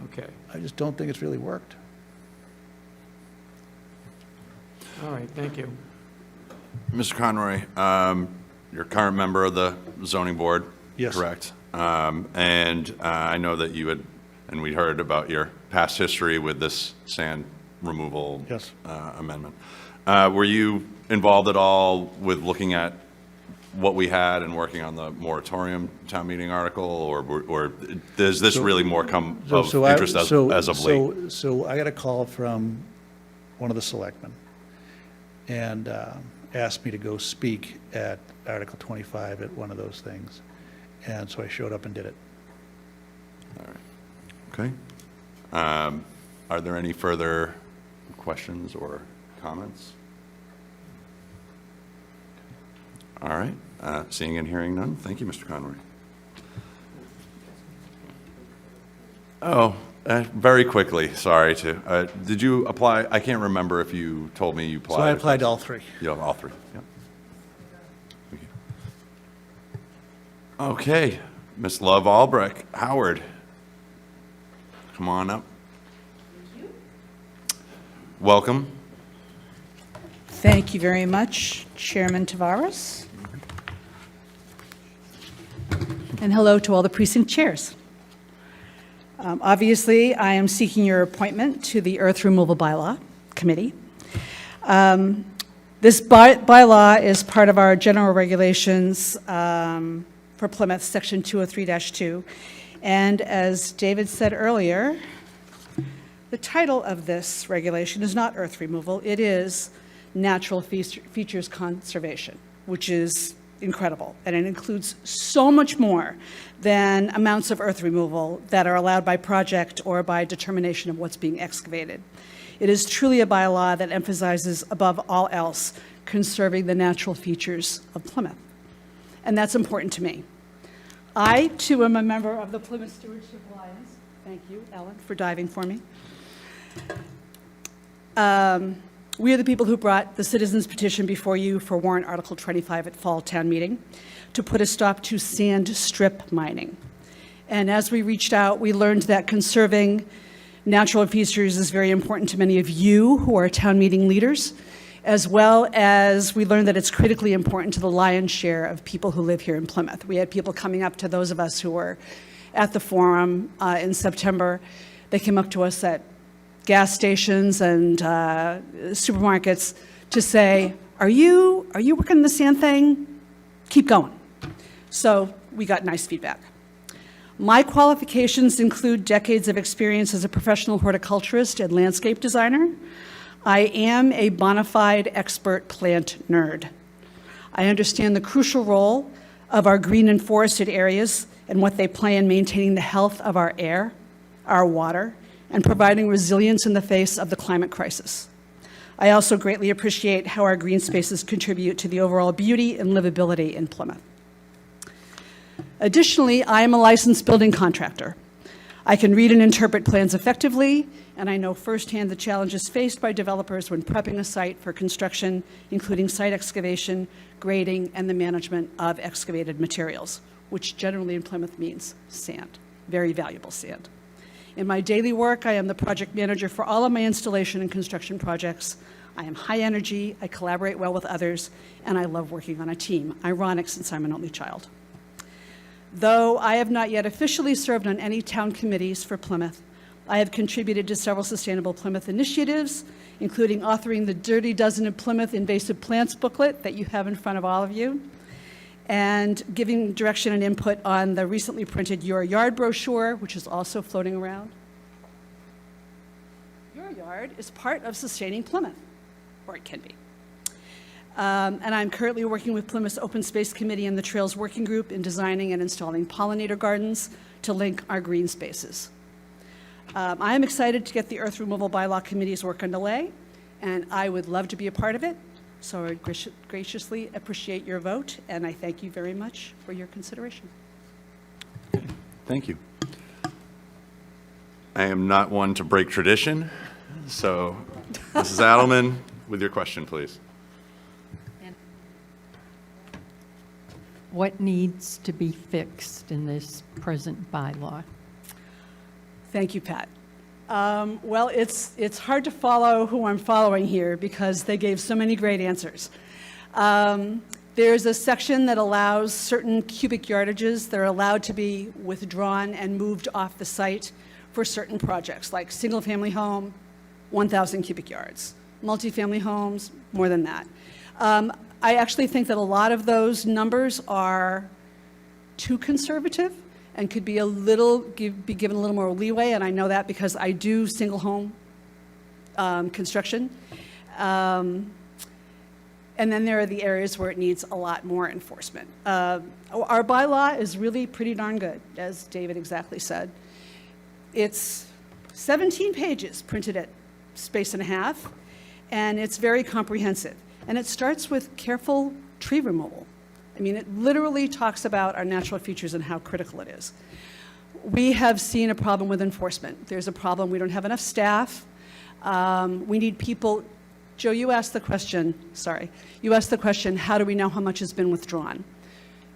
R: Okay.
T: I just don't think it's really worked.
R: All right, thank you.
A: Mr. Conroy, you're a current member of the zoning board?
T: Yes.
A: Correct. And I know that you had, and we heard about your past history with this sand removal
T: Yes.
A: Amendment. Were you involved at all with looking at what we had and working on the moratorium town meeting article, or does this really more come of interest as of late?
T: So I got a call from one of the selectmen and asked me to go speak at Article 25 at one of those things. And so I showed up and did it.
A: All right. Okay. Are there any further questions or comments? All right. Seeing and hearing none. Thank you, Mr. Conroy. Oh, very quickly. Sorry to. Did you apply? I can't remember if you told me you applied.
T: So I applied to all three.
A: Yeah, all three. Yep. Thank you. Okay, Miss Love Albrecht, Howard. Come on up. Welcome.
U: Thank you very much, Chairman Tavares. and hello to all the precinct chairs. Obviously, I am seeking your appointment to the Earth Removal Bylaw Committee. This bylaw is part of our general regulations for Plymouth, Section 203-2. And as David said earlier, the title of this regulation is not earth removal, it is natural features conservation, which is incredible. And it includes so much more than amounts of earth removal that are allowed by project or by determination of what's being excavated. It is truly a bylaw that emphasizes, above all else, conserving the natural features of Plymouth. And that's important to me. I, too, am a member of the Plymouth Stewardship Alliance. Thank you, Ellen, for diving for me. We are the people who brought the citizens' petition before you for warrant Article 25 at Fall Town Meeting to put a stop to sand strip mining. And as we reached out, we learned that conserving natural features is very important to many of you who are town meeting leaders, as well as we learned that it's critically important to the lion's share of people who live here in Plymouth. We had people coming up to those of us who were at the forum in September. They came up to us at gas stations and supermarkets to say, are you working the sand thing? Keep going. So we got nice feedback. My qualifications include decades of experience as a professional horticulturist and landscape designer. I am a bona fide expert plant nerd. I understand the crucial role of our green and forested areas and what they play in maintaining the health of our air, our water, and providing resilience in the face of the climate crisis. I also greatly appreciate how our green spaces contribute to the overall beauty and livability in Plymouth. Additionally, I am a licensed building contractor. I can read and interpret plans effectively, and I know firsthand the challenges faced by developers when prepping a site for construction, including site excavation, grading, and the management of excavated materials, which generally in Plymouth means sand, very valuable sand. In my daily work, I am the project manager for all of my installation and construction projects. I am high energy, I collaborate well with others, and I love working on a team. Ironic since I'm an only child. Though I have not yet officially served on any town committees for Plymouth, I have contributed to several Sustainable Plymouth initiatives, including authoring the Dirty Dozen of Plymouth Invasive Plants booklet that you have in front of all of you, and giving direction and input on the recently printed Your Yard brochure, which is also floating around. Your Yard is part of Sustaining Plymouth, or it can be. And I'm currently working with Plymouth's Open Space Committee and the Trails Working Group in designing and installing pollinator gardens to link our green spaces. I am excited to get the Earth Removal Bylaw Committee's work underway, and I would love to be a part of it. So I graciously appreciate your vote, and I thank you very much for your consideration.
A: Thank you. I am not one to break tradition, so Mrs. Adelman, with your question, please.
G: What needs to be fixed in this present bylaw?
U: Thank you, Pat. Well, it's hard to follow who I'm following here because they gave so many great answers. There's a section that allows certain cubic yardages that are allowed to be withdrawn and moved off the site for certain projects, like single-family home, 1,000 cubic yards. Multifamily homes, more than that. I actually think that a lot of those numbers are too conservative and could be be given a little more leeway, and I know that because I do single home construction. And then there are the areas where it needs a lot more enforcement. Our bylaw is really pretty darn good, as David exactly said. It's 17 pages printed at space and a half, and it's very comprehensive. And it starts with careful tree removal. I mean, it literally talks about our natural features and how critical it is. We have seen a problem with enforcement. There's a problem, we don't have enough staff. We need people. Joe, you asked the question, how do we know how much has been withdrawn?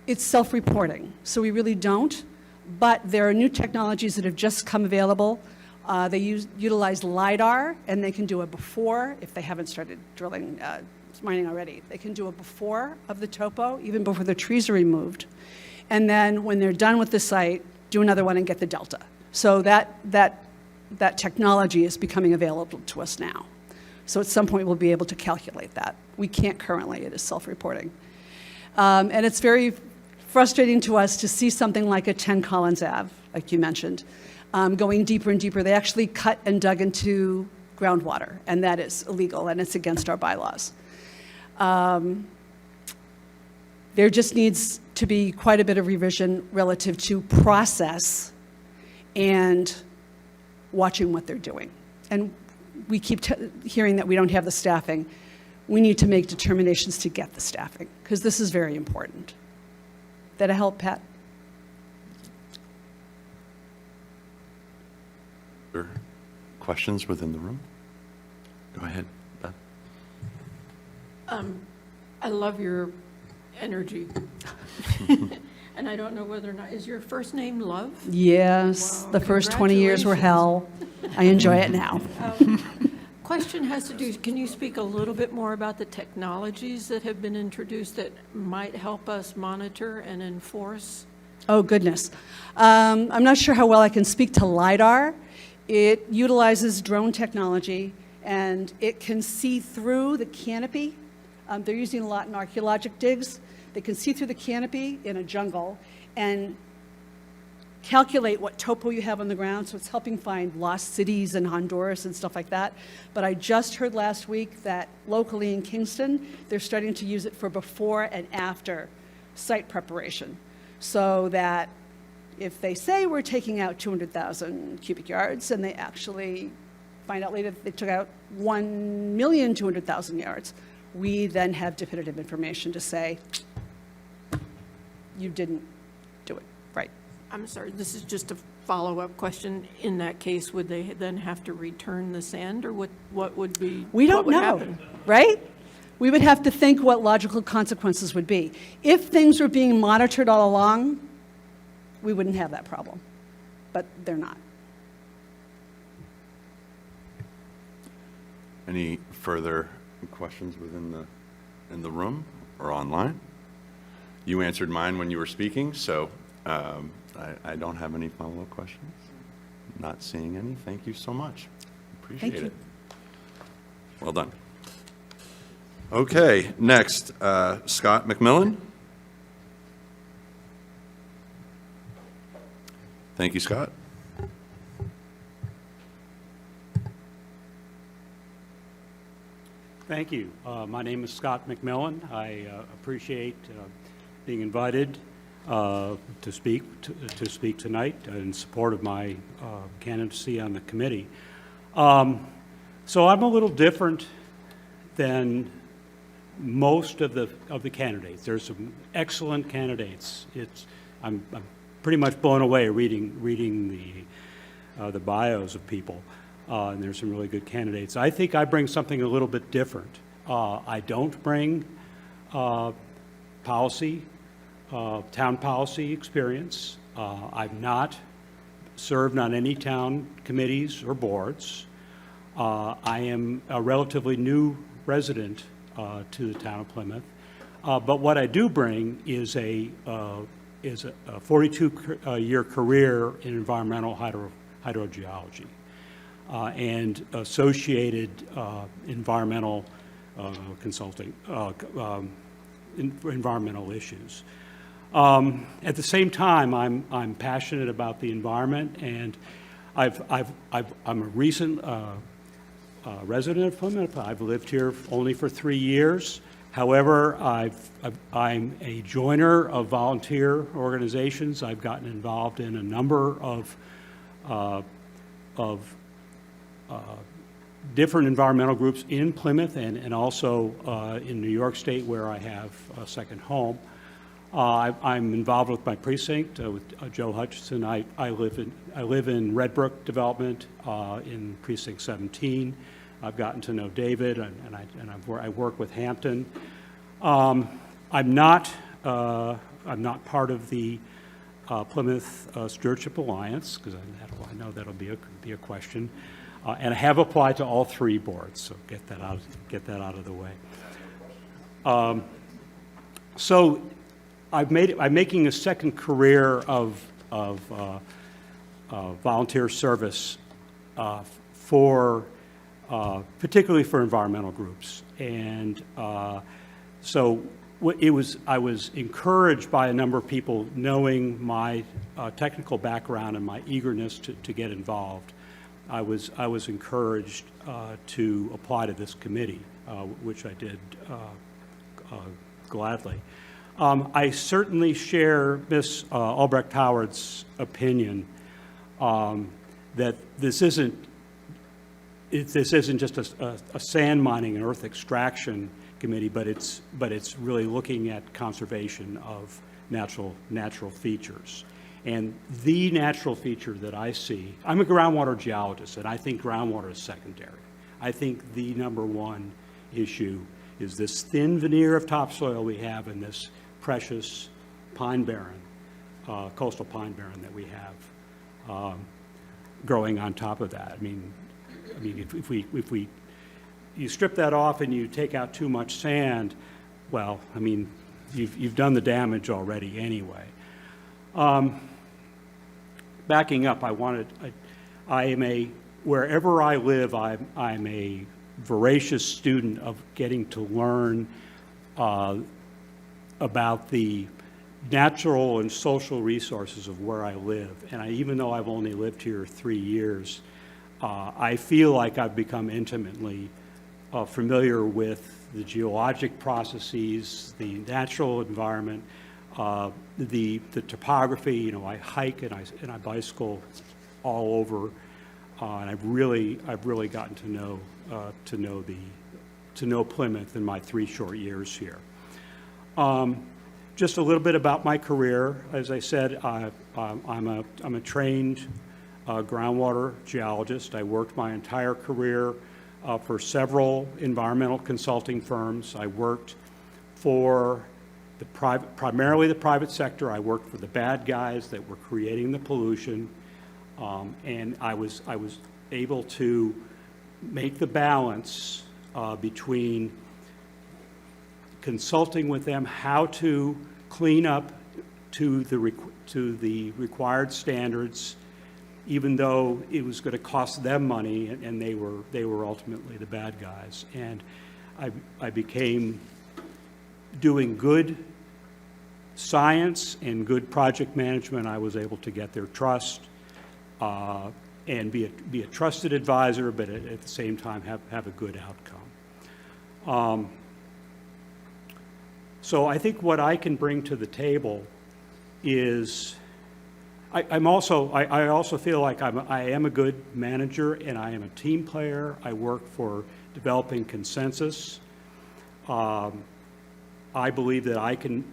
U: It's self-reporting, so we really don't, but there are new technologies that have just come available. They utilize LiDAR, and they can do a before, if they haven't started drilling, mining already. They can do a before of the topo, even before the trees are removed, And then when they're done with the site, do another one and get the delta. So that technology is becoming available to us now. So at some point, we'll be able to calculate that. We can't currently, it is self-reporting. And it's very frustrating to us to see something like a 10 Collins Ave, like you mentioned, going deeper and deeper. They actually cut and dug into groundwater, and that is illegal, and it's against our bylaws. There just needs to be quite a bit of revision relative to process and watching what they're doing. And we keep hearing that we don't have the staffing. We need to make determinations to get the staffing, because this is very important. Did I help, Pat?
A: Are there questions within the room? Go ahead, Beth.
M: I love your energy. And I don't know whether or not, is your first name Love?
U: Yes,
M: Wow,
U: the first 20 years were hell. I enjoy it now.
M: Question has to do, can you speak a little bit more about the technologies that have been introduced that might help us monitor and enforce?
U: Oh, goodness. I'm not sure how well I can speak to LiDAR. It utilizes drone technology, and it can see through the canopy. They're using a lot in archaeologic digs. They can see through the canopy in a jungle and calculate what topo you have on the ground, so it's helping find lost cities in Honduras and stuff like that. But I just heard last week that locally in Kingston, they're starting to use it for before and after site preparation, so that if they say we're taking out 200,000 cubic yards and they actually find out later that they took out 1,200,000 yards, we then have definitive information to say, you didn't do it right.
M: I'm sorry, this is just a follow-up question. In that case, would they then have to return the sand, or what would be?
U: We don't
M: what would
U: know,
M: happen?
U: right? We would have to think what logical consequences would be. If things were being monitored all along, we wouldn't have that problem, but they're not.
A: Any further questions in the room or online? You answered mine when you were speaking, so I don't have any follow-up questions. Not seeing any. Thank you so much. Appreciate
U: Thank you.
A: it. Well done. Okay, next, Scott McMillan. Thank you, Scott.
B: Thank you. My name is Scott McMillan. I appreciate being invited to speak tonight in support of my candidacy on the committee. So I'm a little different than most of the candidates. There's some excellent candidates. I'm pretty much blown away reading the bios of people. And there's some really good candidates. I think I bring something a little bit different. I don't bring policy, town policy experience. I've not served on any town committees or boards. I am a relatively new resident to the town of Plymouth. But what I do bring is a 42-year career in environmental hydrogeology. And associated environmental consulting, environmental issues. At the same time, I'm passionate about the environment, and I'm a recent resident of Plymouth. I've lived here only for 3 years. However, I'm a joiner of volunteer organizations. I've gotten involved in a number of different environmental groups in Plymouth and also in New York State, where I have a second home. I'm involved with my precinct with Joe Hutchinson. I live in Redbrook development in Precinct 17. I've gotten to know David, and I work with Hampton. I'm not part of the Plymouth Stewardship Alliance, because I know that'll be a question. And I have applied to all 3 boards, so get that out of the way. So I'm making a second career of volunteer service for, particularly for environmental groups. And so I was encouraged by a number of people knowing my technical background and my eagerness to get involved. I was encouraged to apply to this committee, which I did gladly. I certainly share Ms. Albrecht Howard's opinion that this isn't just a sand mining and earth extraction committee, but it's really looking at conservation of natural features. And the natural feature that I see, I'm a groundwater geologist, and I think groundwater is secondary. I think the number one issue is this thin veneer of topsoil we have in this precious pine barren, coastal pine barren that we have growing on top of that. I mean, if you strip that off and you take out too much sand, well, I mean, you've done the damage already anyway. Backing up, wherever I live, I'm a voracious student of getting to learn about the natural and social resources of where I live. And even though I've only lived here 3 years, I feel like I've become intimately familiar with the geologic processes, the natural environment, the topography. You know, I hike and I bicycle all over, and I've really gotten to know Plymouth in my 3 short years here. Just a little bit about my career. As I said, I'm a trained groundwater geologist. I worked my entire career for several environmental consulting firms. I worked for primarily the private sector. I worked for the bad guys that were creating the pollution, and I was able to make the balance between consulting with them how to clean up to the required standards, even though it was going to cost them money, and they were ultimately the bad guys. And I became doing good science and good project management. I was able to get their trust and be a trusted advisor, but at the same time have a good outcome. So I think what I can bring to the table is I also feel like I am a good manager, and I am a team player. I work for developing consensus. I believe that I can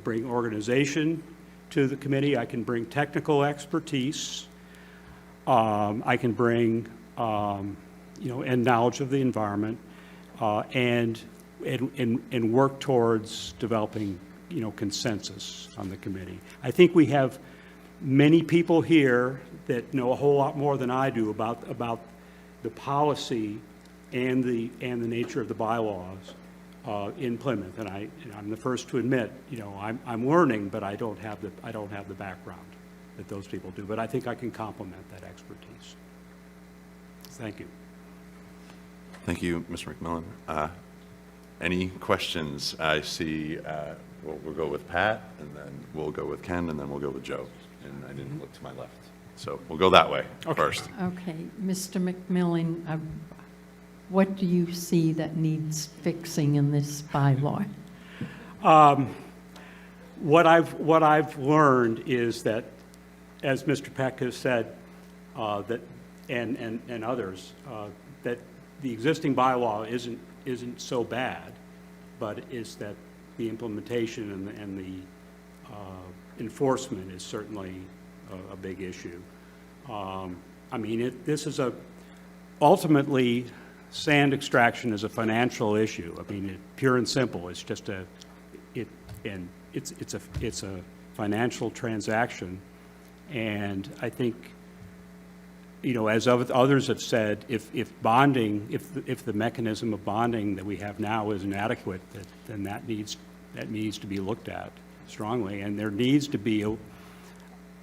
B: bring organization to the committee. I can bring technical expertise. I can bring and knowledge of the environment, and work towards developing consensus on the committee. I think we have many people here that know a whole lot more than I do about the policy and the nature of the bylaws in Plymouth. And I'm the first to admit, I'm learning, but I don't have the background that those people do. But I think I can complement that expertise. Thank you.
A: Thank you, Mr. McMillan. Any questions? I see we'll go with Pat, and then we'll go with Ken, and then we'll go with Joe. And I didn't look to my left. So we'll go that way first.
G: Okay, Mr. McMillan, what do you see that needs fixing in this bylaw?
B: What I've learned is that, as Mr. Peck has said, that and others, that the existing bylaw isn't so bad, but is that the implementation and the enforcement is certainly a big issue. This is ultimately, sand extraction is a financial issue. Pure and simple. It's just it's a financial transaction, and I think as others have said, if bonding, if the mechanism of bonding that we have now is inadequate, then that needs to be looked at strongly. And there needs to be,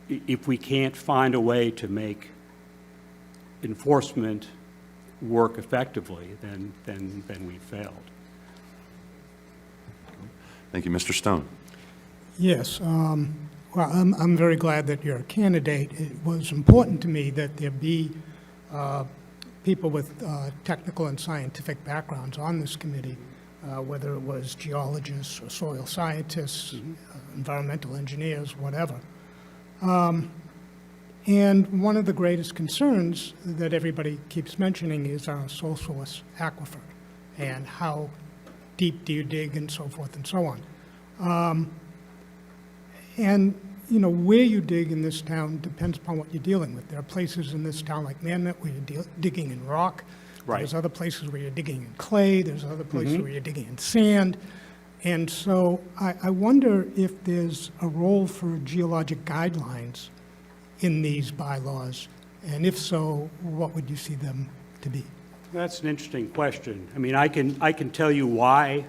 B: if we can't find a way to make enforcement work effectively, then we failed.
A: Thank you. Mr. Stone.
L: Yes. Well, I'm very glad that you're a candidate. It was important to me that there be people with technical and scientific backgrounds on this committee, whether it was geologists or soil scientists, environmental engineers, whatever. And one of the greatest concerns that everybody keeps mentioning is our sole source aquifer and how deep do you dig and so forth and so on. And, where you dig in this town depends upon what you're dealing with. There are places in this town like Manmet where you're digging in rock.
B: Right.
L: There's other places where you're digging in clay. There's other places where you're digging in sand. And so I wonder if there's a role for geologic guidelines in these bylaws, and if so, what would you see them to be?
B: That's an interesting question. I mean, I can tell you why,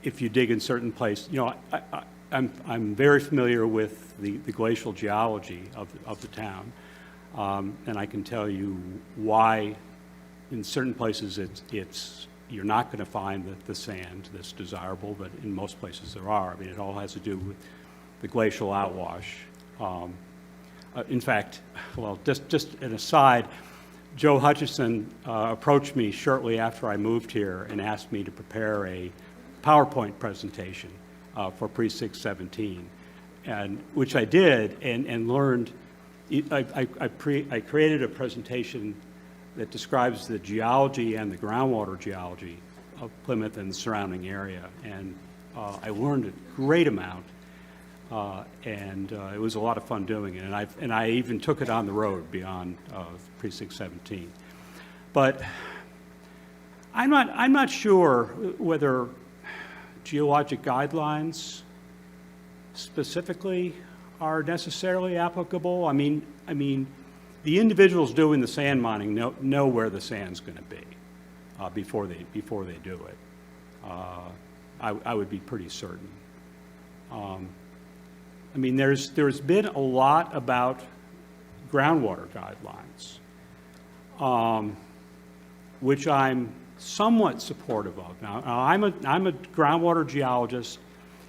B: if you dig in certain places. I'm very familiar with the glacial geology of the town, and I can tell you why, in certain places, you're not going to find the sand that's desirable, but in most places there are. I mean, it all has to do with the glacial outwash. In fact, well, just an aside, Joe Hutchison approached me shortly after I moved here and asked me to prepare a PowerPoint presentation for Precinct 17, which I did and learned. I created a presentation that describes the geology and the groundwater geology of Plymouth and the surrounding area, and I learned a great amount. It was a lot of fun doing it, and I even took it on the road beyond Precinct 17. But I'm not sure whether geologic guidelines specifically are necessarily applicable. I mean, the individuals doing the sand mining know where the sand's going to be before they do it. I would be pretty certain. I mean, there's been a lot about groundwater guidelines, which I'm somewhat supportive of. Now, I'm a groundwater geologist,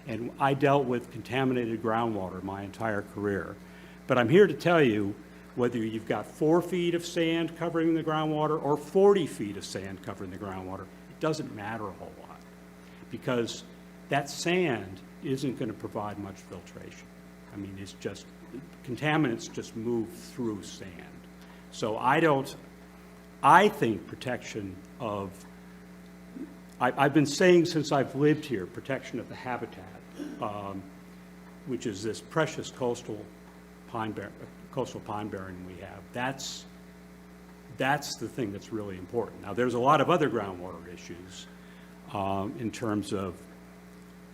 B: and I dealt with contaminated groundwater my entire career. But I'm here to tell you, whether you've got 4 feet of sand covering the groundwater or 40 feet of sand covering the groundwater, it doesn't matter a whole lot, because that sand isn't going to provide much filtration. I mean, it's just, contaminants just move through sand. So I think protection of, I've been saying since I've lived here, protection of the habitat, which is this precious coastal pine bearing we have. That's the thing that's really important. Now, there's a lot of other groundwater issues in terms of,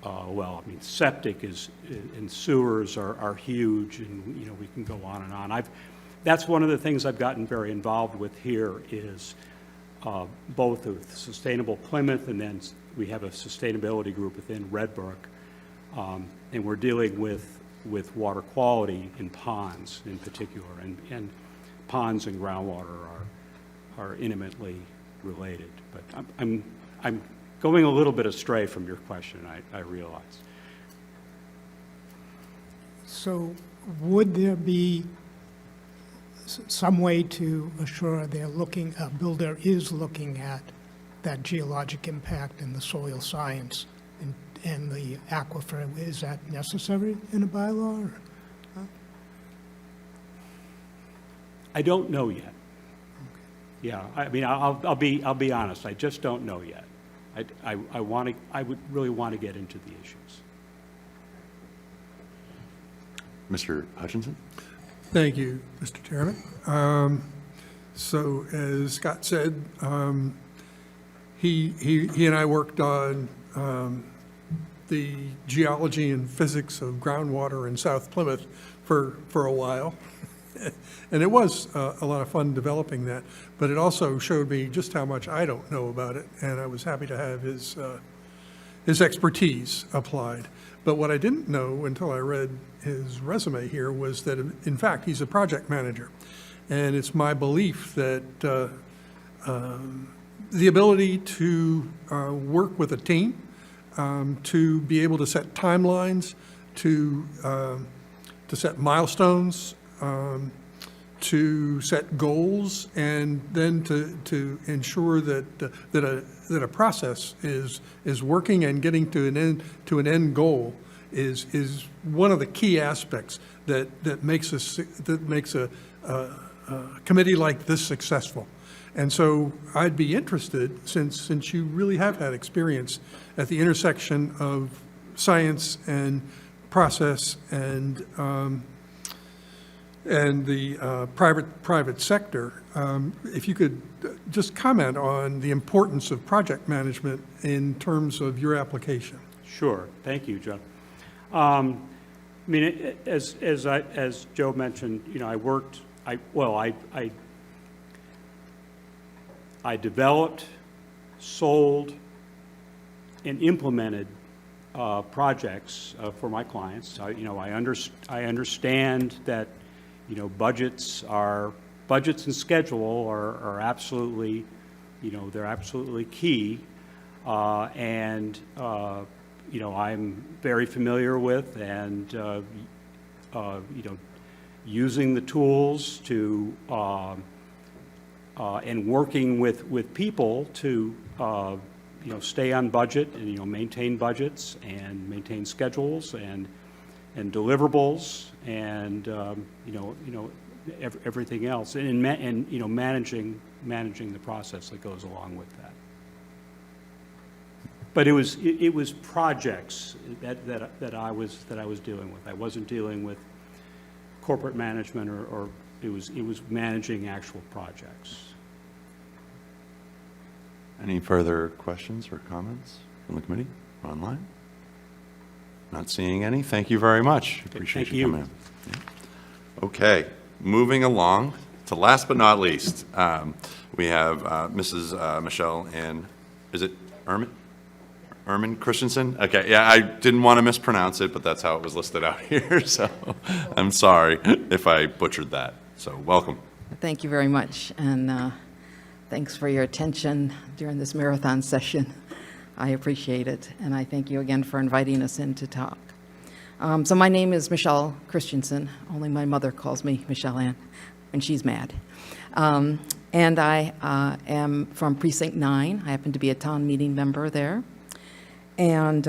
B: well, I mean, septic and sewers are huge, and we can go on and on. That's one of the things I've gotten very involved with here is both with Sustainable Plymouth, and then we have a sustainability group within Redbrook, and we're dealing with water quality in ponds in particular, and ponds and groundwater are intimately related. But I'm going a little bit astray from your question, I realize.
L: So would there be some way to assure a builder is looking at that geologic impact and the soil science and the aquifer? Is that necessary in a bylaw? Or?
B: I don't know yet. Yeah, I mean, I'll be honest. I just don't know yet. I would really want to get into the issues.
A: Mr. Hutchinson?
H: Thank you, Mr. Chairman. So as Scott said, he and I worked on the geology and physics of groundwater in South Plymouth for a while. And it was a lot of fun developing that, but it also showed me just how much I don't know about it, and I was happy to have his expertise applied. But what I didn't know until I read his resume here was that, in fact, he's a project manager. And it's my belief that the ability to work with a team, to be able to set timelines, to set milestones, to set goals, and then to ensure that a process is working and getting to an end goal is one of the key aspects that makes a committee like this successful. And so I'd be interested, since you really have had experience at the intersection of science and process and the private sector, if you could just comment on the importance of project management in terms of your application.
B: Sure. Thank you, Joe. I mean, as Joe mentioned, you know, I developed, sold, and implemented projects for my clients. I understand that, you know, budgets and schedule are absolutely, you know, they're absolutely key, and you know, I'm very familiar with and you know, using the tools to and working with people to you know, stay on budget and, you know, maintain budgets and maintain schedules and deliverables and you know everything else, and you know, managing the process that goes along with that. But it was projects that I was dealing with. I wasn't dealing with corporate management or it was managing actual projects.
A: Any further questions or comments from the committee or online? Not seeing any. Thank you very much. Appreciate
B: thank
A: you
B: you.
A: coming in. Yeah. Okay, moving along to last but not least, we have Mrs. Michelle and, is it Ermin Christensen? Okay, yeah, I didn't want to mispronounce it, but that's how it was listed out here, so I'm sorry if I butchered that. So welcome.
D: Thank you very much, and thanks for your attention during this marathon session. I appreciate it, and I thank you again for inviting us in to talk. So my name is Michelle Christensen. Only my mother calls me Michelle Ann when she's mad. And I am from Precinct 9. I happen to be a town meeting member there. And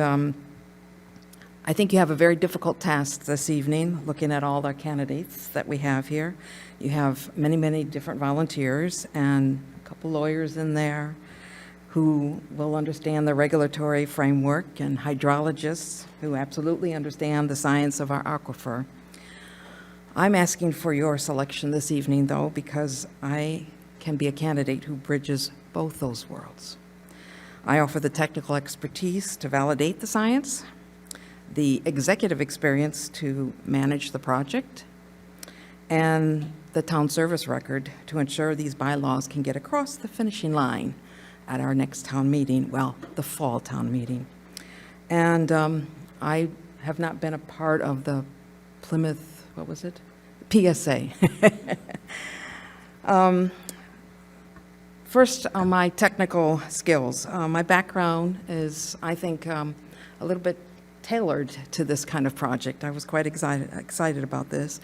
D: I think you have a very difficult task this evening, looking at all the candidates that we have here. You have many, many different volunteers and a couple lawyers in there who will understand the regulatory framework, and hydrologists who absolutely understand the science of our aquifer. I'm asking for your selection this evening, though, because I can be a candidate who bridges both those worlds. I offer the technical expertise to validate the science, the executive experience to manage the project, and the town service record to ensure these bylaws can get across the finishing line at our next town meeting, well, the fall town meeting. And I have not been a part of the Plymouth, what was it? PSA. First, on my technical skills. My background is, I think, a little bit tailored to this kind of project. I was quite excited about this,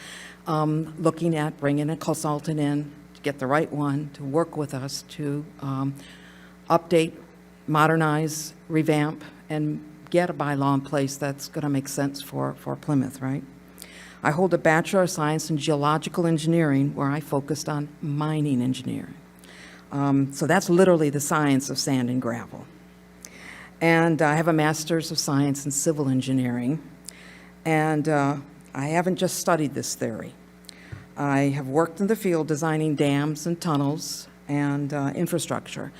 D: looking at bringing a consultant in to get the right one to work with us to update, modernize, revamp, and get a bylaw in place that's going to make sense for Plymouth, right? I hold a Bachelor of Science in Geological Engineering, where I focused on mining engineering. So that's literally the science of sand and gravel. And I have a Master's of Science in Civil Engineering. And I haven't just studied this theory. I have worked in the field designing dams and tunnels and infrastructure.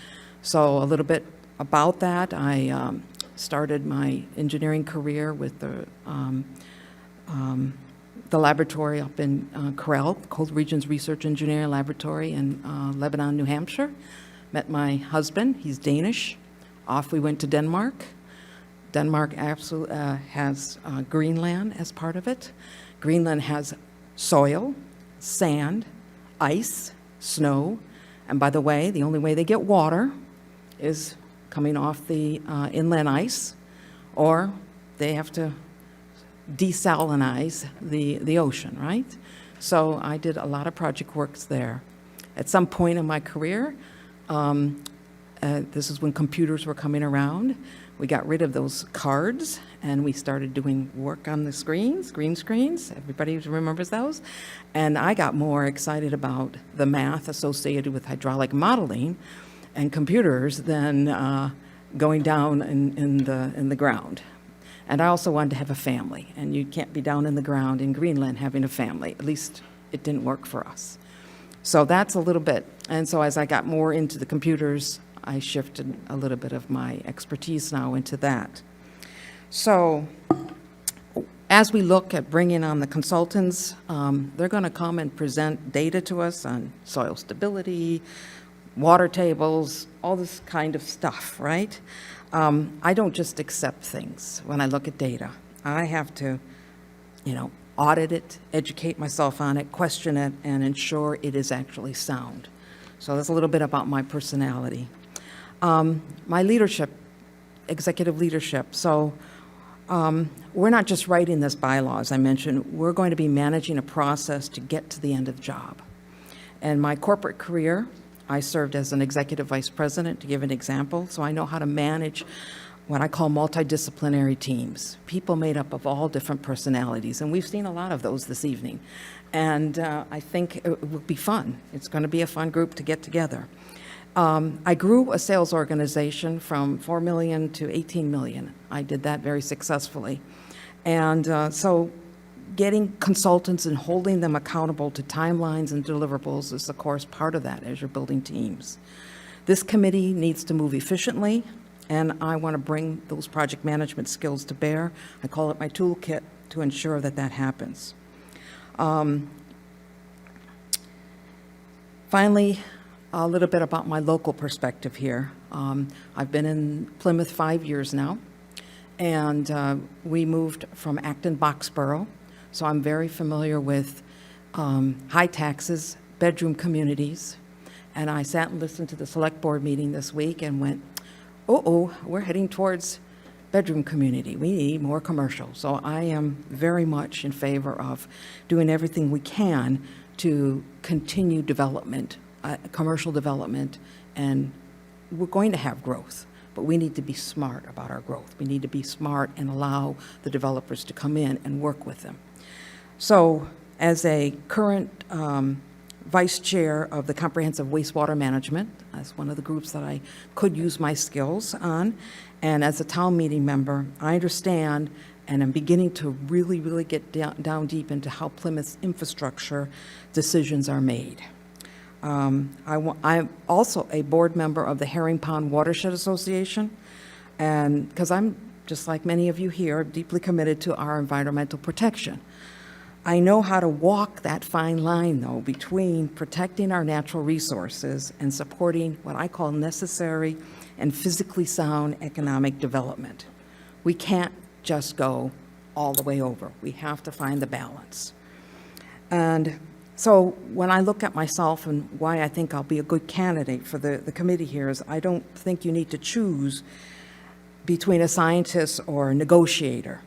D: So a little bit about that. I started my engineering career with the the laboratory up in Corel, Cold Regions Research Engineering Laboratory in Lebanon, New Hampshire. Met my husband, he's Danish. Off we went to Denmark. Denmark absolutely has Greenland as part of it. Greenland has soil, sand, ice, snow, and by the way, the only way they get water is coming off the inland ice, or they have to desalinize the ocean, right? So I did a lot of project works there. At some point in my career, this is when computers were coming around, we got rid of those cards and we started doing work on the screens, green screens. Everybody remembers those? And I got more excited about the math associated with hydraulic modeling and computers than going down in the ground. And I also wanted to have a family, and you can't be down in the ground in Greenland having a family. At least it didn't work for us. So that's a little bit. And so as I got more into the computers, I shifted a little bit of my expertise now into that. So as we look at bringing on the consultants, they're going to come and present data to us on soil stability, water tables, all this kind of stuff, right? I don't just accept things when I look at data. I have to, audit it, educate myself on it, question it, and ensure it is actually sound. So that's a little bit about my personality. My leadership, executive leadership. So we're not just writing this bylaw, as I mentioned. We're going to be managing a process to get to the end of the job. In my corporate career, I served as an executive vice president, to give an example, so I know how to manage what I call multidisciplinary teams, people made up of all different personalities, and we've seen a lot of those this evening. And I think it will be fun. It's going to be a fun group to get together. I grew a sales organization from 4 million to 18 million. I did that very successfully. And so getting consultants and holding them accountable to timelines and deliverables is, of course, part of that as you're building teams. This committee needs to move efficiently, and I want to bring those project management skills to bear. I call it my toolkit to ensure that that happens. Finally, a little bit about my local perspective here. I've been in Plymouth 5 years now, and we moved from Acton Boxborough, so I'm very familiar with high taxes, bedroom communities, and I sat and listened to the select board meeting this week and went, we're heading towards bedroom community. We need more commercial. So I am very much in favor of doing everything we can to continue development, commercial development, and we're going to have growth, but we need to be smart about our growth. We need to be smart and allow the developers to come in and work with them. So as a current vice chair of the Comprehensive Wastewater Management, as one of the groups that I could use my skills on, and as a town meeting member, I understand and I'm beginning to really, really get down deep into how Plymouth's infrastructure decisions are made. I'm also a board member of the Herring Pond Watershed Association, and because I'm, just like many of you here, deeply committed to our environmental protection. I know how to walk that fine line, though, between protecting our natural resources and supporting what I call necessary and physically sound economic development. We can't just go all the way over. We have to find the balance. And so when I look at myself and why I think I'll be a good candidate for the committee here is I don't think you need to choose between a scientist or a negotiator.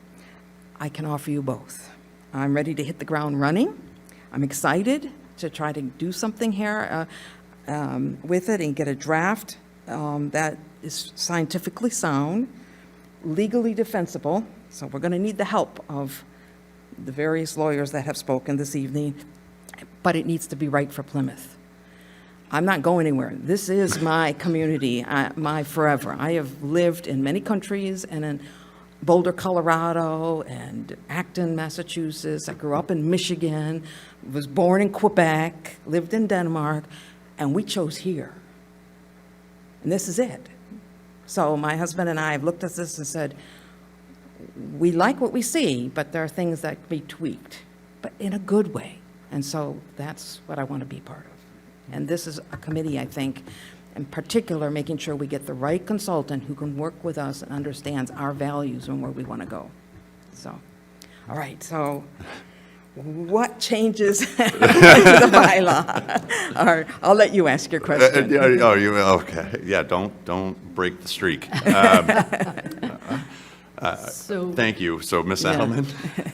D: I can offer you both. I'm ready to hit the ground running. I'm excited to try to do something here with it and get a draft that is scientifically sound, legally defensible. So we're going to need the help of the various lawyers that have spoken this evening, but it needs to be right for Plymouth. I'm not going anywhere. This is my community, my forever. I have lived in many countries and in Boulder, Colorado, and Acton, Massachusetts. I grew up in Michigan, was born in Quebec, lived in Denmark, and we chose here. And this is it. So my husband and I have looked at this and said, we like what we see, but there are things that can be tweaked. but in a good way. And so that's what I want to be part of. And this is a committee, I think, in particular, making sure we get the right consultant who can work with us and understands our values and where we want to go. So, all right, so what changes to the bylaw? All right, I'll let you ask your question.
A: Oh, you, okay. Yeah, don't break the streak.
G: So-
A: Thank you. So, Ms.
D: Yeah.
A: Edelman?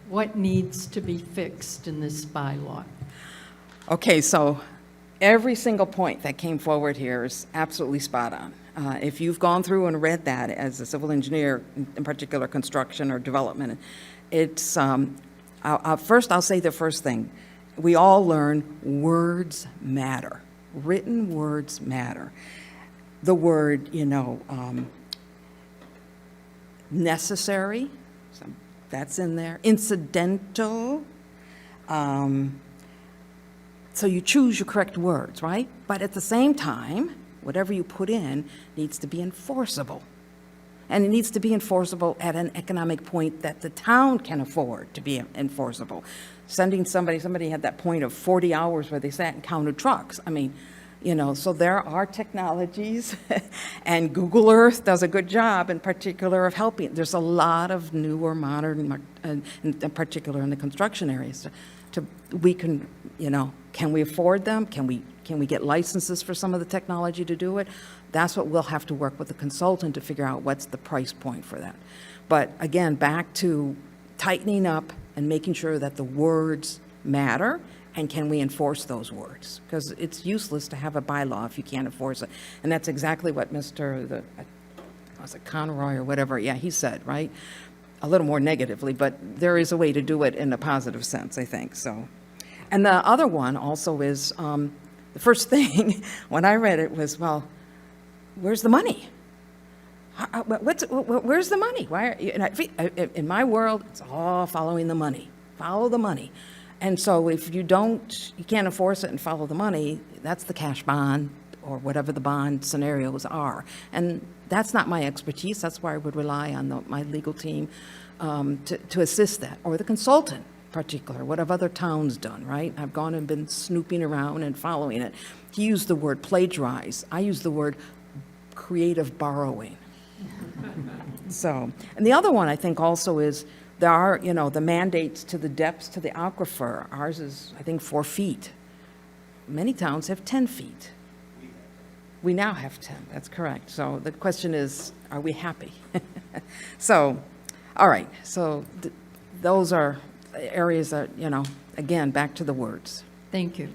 G: What needs to be fixed in this bylaw?
D: Okay, so every single point that came forward here is absolutely spot on. If you've gone through and read that as a civil engineer, in particular construction or development, it's, first I'll say the first thing. We all learn words matter. Written words matter. The word, necessary, so that's in there. Incidental. So you choose your correct words, right? But at the same time, whatever you put in needs to be enforceable. And it needs to be enforceable at an economic point that the town can afford to be enforceable. Sending somebody had that point of 40 hours where they sat and counted trucks. I mean, so there are technologies, and Google Earth does a good job in particular of helping. There's a lot of newer, modern, in particular in the construction areas. We can, can we afford them? Can we get licenses for some of the technology to do it? That's what we'll have to work with the consultant to figure out what's the price point for that. But again, back to tightening up and making sure that the words matter, and can we enforce those words? Because it's useless to have a bylaw if you can't enforce it. And that's exactly what was it Conroy or whatever, yeah, he said, right? A little more negatively, but there is a way to do it in a positive sense, I think, so. And the other one also is, the first thing when I read it was, well, where's the money? Where's the money? Why? In my world, it's all following the money. Follow the money. And so if you can't enforce it and follow the money, that's the cash bond or whatever the bond scenarios are. And that's not my expertise. That's why I would rely on my legal team to assist that, or the consultant in particular. What have other towns done, right? I've gone and been snooping around and following it. He used the word plagiarize. I use the word creative borrowing. So, and the other one I think also is there are, the mandates to the depths to the aquifer. Ours is, I think, 4 feet. Many towns have 10 feet. We now have 10, that's correct. So the question is, are we happy? So, all right, so those are areas that, again, back to the words.
G: Thank you.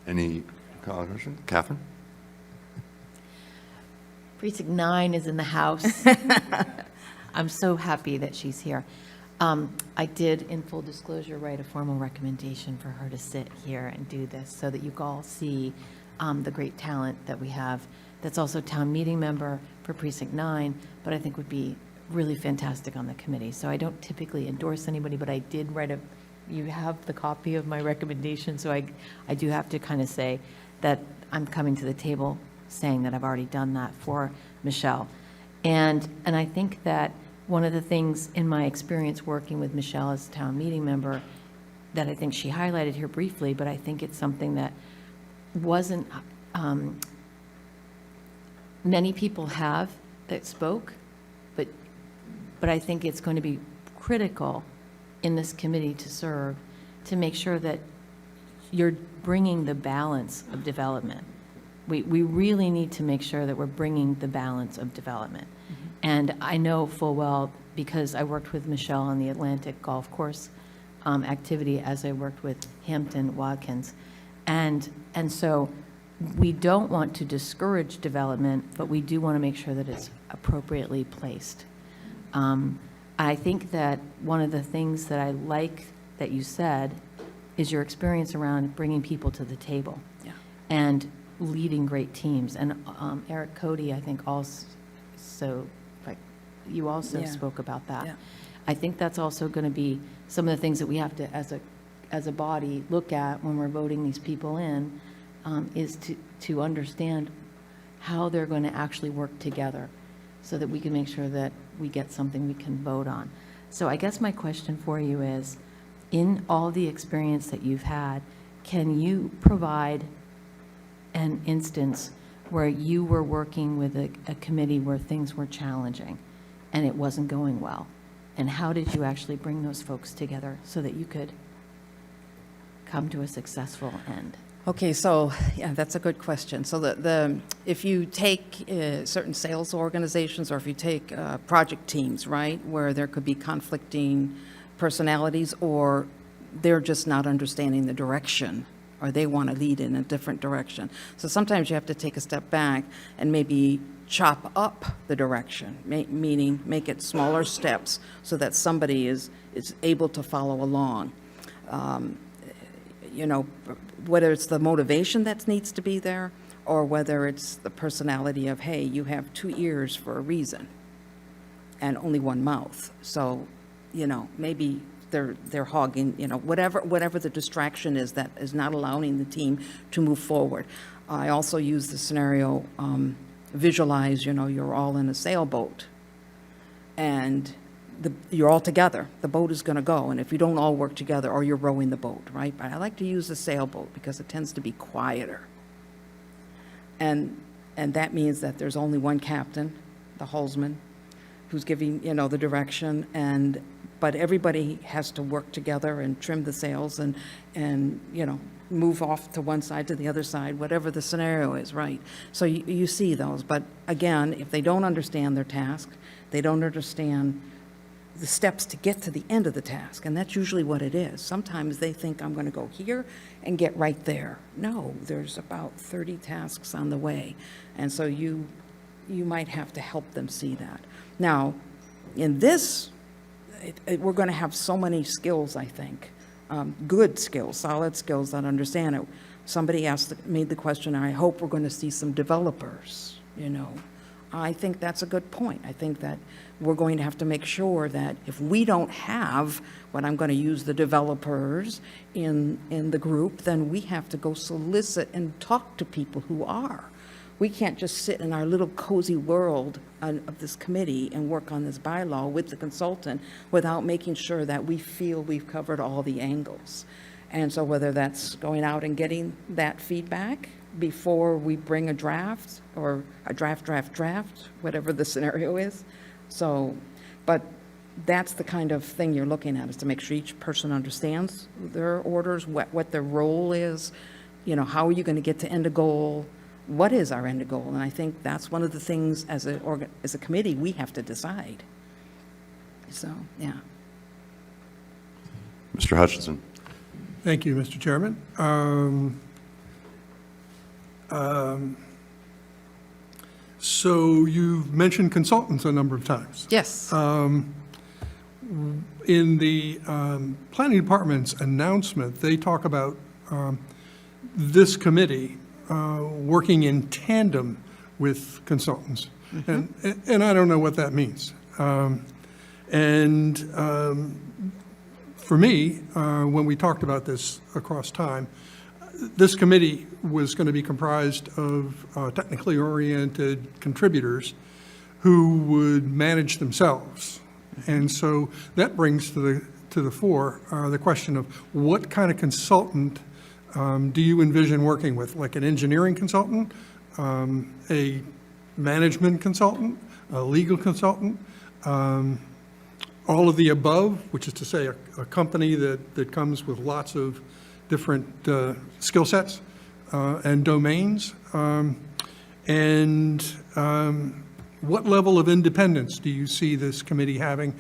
A: Any questions? Catherine?
F: Precinct 9 is in the house. I'm so happy that she's here. I did, in full disclosure, write a formal recommendation for her to sit here and do this so that you all see the great talent that we have. That's also town meeting member for Precinct 9, but I think would be really fantastic on the committee. So I don't typically endorse anybody, but I did write you have the copy of my recommendation, so I do have to kind of say that I'm coming to the table saying that I've already done that for Michelle. And I think that one of the things in my experience working with Michelle as a town meeting member that I think she highlighted here briefly, but I think it's something that wasn't, many people have that spoke, but I think it's going to be critical in this committee to serve to make sure that you're bringing the balance of development. We really need to make sure that we're bringing the balance of development. Mm-hmm. And I know full well, because I worked with Michelle on the Atlantic Golf Course activity as I worked with Hampton Watkins. And so we don't want to discourage development, but we do want to make sure that it's appropriately placed. I think that one of the things that I like that you said is your experience around bringing people to the table. Yeah. And leading great teams. And Eric Cody, I think also, you also spoke about that. Yeah. I think that's also going to be some of the things that we have to, as a body, look at when we're voting these people in, is to understand how they're going to actually work together so that we can make sure that we get something we can vote on. So I guess my question for you is, in all the experience that you've had, can you provide an instance where you were working with a committee where things were challenging and it wasn't going well? And how did you actually bring those folks together so that you could come to a successful end?
D: Okay, so, yeah, that's a good question. So if you take certain sales organizations, or if you take project teams, right, where there could be conflicting personalities, or they're just not understanding the direction, or they want to lead in a different direction. So sometimes you have to take a step back and maybe chop up the direction, meaning make it smaller steps so that somebody is able to follow along. You know, whether it's the motivation that needs to be there, or whether it's the personality of, hey, you have 2 ears for a reason and only 1 mouth. So, you know, maybe they're hogging, you know, whatever the distraction is that is not allowing the team to move forward. I also use the scenario, visualize, you know, you're all in a sailboat and you're all together. The boat is going to go, and if you don't all work together, or you're rowing the boat, right? But I like to use the sailboat because it tends to be quieter. And that means that there's only one captain, the hulsman, who's giving, you know, the direction, but everybody has to work together and trim the sails and you know, move off to one side to the other side, whatever the scenario is, right? So you see those, but again, if they don't understand their task, they don't understand the steps to get to the end of the task, and that's usually what it is. Sometimes they think, I'm going to go here and get right there. No, there's about 30 tasks on the way, and so you might have to help them see that. Now, in this, we're going to have so many skills, I think, good skills, solid skills that understand it. Somebody made the question, I hope we're going to see some developers, you know. I think that's a good point. I think that we're going to have to make sure that if we don't have what I'm going to use the developers in the group, then we have to go solicit and talk to people who are. We can't just sit in our little cozy world of this committee and work on this bylaw with the consultant without making sure that we feel we've covered all the angles. And so whether that's going out and getting that feedback before we bring a draft, or a draft, whatever the scenario is. So, but that's the kind of thing you're looking at, is to make sure each person understands their orders, what their role is, you know, how are you going to get to end a goal, what is our end goal? And I think that's one of the things as a committee we have to decide. So, yeah.
A: Mr. Hutchinson.
H: Thank you, Mr. Chairman. So you've mentioned consultants a number of times.
D: Yes.
H: In the planning department's announcement, they talk about this committee working in tandem with consultants. Mm-hmm. And I don't know what that means. For me, when we talked about this across time, this committee was going to be comprised of technically oriented contributors who would manage themselves. And so that brings to the fore the question of what kind of consultant do you envision working with? Like an engineering consultant, a management consultant, a legal consultant, all of the above, which is to say a company that comes with lots of different skill sets and domains, what level of independence do you see this committee having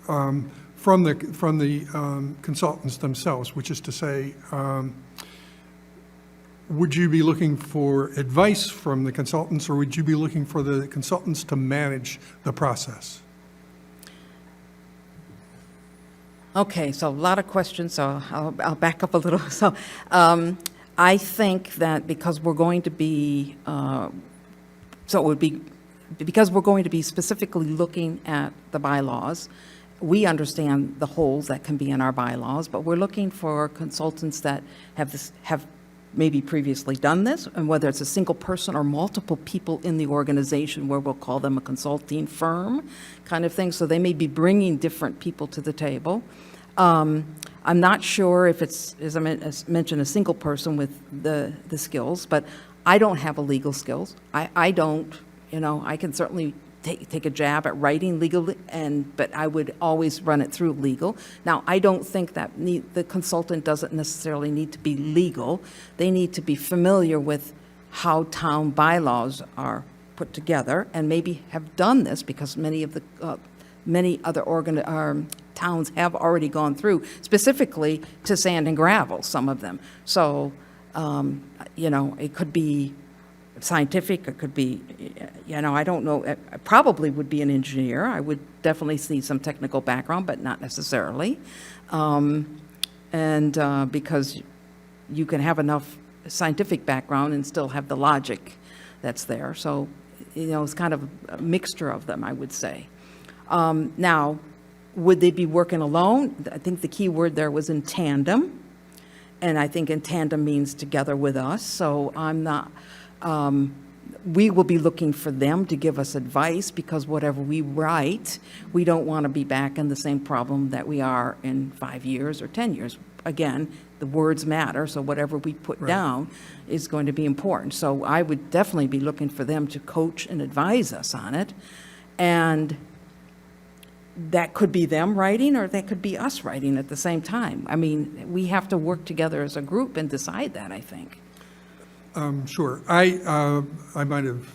H: from the consultants themselves? Which is to say, would you be looking for advice from the consultants, or would you be looking for the consultants to manage the process?
D: Okay, so a lot of questions, so I'll back up a little. So I think that because we're going to be, because we're going to be specifically looking at the bylaws, we understand the holes that can be in our bylaws, but we're looking for consultants that have maybe previously done this, and whether it's a single person or multiple people in the organization, where we'll call them a consulting firm kind of thing. So they may be bringing different people to the table. I'm not sure if it's, as I mentioned, a single person with the skills, but I don't have a legal skills. I don't, I can certainly take a jab at writing legally, but I would always run it through legal. Now, I don't think that the consultant doesn't necessarily need to be legal. They need to be familiar with how town bylaws are put together, and maybe have done this, because many other towns have already gone through, specifically to sand and gravel, some of them. So, it could be scientific, it could be, I don't know, it probably would be an engineer. I would definitely see some technical background, but not necessarily. Because you can have enough scientific background and still have the logic that's there. So, it's kind of a mixture of them, I would say. Now, would they be working alone? I think the key word there was in tandem. And I think in tandem means together with us. So we will be looking for them to give us advice, because whatever we write, we don't want to be back in the same problem that we are in 5 years or 10 years. Again, the words matter, so whatever we put down is going to be important. So I would definitely be looking for them to coach and advise us on it. And that could be them writing, or that could be us writing at the same time. I mean, we have to work together as a group and decide that, I think.
H: Sure. I might have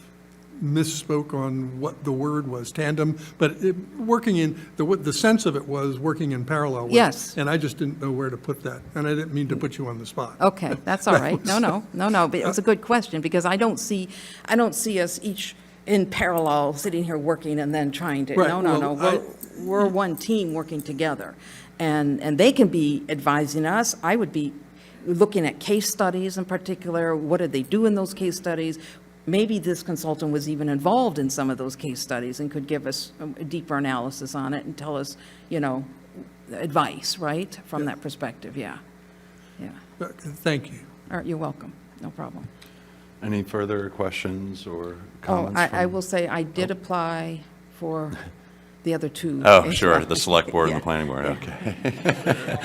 H: misspoke on what the word was, tandem, but working in, the sense of it was working in parallel with.
D: Yes.
H: And I just didn't know where to put that, and I didn't mean to put you on the spot.
D: Okay, that's all right. No, but it was a good question, because I don't see us each in parallel, sitting here working and then trying to,
H: Right.
D: no. We're one team working together. And they can be advising us. I would be looking at case studies in particular. What did they do in those case studies? Maybe this consultant was even involved in some of those case studies and could give us a deeper analysis on it and tell us, advice, right, from that perspective, yeah.
H: Thank you.
D: All right, you're welcome, no problem.
A: Any further questions or
D: Oh,
A: comments?
D: I will say, I did apply for the other two.
A: Oh, sure, the select board and
D: Yeah.
A: the planning board, okay.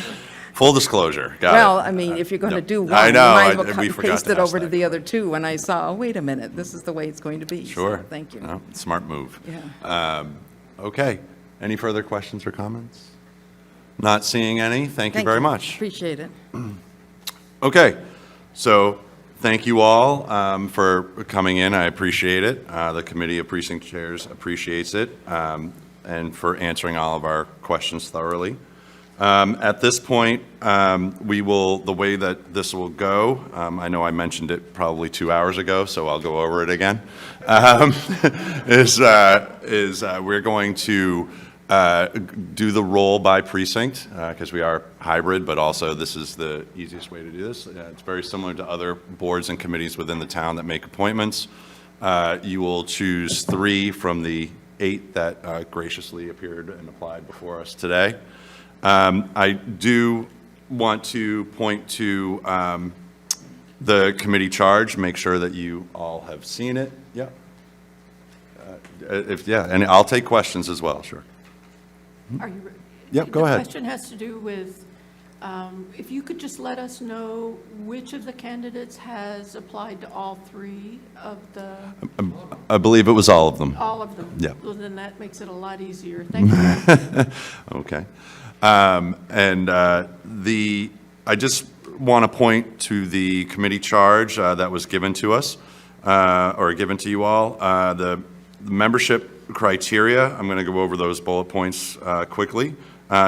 A: Full disclosure, got it.
D: Well, I mean, if you're going to do one,
A: I
D: you
A: know,
D: might as well
A: we forgot
D: paste
A: to
D: it
A: ask
D: over to
A: that.
D: the other two, and I saw, oh, wait a minute, this is the way it's going to be. So,
A: Sure.
D: thank you.
A: No, smart move.
D: Yeah.
A: Okay, any further questions or comments? Not seeing any, thank you very much.
D: Appreciate it.
A: Okay, so thank you all for coming in. I appreciate it. The Committee of Precinct Chairs appreciates it, and for answering all of our questions thoroughly. At this point, the way that this will go, I know I mentioned it probably 2 hours ago, so I'll go over it again, is we're going to do the roll by precinct, because we are hybrid, but also this is the easiest way to do this. It's very similar to other boards and committees within the town that make appointments. You will choose 3 from the 8 that graciously appeared and applied before us today. I do want to point to the committee charge, make sure that you all have seen it. Yeah. And I'll take questions as well, sure.
M: Are you?
A: Yep, go ahead.
M: The question has to do with, if you could just let us know which of the candidates has applied to all 3 of the,
A: I believe it was all of them.
M: all of them?
A: Yeah.
M: Well, then that makes it a lot easier. Thank you.
A: Okay. I just want to point to the committee charge that was given to us, or given to you all. The membership criteria, I'm going to go over those bullet points quickly,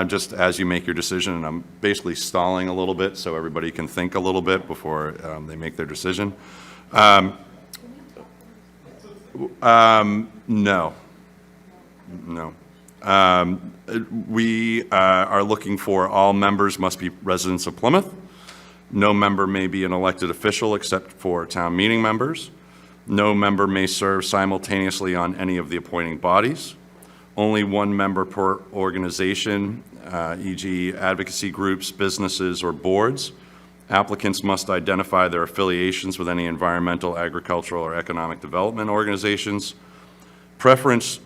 A: just as you make your decision. And I'm basically stalling a little bit so everybody can think a little bit before they make their decision. No. We are looking for all members must be residents of Plymouth. No member may be an elected official except for town meeting members. No member may serve simultaneously on any of the appointing bodies. Only 1 member per organization, e.g. advocacy groups, businesses, or boards. Applicants must identify their affiliations with any environmental, agricultural, or economic development organizations. Preference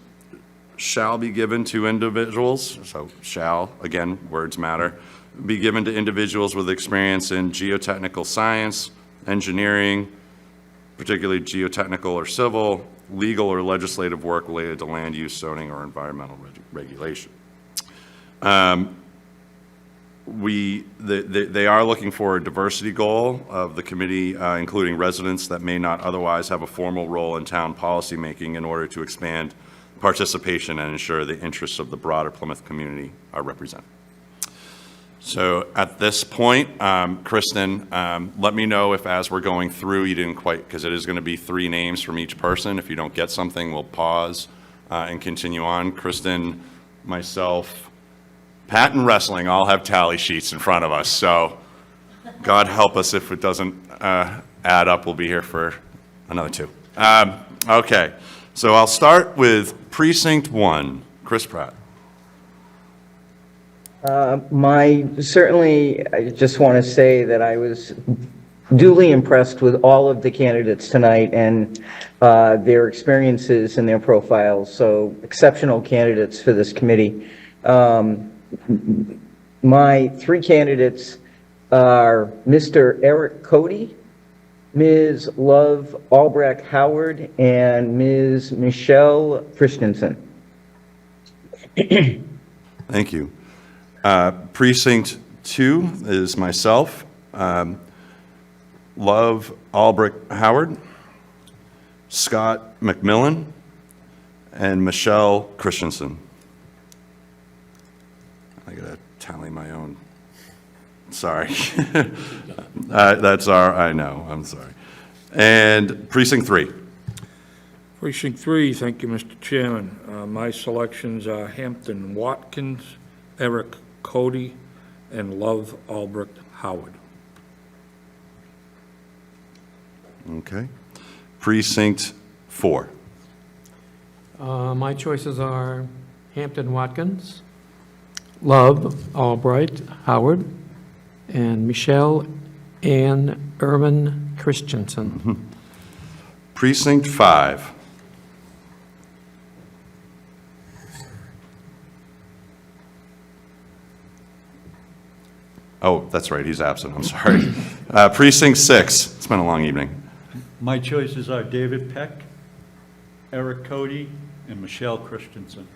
A: shall be given to individuals, so shall, again, words matter, be given to individuals with experience in geotechnical science, engineering, particularly geotechnical or civil, legal or legislative work related to land use, zoning, or environmental regulation. They are looking for a diversity goal of the committee, including residents that may not otherwise have a formal role in town policymaking, in order to expand participation and ensure the interests of the broader Plymouth community are represented. So at this point, Kristen, let me know if, as we're going through, you didn't quite, because it is going to be 3 names from each person. If you don't get something, we'll pause and continue on. Kristen, myself, Pat, and Wrestling all have tally sheets in front of us, so God help us if it doesn't add up. We'll be here for another 2. Okay, so I'll start with Precinct 1, Chris Pratt.
C: Certainly, I just want to say that I was duly impressed with all of the candidates tonight and their experiences and their profiles, so exceptional candidates for this committee. My 3 candidates are Mr. Eric Cody, Ms. Love Albrecht Howard, and Ms. Michelle Christensen.
A: Thank you. Precinct 2 is myself, Love Albrecht Howard, Scott McMillan, and Michelle Christensen. I gotta tally my own. Sorry. That's I know, I'm sorry. And Precinct 3.
V: Precinct 3, thank you, Mr. Chairman. My selections are Hampton Watkins, Eric Cody, and Love Albrecht Howard.
A: Okay. Precinct 4.
R: My choices are Hampton Watkins, Love Albright Howard, and Michelle Ann Irvin Christensen.
A: Precinct 5. Oh, that's right, he's absent, I'm sorry. Precinct 6. It's been a long evening.
W: My choices are David Peck, Eric Cody, and Michelle Christensen.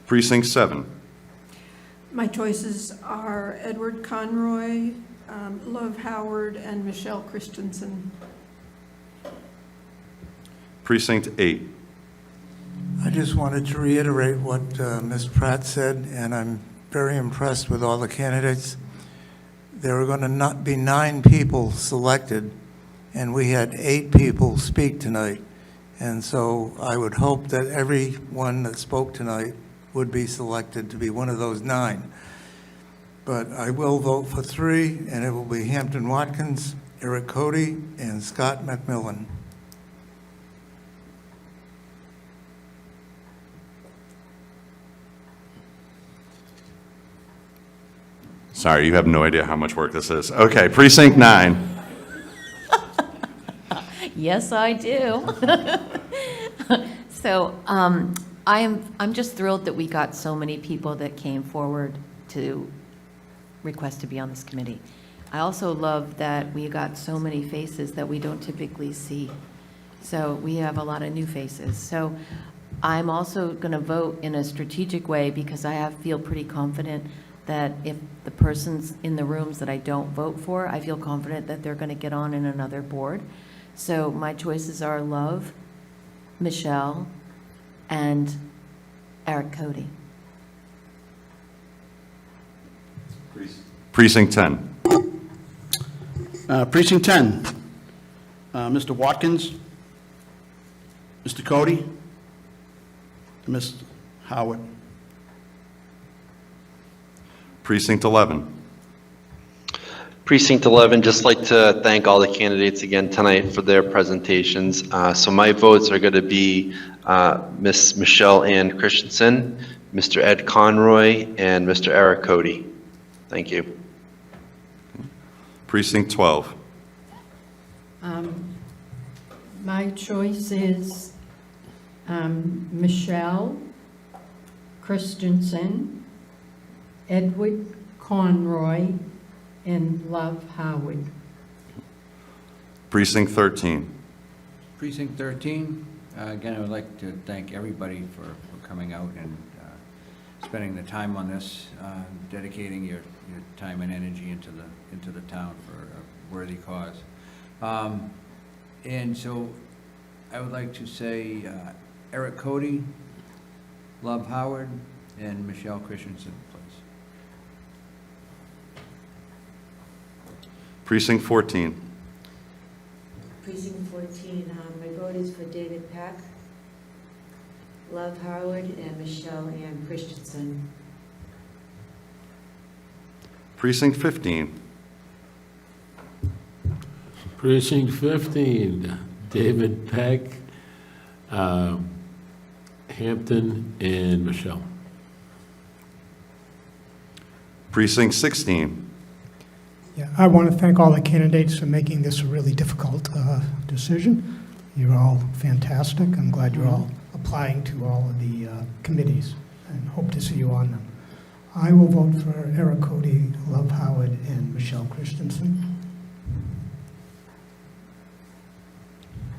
A: Precinct 7.
M: My choices are Edward Conroy, Love Howard, and Michelle Christensen.
A: Precinct 8.
X: I just wanted to reiterate what Ms. Pratt said, and I'm very impressed with all the candidates. There are going to not be 9 people selected, and we had 8 people speak tonight. And so I would hope that everyone that spoke tonight would be selected to be one of those 9. But I will vote for 3, and it will be Hampton Watkins, Eric Cody, and Scott McMillan.
A: Sorry, you have no idea how much work this is. Okay, Precinct 9.
F: Yes, I do. So I'm just thrilled that we got so many people that came forward to request to be on this committee. I also love that we got so many faces that we don't typically see. So we have a lot of new faces. So I'm also going to vote in a strategic way because I feel pretty confident that if the person's in the rooms that I don't vote for, I feel confident that they're going to get on in another board. So my choices are Love, Michelle, and Eric Cody.
A: Precinct 10.
P: Precinct 10, Mr. Watkins, Mr. Cody, and Ms. Howard.
A: Precinct 11.
J: Precinct 11, just like to thank all the candidates again tonight for their presentations. So my votes are going to be Miss Michelle Ann Christensen, Mr. Ed Conroy, and Mr. Eric Cody. Thank you.
A: Precinct 12.
G: My choice is Michelle Christensen, Edward Conroy, and Love Howard.
A: Precinct 13.
E: Precinct 13, again, I would like to thank everybody for coming out and spending the time on this, dedicating your time and energy into the town for a worthy cause. And so I would like to say Eric Cody, Love Howard, and Michelle Christensen, please.
A: Precinct 14.
I: Precinct 14, my vote is for David Peck, Love Howard, and Michelle Ann Christensen.
A: Precinct 15.
N: Precinct 15, David Peck, Hampton, and Michelle.
A: Precinct 16.
L: Yeah, I want to thank all the candidates for making this a really difficult decision. You're all fantastic. I'm glad you're all applying to all of the committees and hope to see you on them. I will vote for Eric Cody, Love Howard, and Michelle Christensen.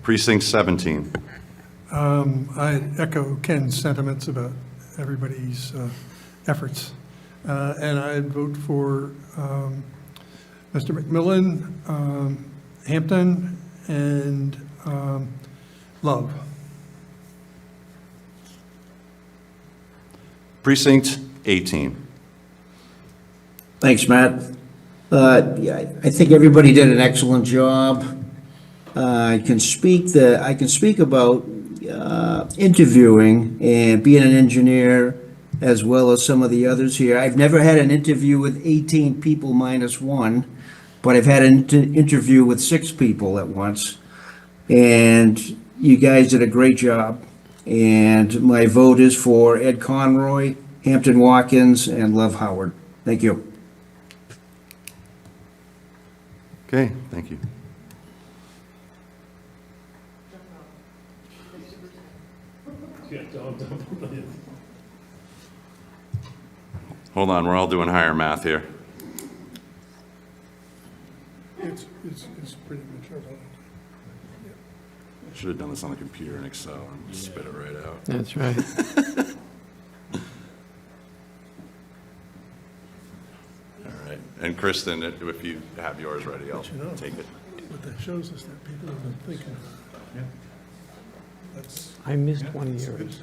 A: Precinct 17.
H: I echo Ken's sentiments about everybody's efforts. And I'd vote for Mr. McMillan, Hampton, and Love.
A: Precinct 18.
O: Thanks, Matt. Yeah, I think everybody did an excellent job. I can speak about interviewing and being an engineer as well as some of the others here. I've never had an interview with 18 people minus one, but I've had an interview with 6 people at once. And you guys did a great job. And my vote is for Ed Conroy, Hampton Watkins, and Love Howard. Thank you.
A: Okay, thank you. Hold on, we're all doing higher math here.
H: It's pretty much over.
A: Should have done this on the computer in Excel and spit it right out.
R: That's right.
A: All right, and Kristen, if you have yours ready, I'll take it.
H: What that shows us that people have been thinking about it.
R: I missed one of yours.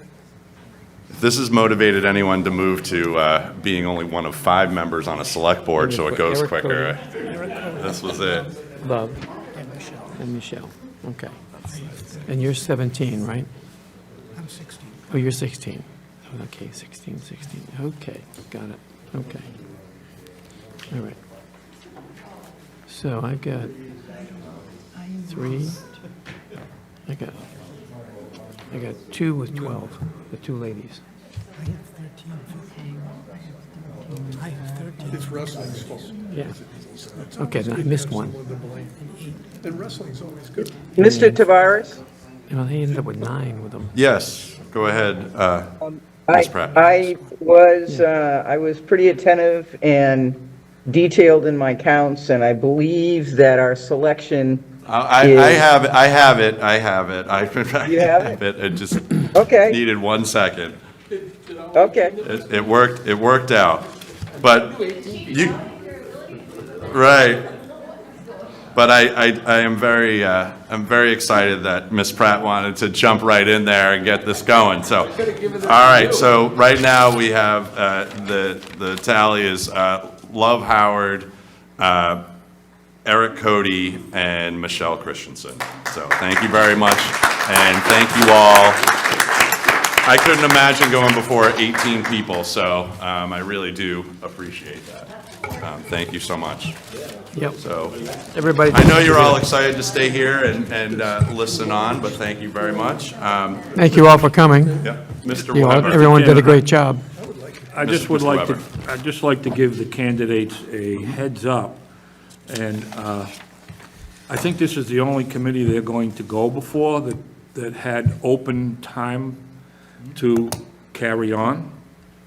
A: If this has motivated anyone to move to being only one of 5 members on a select board so it goes
R: Eric
A: quicker,
R: Cody.
A: this was it.
R: Love. And Michelle. Okay. And you're 17, right?
L: I'm 16.
R: Oh, you're 16. Okay, 16. Okay, got it. Okay. All right. So I've got 3. I got 2 with 12, the 2 ladies.
L: I have 13, 15. I have 13.
H: It's wrestling's fault.
R: Yeah. Okay, then I missed one.
H: And wrestling's always good.
C: Mr. Tavares?
R: Well, they ended up with 9 with them.
A: Yes, go ahead, Ms. Pratt.
C: I was pretty attentive and detailed in my counts, and I believe that our selection
A: I have it.
C: You have it?
A: It just
C: Okay.
A: needed 1 second.
C: Okay.
A: It worked out. But you, right. But I'm very excited that Ms. Pratt wanted to jump right in there and get this going. So, all right. So right now we have the tally is Love Howard, Eric Cody, and Michelle Christensen. So thank you very much, and thank you all. I couldn't imagine going before 18 people, so I really do appreciate that. Thank you so much.
R: Yep.
A: So
R: Everybody.
A: I know you're all excited to stay here and listen on, but thank you very much.
R: Thank you all for coming.
A: Yep. Mr.
R: You all-
A: Weber.
R: Everyone did a great job.
V: I just
A: Mr.
V: would like to,
A: Weber.
V: I'd just like to give the candidates a heads up, and I think this is the only committee they're going to go before that had open time to carry on.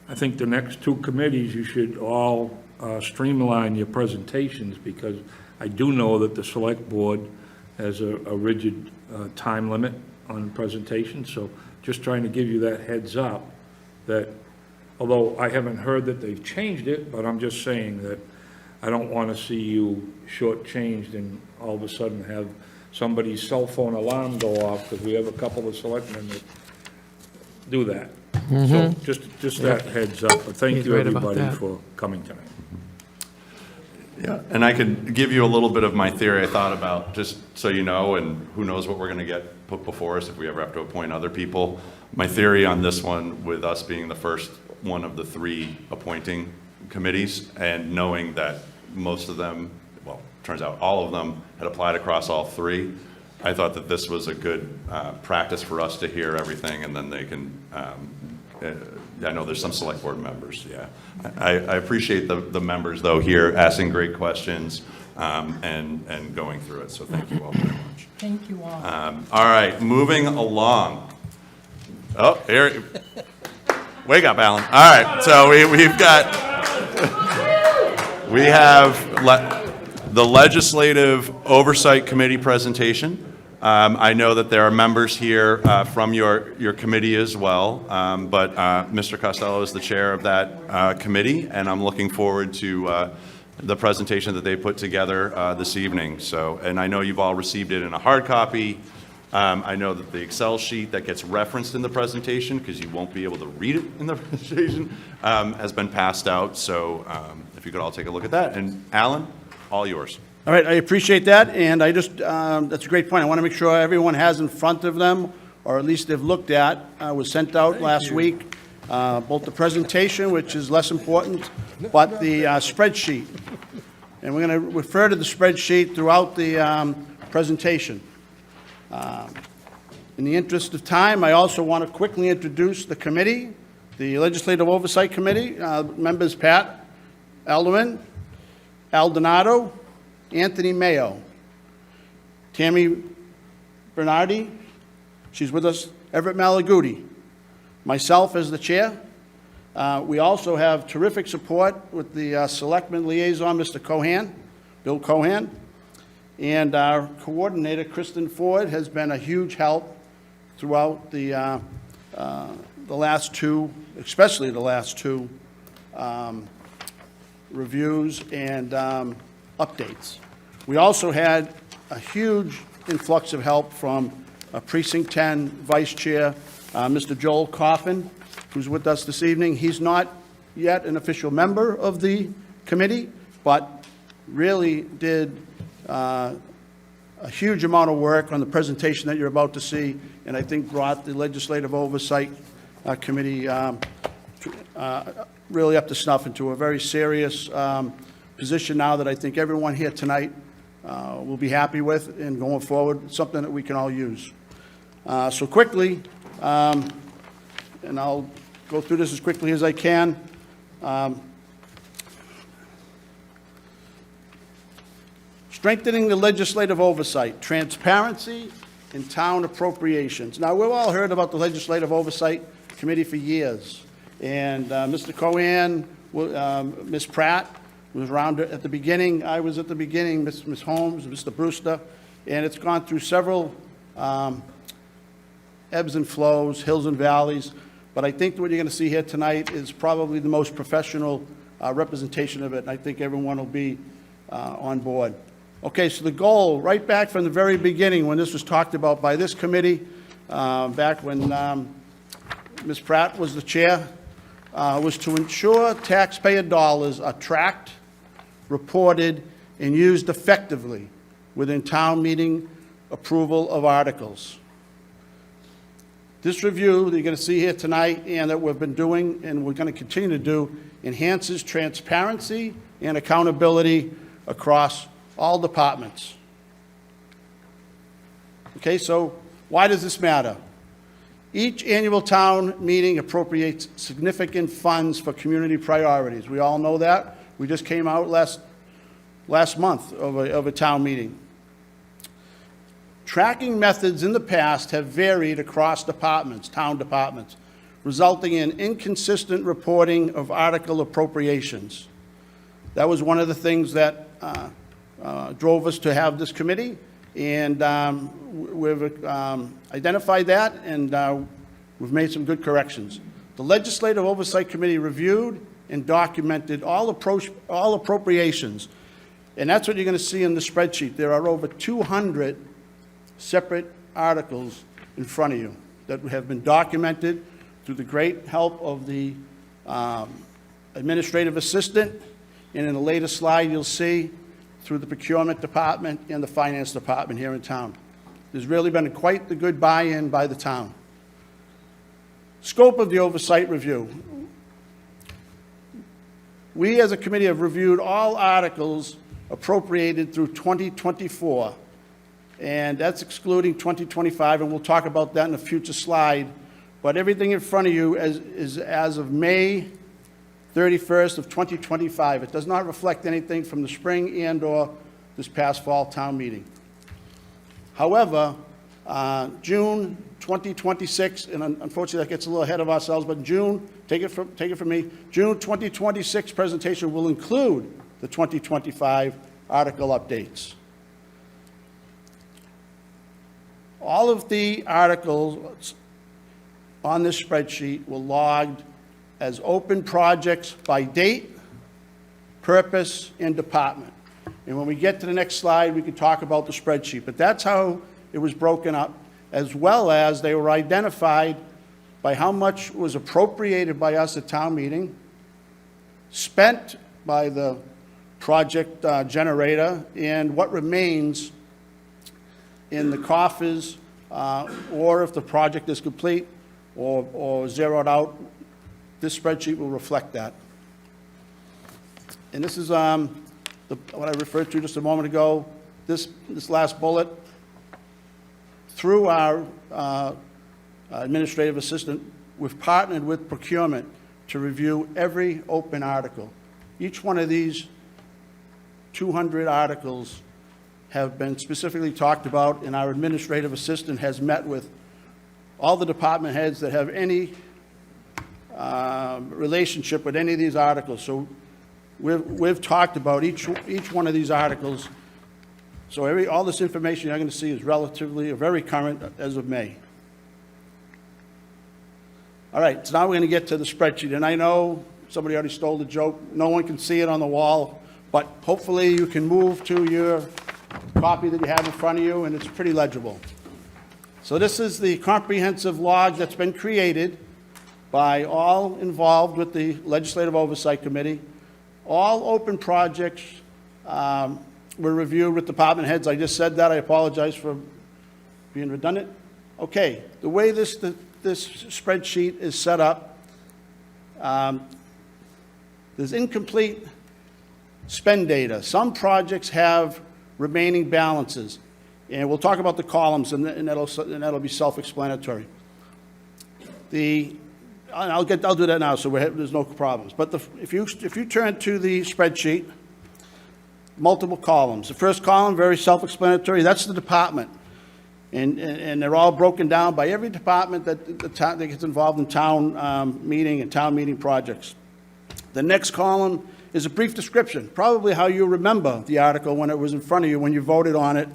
V: I think the next two committees, you should all streamline your presentations, because I do know that the select board has a rigid time limit on presentations, so just trying to give you that heads up, that although I haven't heard that they've changed it, but I'm just saying that I don't want to see you shortchanged and all of a sudden have somebody's cell phone alarm go off, because we have a couple of selectmen that do that. So just that heads up, but thank
R: He's
V: you,
R: right about
V: everybody,
R: that.
V: for coming tonight.
A: Yeah, and I could give you a little bit of my theory I thought about, just so you know, and who knows what we're going to get put before us if we ever have to appoint other people. My theory on this one, with us being the first one of the three appointing committees, and knowing that most of them, well, turns out all of them had applied across all three, I thought that this was a good practice for us to hear everything, and then they can, I know there's some select board members, yeah. I appreciate the members, though, here asking great questions and going through it, so thank you all very much.
G: Thank you all.
A: All right, moving along. Oh, here, wake up, Alan. All right, so we have the Legislative Oversight Committee presentation. I know that there are members here from your committee as well, but Mr. Costello is the chair of that committee, and I'm looking forward to the presentation that they put together this evening. So, and I know you've all received it in a hard copy. I know that the Excel sheet that gets referenced in the presentation, because you won't be able to read it in the presentation, has been passed out. So if you could all take a look at that. And Alan, all yours.
P: All right, I appreciate that, and I just, that's a great point. I want to make sure everyone has in front of them, or at least they've looked at, was sent out last week, both the presentation, which is less important, but the spreadsheet. And we're going to refer to the spreadsheet throughout the presentation. In the interest of time, I also want to quickly introduce the committee, the Legislative Oversight Committee, members Pat Alderman, Al Donato, Anthony Mayo, Tammy Bernardi, she's with us, Everett Malaguti, myself as the chair. We also have terrific support with the Selectman Liaison, Mr. Cohan, Bill Cohan, and our coordinator, Kristen Ford, has been a huge help throughout the last two, especially the last two reviews and updates. We also had a huge influx of help from Precinct 10 Vice Chair, Mr. Joel Coffin, who's with us this evening. He's not yet an official member of the committee, but really did a huge amount of work on the presentation that you're about to see, and I think brought the Legislative Oversight Committee really up to snuff into a very serious position now that I think everyone here tonight will be happy with, and going forward, something that we can all use. So quickly, and I'll go through this as quickly as I can. Strengthening the legislative oversight, transparency in town appropriations. Now, we've all heard about the Legislative Oversight Committee for years, and Mr. Cohan, Ms. Pratt was around at the beginning. I was at the beginning, Ms. Holmes, Mr. Brewster, and it's gone through several ebbs and flows, hills and valleys, but I think what you're going to see here tonight is probably the most professional representation of it, and I think everyone will be on board. Okay, so the goal, right back from the very beginning, when this was talked about by this committee, back when Ms. Pratt was the chair, was to ensure taxpayer dollars are tracked, reported, and used effectively within town meeting approval of articles. This review that you're going to see here tonight, and that we've been doing and we're going to continue to do, enhances transparency and accountability across all departments. Okay, so why does this matter? Each annual town meeting appropriates significant funds for community priorities. We all know that. We just came out last month of a town meeting. Tracking methods in the past have varied across departments, town departments, resulting in inconsistent reporting of article appropriations. That was one of the things that drove us to have this committee, and we've identified that, and we've made some good corrections. The Legislative Oversight Committee reviewed and documented all appropriations, and that's what you're going to see in the spreadsheet. There are over 200 separate articles in front of you that have been documented through the great help of the administrative assistant, and in the latest slide you'll see through the procurement department and the finance department here in town. There's really been quite the good buy-in by the town. Scope of the oversight review. We as a committee have reviewed all articles appropriated through 2024, and that's excluding 2025, and we'll talk about that in a future slide. But everything in front of you is as of May 31st of 2025. It does not reflect anything from the spring and/or this past fall town meeting. However, June 2026, and unfortunately that gets a little ahead of ourselves, but June, take it from me, June 2026 presentation will include the 2025 article updates. All of the articles on this spreadsheet were logged as open projects by date, purpose, and department. And when we get to the next slide, we can talk about the spreadsheet. But that's how it was broken up, as well as they were identified by how much was appropriated by us at town meeting, spent by the project generator, and what remains in the coffers, or if the project is complete or zeroed out. This spreadsheet will reflect that. And this is what I referred to just a moment ago. This last bullet, through our administrative assistant, we've partnered with procurement to review every open article. Each one of these 200 articles have been specifically talked about, and our administrative assistant has met with all the department heads that have any relationship with any of these articles. So we've talked about each one of these articles. So all this information you're going to see is relatively or very current as of May. All right, so now we're going to get to the spreadsheet. And I know somebody already stole the joke. No one can see it on the wall, but hopefully you can move to your copy that you have in front of you, and it's pretty legible. So this is the comprehensive log that's been created by all involved with the Legislative Oversight Committee. All open projects were reviewed with department heads. I just said that. I apologize for being redundant. Okay, the way this spreadsheet is set up, there's incomplete spend data. Some projects have remaining balances, and we'll talk about the columns, and that'll be self-explanatory. I'll do that now, so there's no problems. But if you turn to the spreadsheet, multiple columns. The first column, very self-explanatory. That's the department, and they're all broken down by every department that gets involved in town meeting and town meeting projects. The next column is a brief description, probably how you remember the article when it was in front of you, when you voted on it,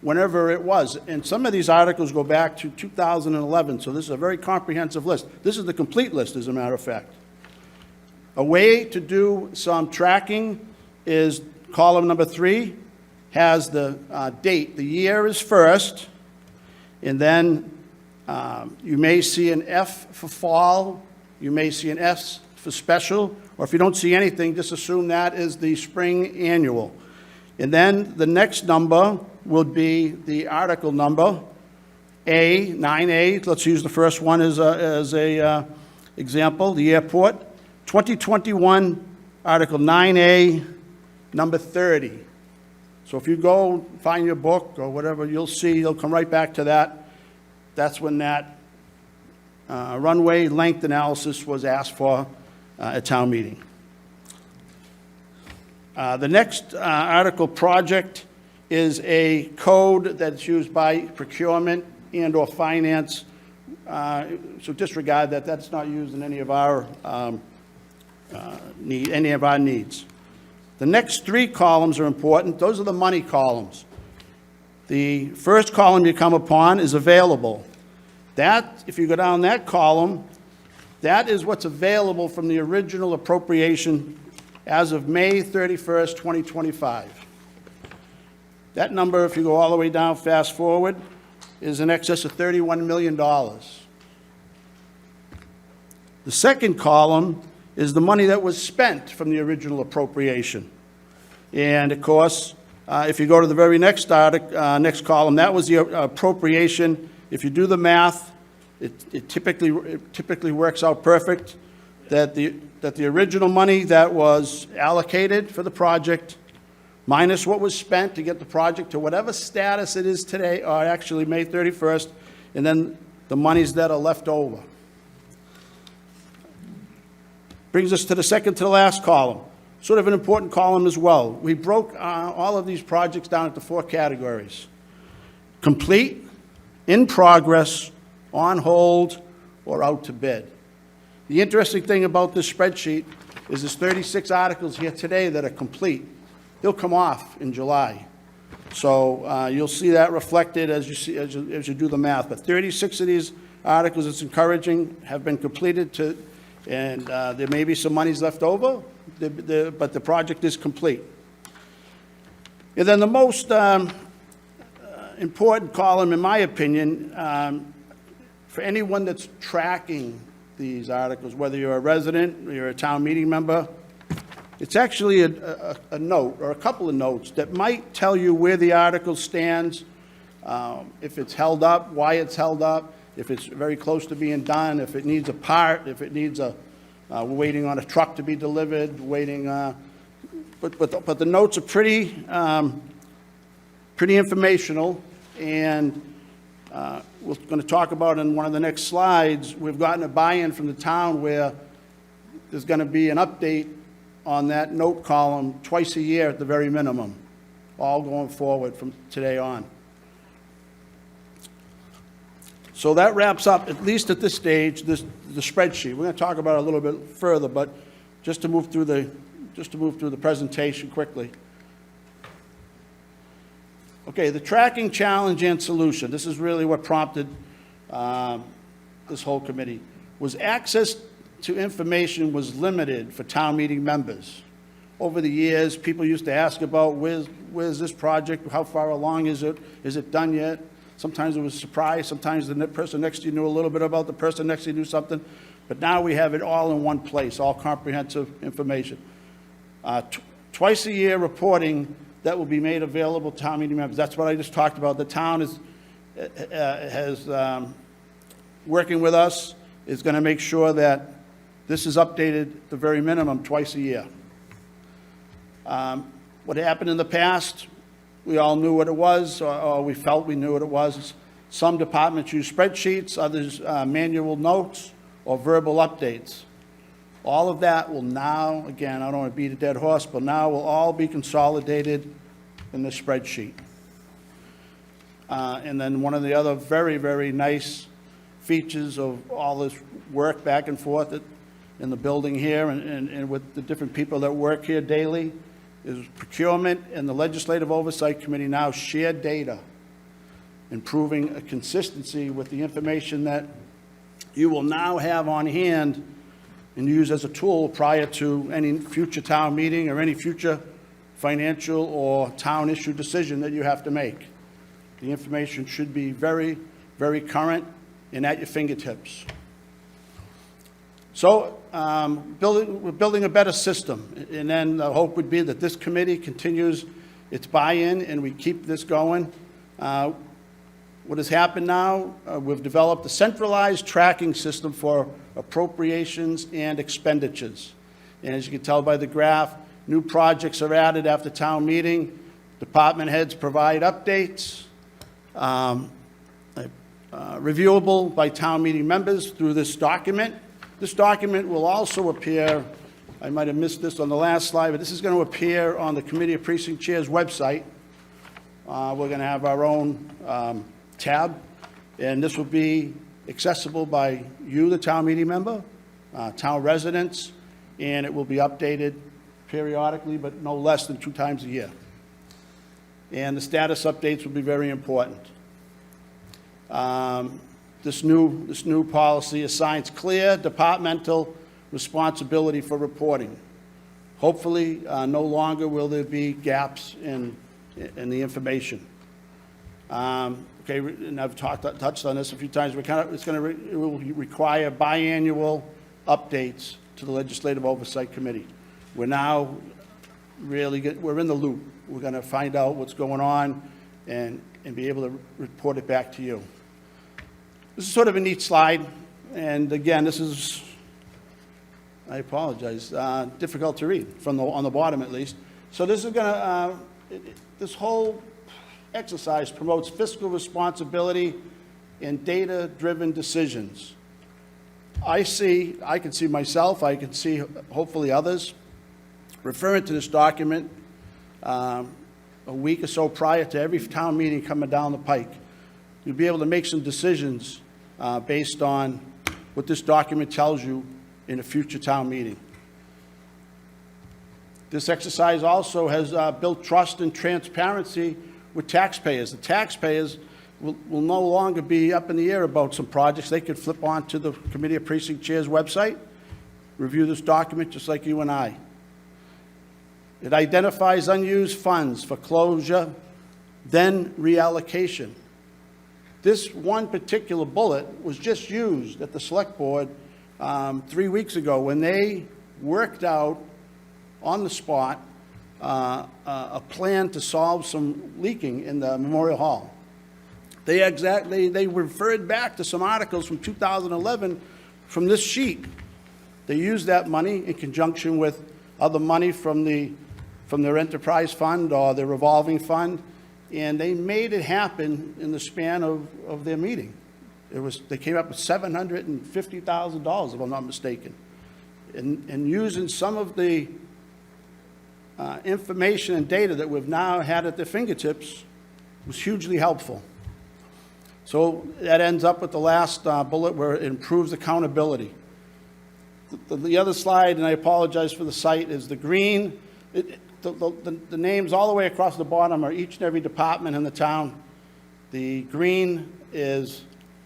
P: whenever it was. And some of these articles go back to 2011, so this is a very comprehensive list. This is the complete list, as a matter of fact. A way to do some tracking is column number 3 has the date. The year is first, and then you may see an F for fall, you may see an S for special, or if you don't see anything, just assume that is the spring annual. And then the next number will be the article number, A, 9A. Let's use the first one as a example, the airport. 2021, Article 9A, number 30. So if you go find your book or whatever, you'll see, you'll come right back to that. That's when that runway length analysis was asked for at town meeting. The next article project is a code that's used by procurement and/or finance. So disregard that. That's not used in any of our needs. The next three columns are important. Those are the money columns. The first column you come upon is available. That, if you go down that column, that is what's available from the original appropriation as of May 31st, 2025. That number, if you go all the way down, fast forward, is in excess of $31 million. The second column is the money that was spent from the original appropriation. And of course, if you go to the very next next column, that was the appropriation. If you do the math, it typically works out perfect that the original money that was allocated for the project minus what was spent to get the project to whatever status it is today, or actually May 31st, and then the monies that are left over. Brings us to the second to the last column, sort of an important column as well. We broke all of these projects down into 4 categories: complete, in progress, on hold, or out to bid. The interesting thing about this spreadsheet is there's 36 articles here today that are complete. They'll come off in July. So you'll see that reflected as you do the math. But 36 of these articles, it's encouraging, have been completed and there may be some monies left over, but the project is complete. And then the most important column, in my opinion, for anyone that's tracking these articles, whether you're a resident or you're a town meeting member, it's actually a note or a couple of notes that might tell you where the article stands, if it's held up, why it's held up, if it's very close to being done, if it needs a part, if it needs we're waiting on a truck to be delivered, waiting, but the notes are pretty informational, and we're going to talk about in one of the next slides, we've gotten a buy-in from the town where there's going to be an update on that note column twice a year at the very minimum, all going forward from today on. So that wraps up, at least at this stage, the spreadsheet. We're going to talk about it a little bit further, but just to move through the presentation quickly. Okay, the tracking challenge and solution. This is really what prompted this whole committee. Was access to information was limited for town meeting members. Over the years, people used to ask about where's this project, how far along is it done yet? Sometimes it was a surprise, sometimes the person next to you knew a little bit about the person next to you knew something, but now we have it all in one place, all comprehensive information. Twice a year reporting that will be made available to town meeting members. That's what I just talked about. The town has working with us, is going to make sure that this is updated at the very minimum twice a year. What happened in the past, we all knew what it was, or we felt we knew what it was. Some departments use spreadsheets, others manual notes or verbal updates. All of that will now, again, I don't want to beat a dead horse, but now will all be consolidated in the spreadsheet. And then one of the other very, very nice features of all this work back and forth in the building here and with the different people that work here daily is procurement and the Legislative Oversight Committee now share data, improving a consistency with the information that you will now have on hand and use as a tool prior to any future town meeting or any future financial or town issue decision that you have to make. The information should be very, very current and at your fingertips. So we're building a better system, and then the hope would be that this committee continues its buy-in and we keep this going. What has happened now, we've developed a centralized tracking system for appropriations and expenditures. And as you can tell by the graph, new projects are added after town meeting. Department heads provide updates. reviewable by town meeting members through this document. This document will also appear, I might have missed this on the last slide, but this is going to appear on the Committee of Precinct Chairs website. We're going to have our own tab, and this will be accessible by you, the town meeting member, town residents, and it will be updated periodically, but no less than 2 times a year. And the status updates will be very important. This new policy assigns clear departmental responsibility for reporting. Hopefully, no longer will there be gaps in the information. Okay, and I've touched on this a few times. It will require biannual updates to the Legislative Oversight Committee. We're now we're in the loop. We're going to find out what's going on and be able to report it back to you. This is sort of a neat slide, and again, this is, I apologize, difficult to read on the bottom at least. So this is going to, this whole exercise promotes fiscal responsibility and data-driven decisions. I can see myself, I can see hopefully others, referring to this document a week or so prior to every town meeting coming down the pike. You'll be able to make some decisions based on what this document tells you in a future town meeting. This exercise also has built trust and transparency with taxpayers. The taxpayers will no longer be up in the air about some projects. They could flip onto the Committee of Precinct Chairs website, review this document just like you and I. It identifies unused funds for closure, then reallocation. This one particular bullet was just used at the Select Board 3 weeks ago when they worked out on the spot a plan to solve some leaking in the Memorial Hall. They referred back to some articles from 2011 from this sheet. They used that money in conjunction with other money from their enterprise fund or their revolving fund, and they made it happen in the span of their meeting. They came up with $750,000, if I'm not mistaken. And using some of the information and data that we've now had at their fingertips was hugely helpful. So that ends up with the last bullet where it improves accountability. The other slide, and I apologize for the site, is the green. The names all the way across the bottom are each and every department in the town. The green is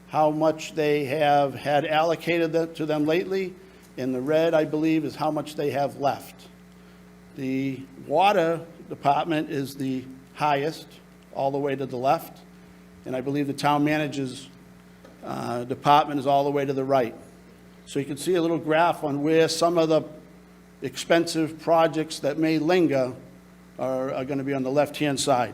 P: how much they have had allocated to them lately, and the red, I believe, is how much they have left. The water department is the highest, all the way to the left, and I believe the town manager's department is all the way to the right. So you can see a little graph on where some of the expensive projects that may linger are going to be on the left-hand side.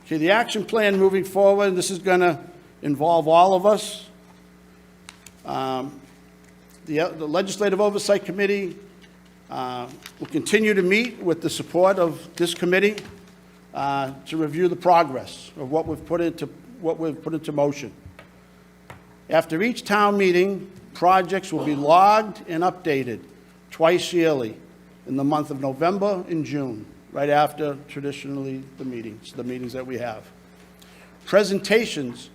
P: Okay, the action plan moving forward, this is going to involve all of us. The Legislative Oversight Committee will continue to meet with the support of this committee to review the progress of what we've put into motion. After each town meeting, projects will be logged and updated twice yearly in the month of November and June, right after traditionally the meetings that we have. Presentations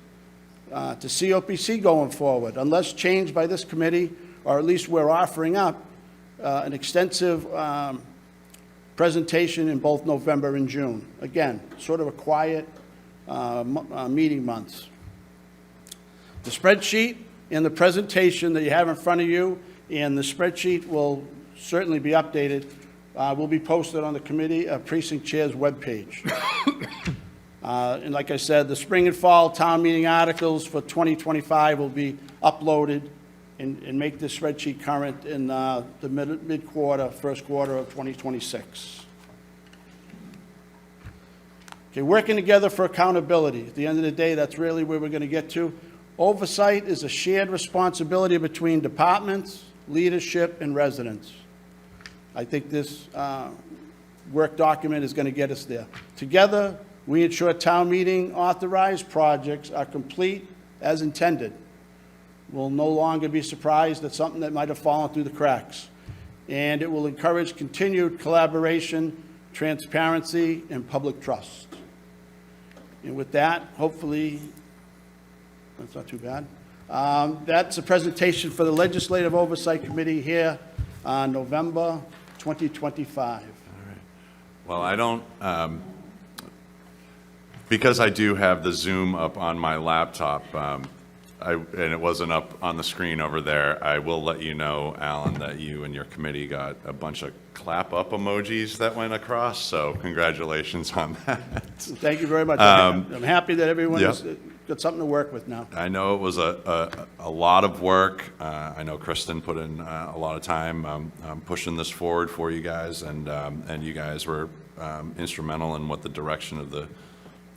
P: to COPC going forward, unless changed by this committee, or at least we're offering up an extensive presentation in both November and June. Again, sort of a quiet meeting months. The spreadsheet and the presentation that you have in front of you, and the spreadsheet will certainly be updated, will be posted on the Committee of Precinct Chairs webpage. And like I said, the spring and fall town meeting articles for 2025 will be uploaded and make this spreadsheet current in the mid-quarter, first quarter of 2026. Okay, working together for accountability. At the end of the day, that's really where we're going to get to. Oversight is a shared responsibility between departments, leadership, and residents. I think this work document is going to get us there. Together, We ensure town meeting authorized projects are complete as intended. We'll no longer be surprised at something that might have fallen through the cracks. And it will encourage continued collaboration, transparency, and public trust. And with that, hopefully, that's not too bad. That's a presentation for the Legislative Oversight Committee here on November 2025.
A: Well, I don't, because I do have the Zoom up on my laptop, and it wasn't up on the screen over there, I will let you know, Alan, that you and your committee got a bunch of clap up emojis that went across, so congratulations on that.
P: Thank you very much. I'm happy that everyone's
A: Yep.
P: got something to work with now.
A: I know it was a lot of work. I know Kristen put in a lot of time pushing this forward for you guys, and you guys were instrumental in what the direction of the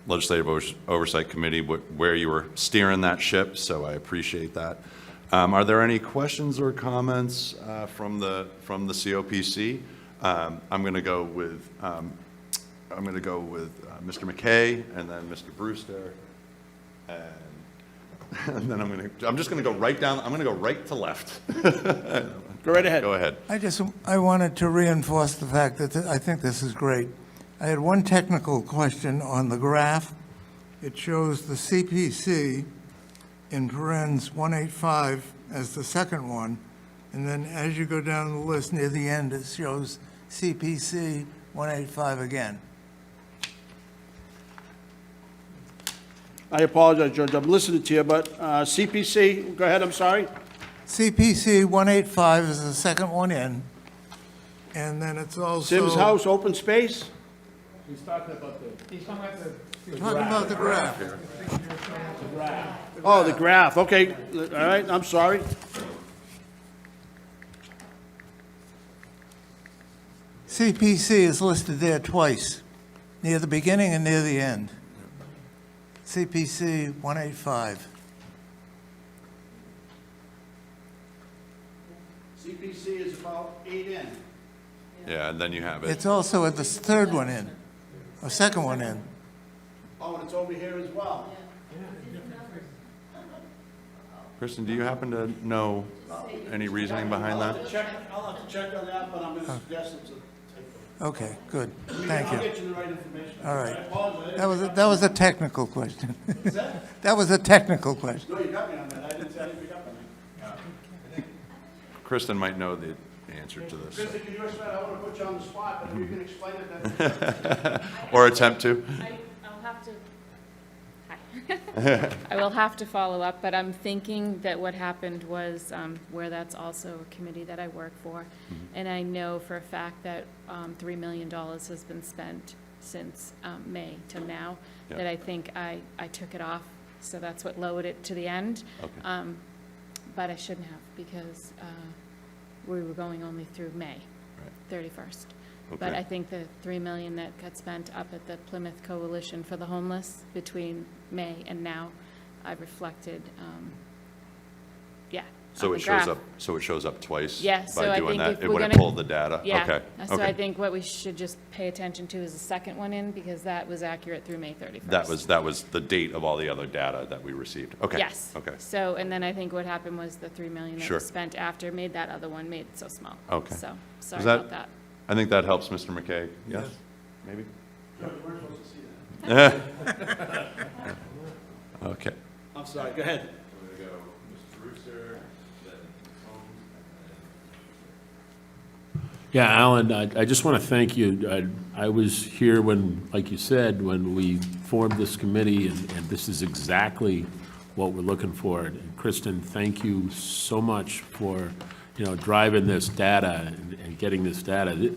A: Legislative Oversight Committee, where you were steering that ship, so I appreciate that. Are there any questions or comments from the COPC? I'm going to go with Mr. McKay and then Mr. Brewster, and then I'm just going to go right down. I'm going to go right to left.
P: Go right ahead.
A: Go ahead.
X: I wanted to reinforce the fact that I think this is great. I had one technical question on the graph. It shows the CPC in parens 185 as the second one, and then as you go down the list near the end, it shows CPC 185 again.
P: I apologize, George, I'm listening to you, but CPC, go ahead, I'm sorry.
X: CPC 185 is the second one in, and then it's also...
P: Simms House, open space?
R: He's talking about
X: the graph.
P: Oh, the graph, okay, all right, I'm sorry.
X: CPC is listed there twice, near the beginning and near the end. CPC 185.
P: CPC is about 8 in.
A: Yeah, and then you have it.
X: It's also at the third one in, or second one in.
P: Oh, and it's over here as well.
A: Kristen, do you happen to know any reasoning behind that?
P: I'll have to check on that, but I'm going to suggest it's a typo.
X: Okay, good. Thank you.
P: I'll get you the right information.
X: All right.
P: I apologize.
X: That was a technical question.
P: What's that?
X: That was a technical question.
P: No, you got me on that. I didn't pick up on that.
A: Kristen might know the answer to this.
P: Kristen, can you explain? I want to put you on the spot, but if you can explain it, then.
A: Or attempt to.
K: I'll have to, hi. I will have to follow up, but I'm thinking that what happened was, where that's also a committee that I work for, and I know for a fact that $3 million has been spent since May to now,
A: Yeah.
K: that I think I took it off, so that's what lowered it to the end.
A: Okay.
K: But I shouldn't have, because we were going only through May 31st. But
A: Okay.
K: I think the $3 million that got spent up at the Plymouth Coalition for the Homeless between May and now, I've reflected,
A: So
K: on
A: it
K: the
A: shows
K: graph.
A: up. So it shows up twice.
K: Yeah, so
A: by
K: I
A: doing
K: think
A: that.
K: if
A: It
K: we're
A: when it
K: gonna-
A: pulled the data.
K: Yeah.
A: Okay.
K: So
A: okay.
K: I think what we should just pay attention to is the second one in, because that was accurate through May 31st.
A: That was the date of all the other data that we received. Okay.
K: Yes.
A: Okay.
K: So, and then I think what happened was the $3 million that
A: Sure.
K: was spent after made that other one made it so small.
A: Okay.
K: So, sorry
A: Is that-
K: about that.
A: I think that helps, Mr. McKay. Yes. Maybe.
P: No, you weren't supposed to see that.
A: Okay.
P: I'm sorry, go ahead.
N: Yeah, Alan, I just want to thank you. I was here when, like you said, when we formed this committee, and this is exactly what we're looking for. And Kristen, thank you so much for, driving this data and getting this data.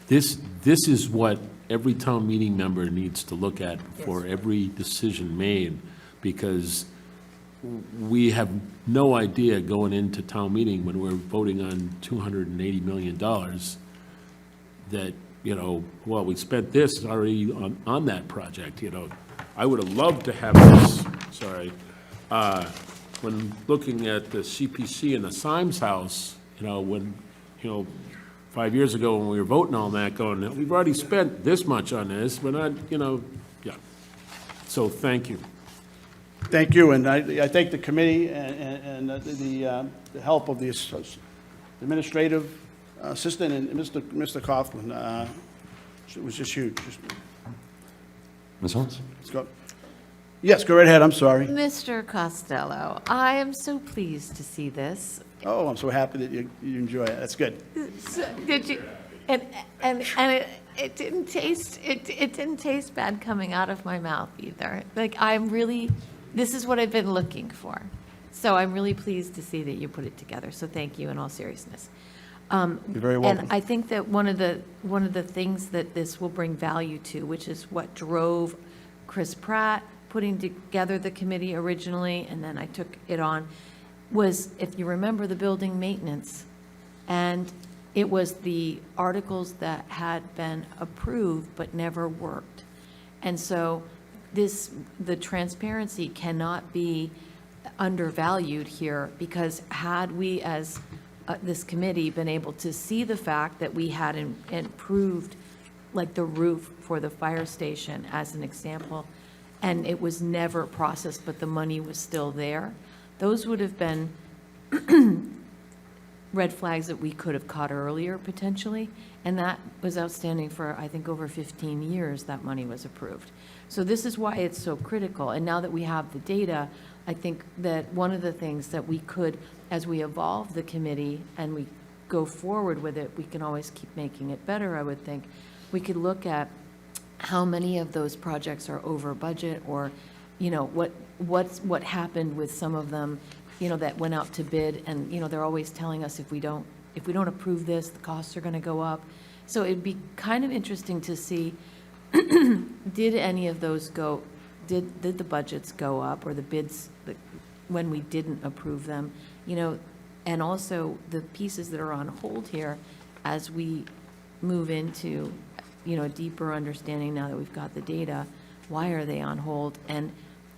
N: This is what every town meeting member needs to look at for every decision made, because we have no idea going into town meeting when we're voting on $280 million that, well, we spent this already on that project, I would have loved to have this, when looking at the CPC and the Symes House, when, 5 years ago when we were voting on that, going, we've already spent this much on this, we're not, yeah. So thank you.
P: Thank you, and I thank the committee and the help of the administrative assistant and Mr. Coughlin. It was just huge.
A: Ms. Holmes?
P: Let's go. Yes, go right ahead, I'm sorry.
F: Mr. Costello, I am so pleased to see this.
P: Oh, I'm so happy that you enjoy it, that's good.
F: Did you, and it didn't taste bad coming out of my mouth either. Like, this is what I've been looking for. So I'm really pleased to see that you put it together, so thank you in all seriousness.
P: You're very welcome.
F: And I think that one of the things that this will bring value to, which is what drove Chris Pratt putting together the committee originally, and then I took it on, was, if you remember, the building maintenance. And it was the articles that had been approved but never worked. And so the transparency cannot be undervalued here, because had we as this committee been able to see the fact that we had improved, like the roof for the fire station as an example, and it was never processed, but the money was still there, those would have been red flags that we could have caught earlier potentially, and that was outstanding for, I think, over 15 years that money was approved. So this is why it's so critical, and now that we have the data, I think that one of the things that we could, as we evolve the committee and we go forward with it, we can always keep making it better, I would think. We could look at how many of those projects are over budget, or, you know, what happened with some of them, you know, that went out to bid, and, you know, they're always telling us if we don't approve this, the costs are going to go up. So it'd be kind of interesting to see, did any of those go, did the budgets go up, or the bids when we didn't approve them, you know, and also the pieces that are on hold here as we move into, you know, a deeper understanding now that we've got the data, why are they on hold, and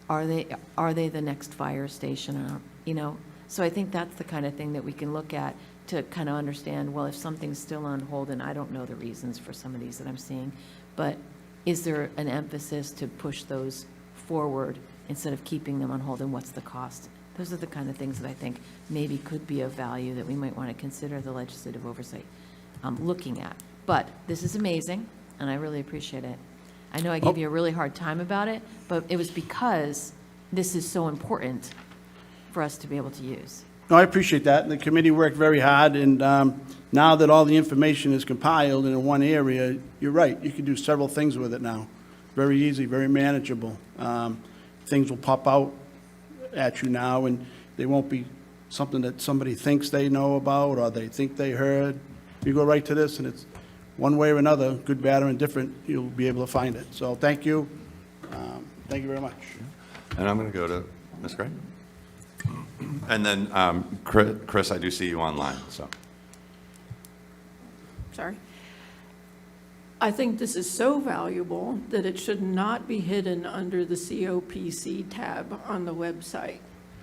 F: are they the next fire station, you know? So I think that's the kind of thing that we can look at to kind of understand, well, if something's still on hold, and I don't know the reasons for some of these that I'm seeing, but is there an emphasis to push those forward instead of keeping them on hold, and what's the cost? Those are the kind of things that I think maybe could be of value that we might want to consider the legislative oversight looking at. But this is amazing, and I really appreciate it. I know I gave you a really hard time about it, but it was because this is so important for us to be able to use.
P: No, I appreciate that, and the committee worked very hard, and now that all the information is compiled in one area, you're right, you can do several things with it now. Very easy, very manageable. Things will pop out at you now, and they won't be something that somebody thinks they know about, or they think they heard. You go right to this, and it's one way or another, good, bad, or indifferent, you'll be able to find it. So thank you. Thank you very much.
A: And I'm going to go to Ms. Gray. And then, Chris, I do see you online, so.
M: Sorry. I think this is so valuable that it should not be hidden under the COPC tab on the website.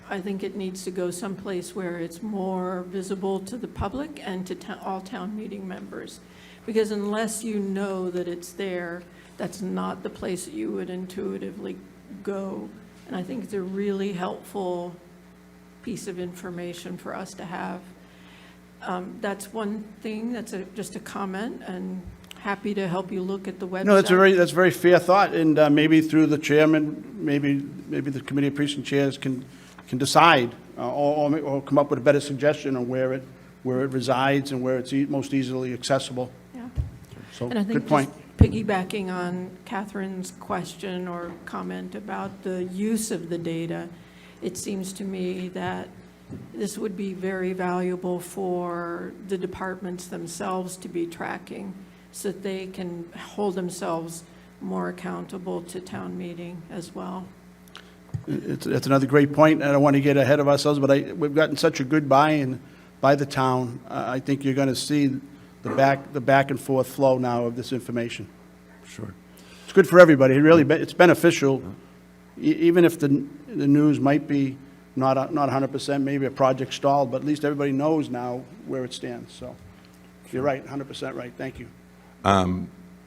M: I think it needs to go someplace where it's more visible to the public and to all town meeting members. Because unless you know that it's there, that's not the place that you would intuitively go. And I think it's a really helpful piece of information for us to have. That's one thing, that's just a comment, and happy to help you look at the website.
P: No, that's a very fair thought, and maybe through the chairman, maybe the committee of precinct chairs can decide or come up with a better suggestion on where it resides and where it's most easily accessible.
M: Yeah.
P: So,
M: And I think
P: good point.
M: just piggybacking on Catherine's question or comment about the use of the data, it seems to me that this would be very valuable for the departments themselves to be tracking, so that they can hold themselves more accountable to town meeting as well.
P: It's another great point. I don't want to get ahead of ourselves, but we've gotten such a good buy-in by the town. I think you're going to see the back and forth flow now of this information.
A: Sure.
P: It's good for everybody. It's beneficial, even if the news might be not 100%, maybe a project stalled, but at least everybody knows now where it stands. So you're right, 100% right. Thank you.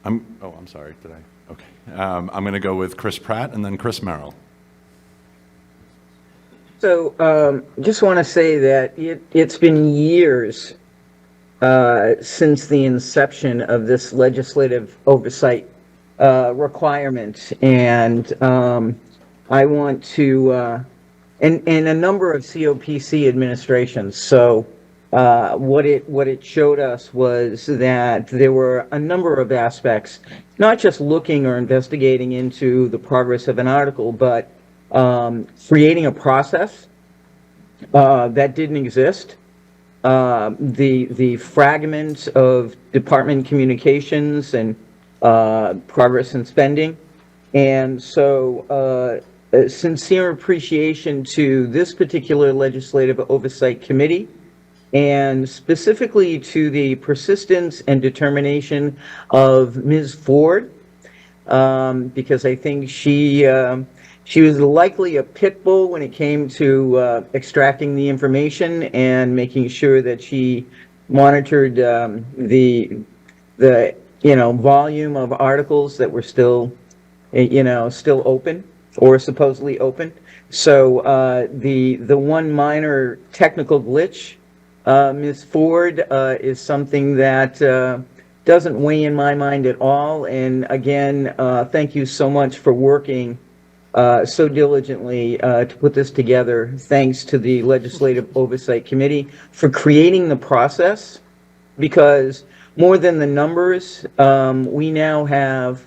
A: I'm sorry, did I? Okay. I'm going to go with Chris Pratt and then Chris Merrill.
C: So just want to say that it's been years since the inception of this legislative oversight requirement, and I want to, and a number of COPC administrations. So what it showed us was that there were a number of aspects, not just looking or investigating into the progress of an article, but creating a process that didn't exist. The fragments of department communications and progress in spending. And so sincere appreciation to this particular Legislative Oversight Committee, and specifically to the persistence and determination of Ms. Ford, because I think she was likely a pit bull when it came to extracting the information and making sure that she monitored the volume of articles that were still still open or supposedly open. So the one minor technical glitch, Ms. Ford, is something that doesn't weigh in my mind at all. And again, thank you so much for working so diligently to put this together. Thanks to the Legislative Oversight Committee for creating the process, because more than the numbers, we now have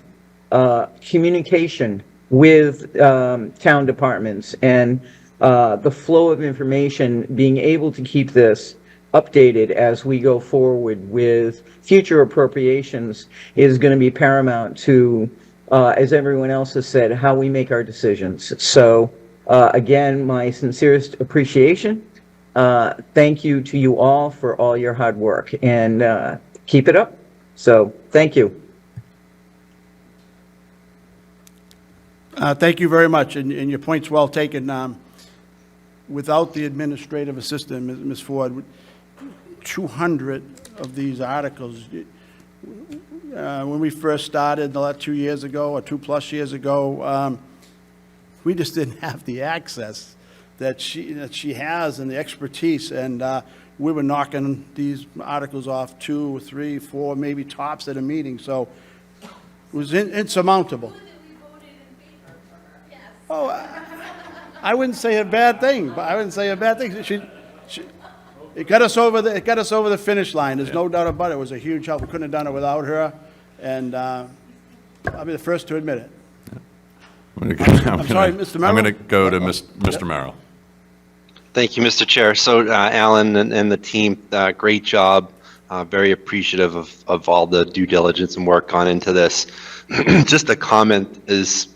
C: communication with town departments, and the flow of information, being able to keep this updated as we go forward with future appropriations is going to be paramount to, as everyone else has said, how we make our decisions. So again, my sincerest appreciation. Thank you to you all for all your hard work, and keep it up. So thank you.
P: Thank you very much, and your point's well taken. Without the administrative assistant, Ms. Ford, 200 of these articles, when we first started 2 years ago or 2+ years ago, we just didn't have the access that she has and the expertise, and we were knocking these articles off 2, 3, 4, maybe tops at a meeting, so it was insurmountable. Oh, I wouldn't say a bad thing, but I wouldn't say a bad thing. It got us over the finish line. There's no doubt about it. It was a huge help. We couldn't have done it without her, and I'll be the first to admit it. I'm sorry, Mr. Merrill?
A: I'm going to go to Mr. Merrill.
J: Thank you, Mr. Chair. So Alan and the team, great job. Very appreciative of all the due diligence and work gone into this. Just a comment is,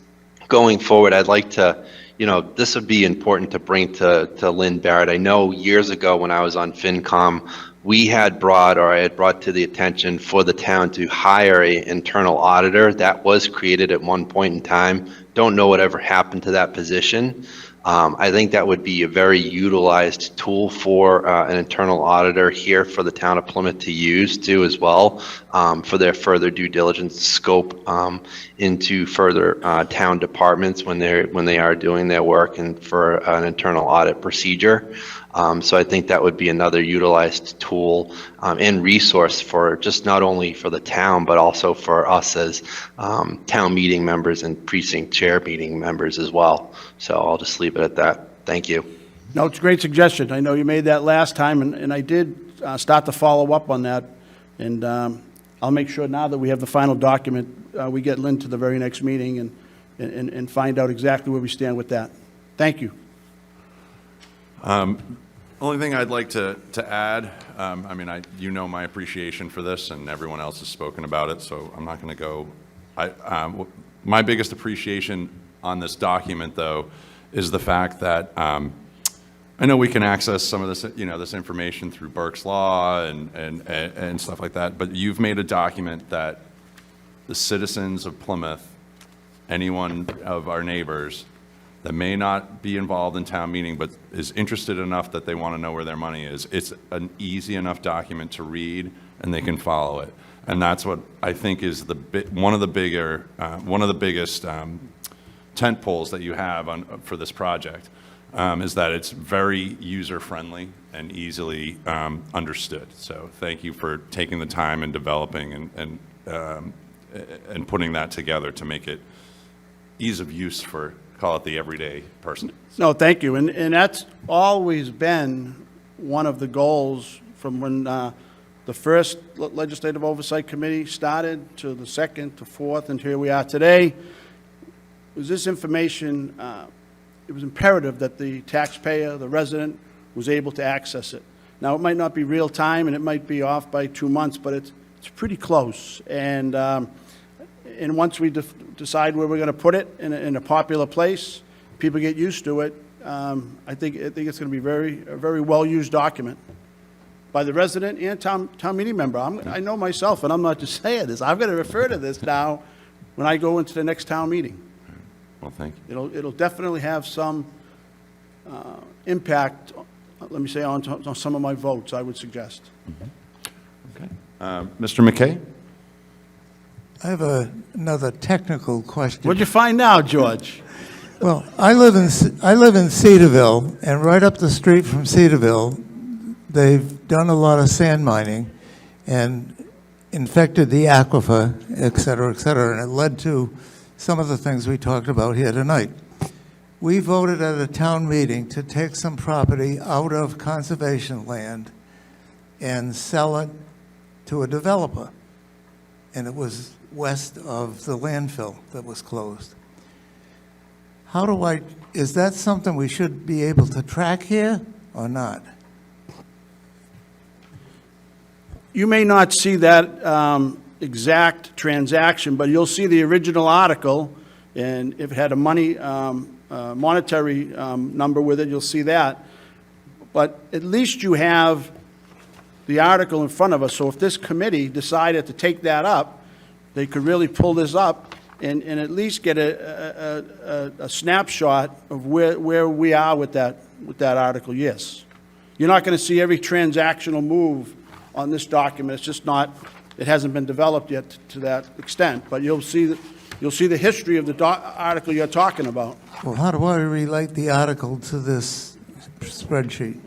J: going forward, I'd like to, this would be important to bring to Lynn Barrett. I know years ago when I was on FinCom, I had brought to the attention for the town to hire an internal auditor. That was created at one point in time. Don't know whatever happened to that position. I think that would be a very utilized tool for an internal auditor here for the town of Plymouth to use too as well, for their further due diligence scope into further town departments when they are doing their work, and for an internal audit procedure. So I think that would be another utilized tool and resource for just not only for the town, but also for us as town meeting members and precinct chair meeting members as well. So I'll just leave it at that. Thank you.
P: No, it's a great suggestion. I know you made that last time, and I did start to follow up on that. And I'll make sure now that we have the final document, we get Lynn to the very next meeting and find out exactly where we stand with that. Thank you.
A: Only thing I'd like to add, I mean, you know my appreciation for this, and everyone else has spoken about it, so I'm not going to go. My biggest appreciation on this document, though, is the fact that I know we can access some of this, this information through Burke's Law and stuff like that, but you've made a document that the citizens of Plymouth, anyone of our neighbors that may not be involved in town meeting but is interested enough that they want to know where their money is, it's an easy enough document to read and they can follow it. And that's what I think is one of the biggest tent poles that you have for this project, is that it's very user-friendly and easily understood. So thank you for taking the time and developing and putting that together to make it ease of use for, call it, the everyday person.
P: No, thank you. And that's always been one of the goals from when the first Legislative Oversight Committee started to the second to fourth, and here we are today. Was this information, it was imperative that the taxpayer, the resident, was able to access it. Now, it might not be real time, and it might be off by 2 months, but it's pretty close. And once we decide where we're going to put it in a popular place, people get used to it, I think it's going to be a very well-used document by the resident and town meeting member. I know myself, and I'm not just saying this, I'm going to refer to this now when I go into the next town meeting.
A: Well, thank you.
P: It'll definitely have some impact, let me say, on some of my votes, I would suggest.
A: Okay. Mr. McKay?
X: I have another technical question.
P: What'd you find now, George?
X: Well, I live in Cedarville, and right up the street from Cedarville, they've done a lot of sand mining and infected the aquifer, et cetera, and it led to some of the things we talked about here tonight. We voted at a town meeting to take some property out of conservation land and sell it to a developer, and it was west of the landfill that was closed. Is that something we should be able to track here or not?
P: You may not see that exact transaction, but you'll see the original article, and if it had a monetary number with it, you'll see that. But at least you have the article in front of us, so if this committee decided to take that up, they could really pull this up and at least get a snapshot of where we are with that article, yes. You're not going to see every transactional move on this document. It's just not, it hasn't been developed yet to that extent, but you'll see the history of the article you're talking about.
X: Well, how do I relate the article to this spreadsheet?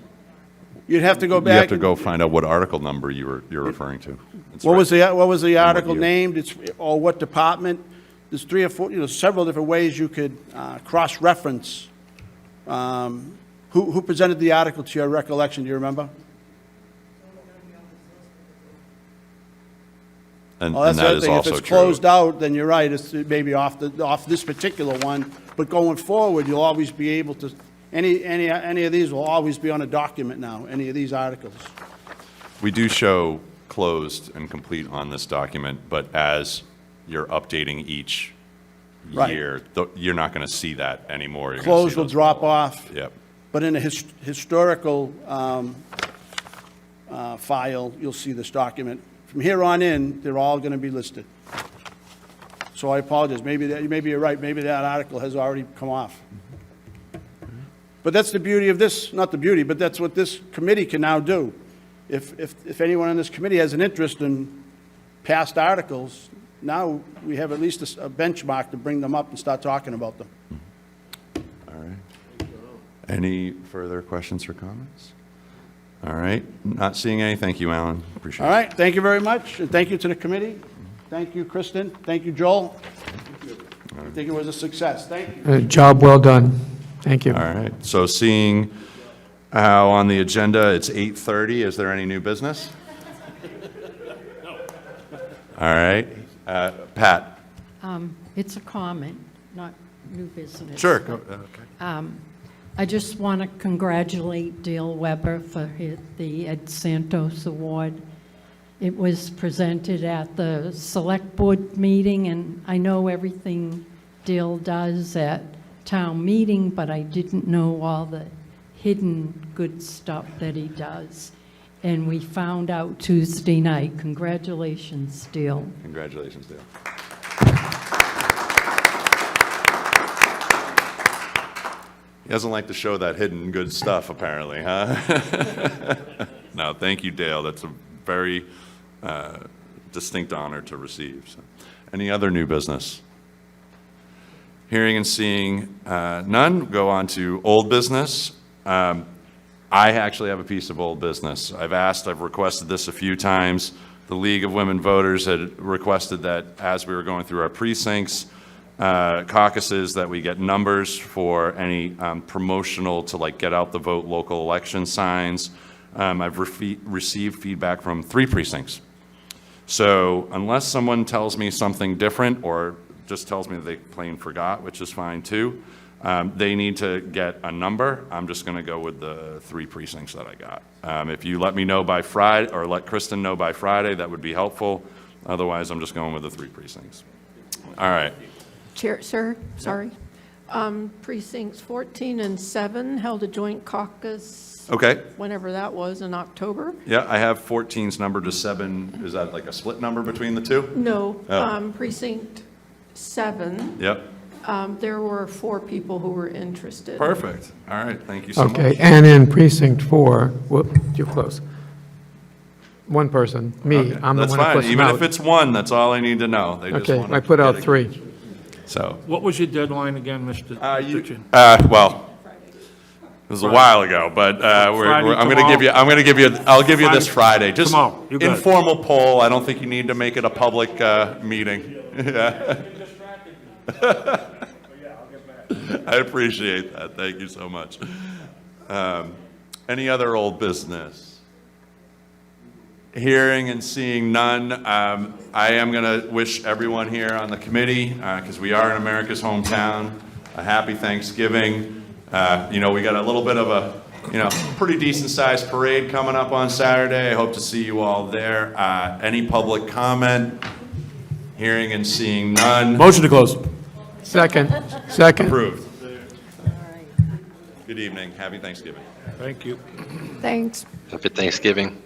P: You'd have to go back.
A: You have to go find out what article number you're referring to.
P: What was the article named? Or what department? There's 3 or 4, several different ways you could cross-reference. Who presented the article to your recollection? Do you remember?
A: And
P: That's the
A: that
P: other
A: is
P: thing. If
A: also
P: it's
A: true.
P: closed out, then you're right. It's maybe off this particular one. But going forward, you'll always be able to. Any of these will always be on a document now. Any of these articles.
A: We do show closed and complete on this document, but as you're updating each
P: Right.
A: year, you're not going to see that anymore. You're gonna see
P: Closed will
A: those
P: drop off.
A: Yep.
P: But in a historical file, you'll see this document. From here on in, they're all going to be listed. So I apologize. Maybe you're right. Maybe that article has already come off. But that's the beauty of this, not the beauty, but that's what this committee can now do. If anyone on this committee has an interest in past articles, now we have at least a benchmark to bring them up and start talking about them.
A: All right. Any further questions or comments? All right. Not seeing any. Thank you, Alan. Appreciate it.
P: All right, thank you very much, and thank you to the committee. Thank you, Kristen. Thank you, Joel. I think it was a success. Thank you.
R: Job well done. Thank you.
A: All right. So seeing how on the agenda it's 8:30, is there any new business? All right. Pat?
G: It's a comment, not new business.
A: Sure.
G: Okay. I just want to congratulate Dale Weber for the Ed Santos Award. It was presented at the Select Board meeting, and I know everything Dale does at town meeting, but I didn't know all the hidden good stuff that he does. And we found out Tuesday night. Congratulations, Dale.
A: Congratulations, Dale. He doesn't like to show that hidden good stuff, apparently, huh? No, thank you, Dale. That's a very distinct honor to receive. So, any other new business? Hearing and seeing none, go on to old business. I actually have a piece of old business. I've requested this a few times. The League of Women Voters had requested that as we were going through our precincts, caucuses, that we get numbers for any promotional to like get out the vote local election signs. I've received feedback from 3 precincts. So unless someone tells me something different or just tells me that they plain forgot, which is fine too, they need to get a number. I'm just going to go with the 3 precincts that I got. If you let me know by Friday, or let Kristen know by Friday, that would be helpful. Otherwise, I'm just going with the 3 precincts. All right.
M: Chair, sir, sorry. Precincts 14 and 7 held a joint caucus.
A: Okay.
M: Whenever that was, in October.
A: Yeah, I have 14's number to 7. Is that like a split number between the 2?
M: No,
A: Oh.
M: Precinct 7.
A: Yep.
M: There were 4 people who were interested.
A: Perfect. All right, thank you so much.
R: Okay, and in precinct 4, whoop, you're close. 1 person, me,
A: Okay,
R: I'm the
A: that's
R: one that
A: fine.
R: puts them
A: Even
R: out.
A: if it's 1, that's all I need to know. They just
R: Okay,
A: wanna
R: I put out
A: get it.
R: 3.
A: So,
V: What was your deadline again, Mr. Kitchen?
A: well, it was a while ago, but
V: Friday,
A: I'm going to give you, I'll give you this Friday. Just
V: Tomorrow, you got it.
A: informal poll. I don't think you need to make it a public meeting. Yeah. I appreciate that. Thank you so much. Any other old business? Hearing and seeing none, I am going to wish everyone here on the committee, because we are in America's hometown, a happy Thanksgiving. You know, we got a little bit of a, pretty decent sized parade coming up on Saturday. I hope to see you all there. Any public comment? Hearing and seeing none.
N: Motion to close.
R: Second.
A: Approved. Good evening. Happy Thanksgiving.
V: Thank you.
M: Thanks.
J: Happy Thanksgiving.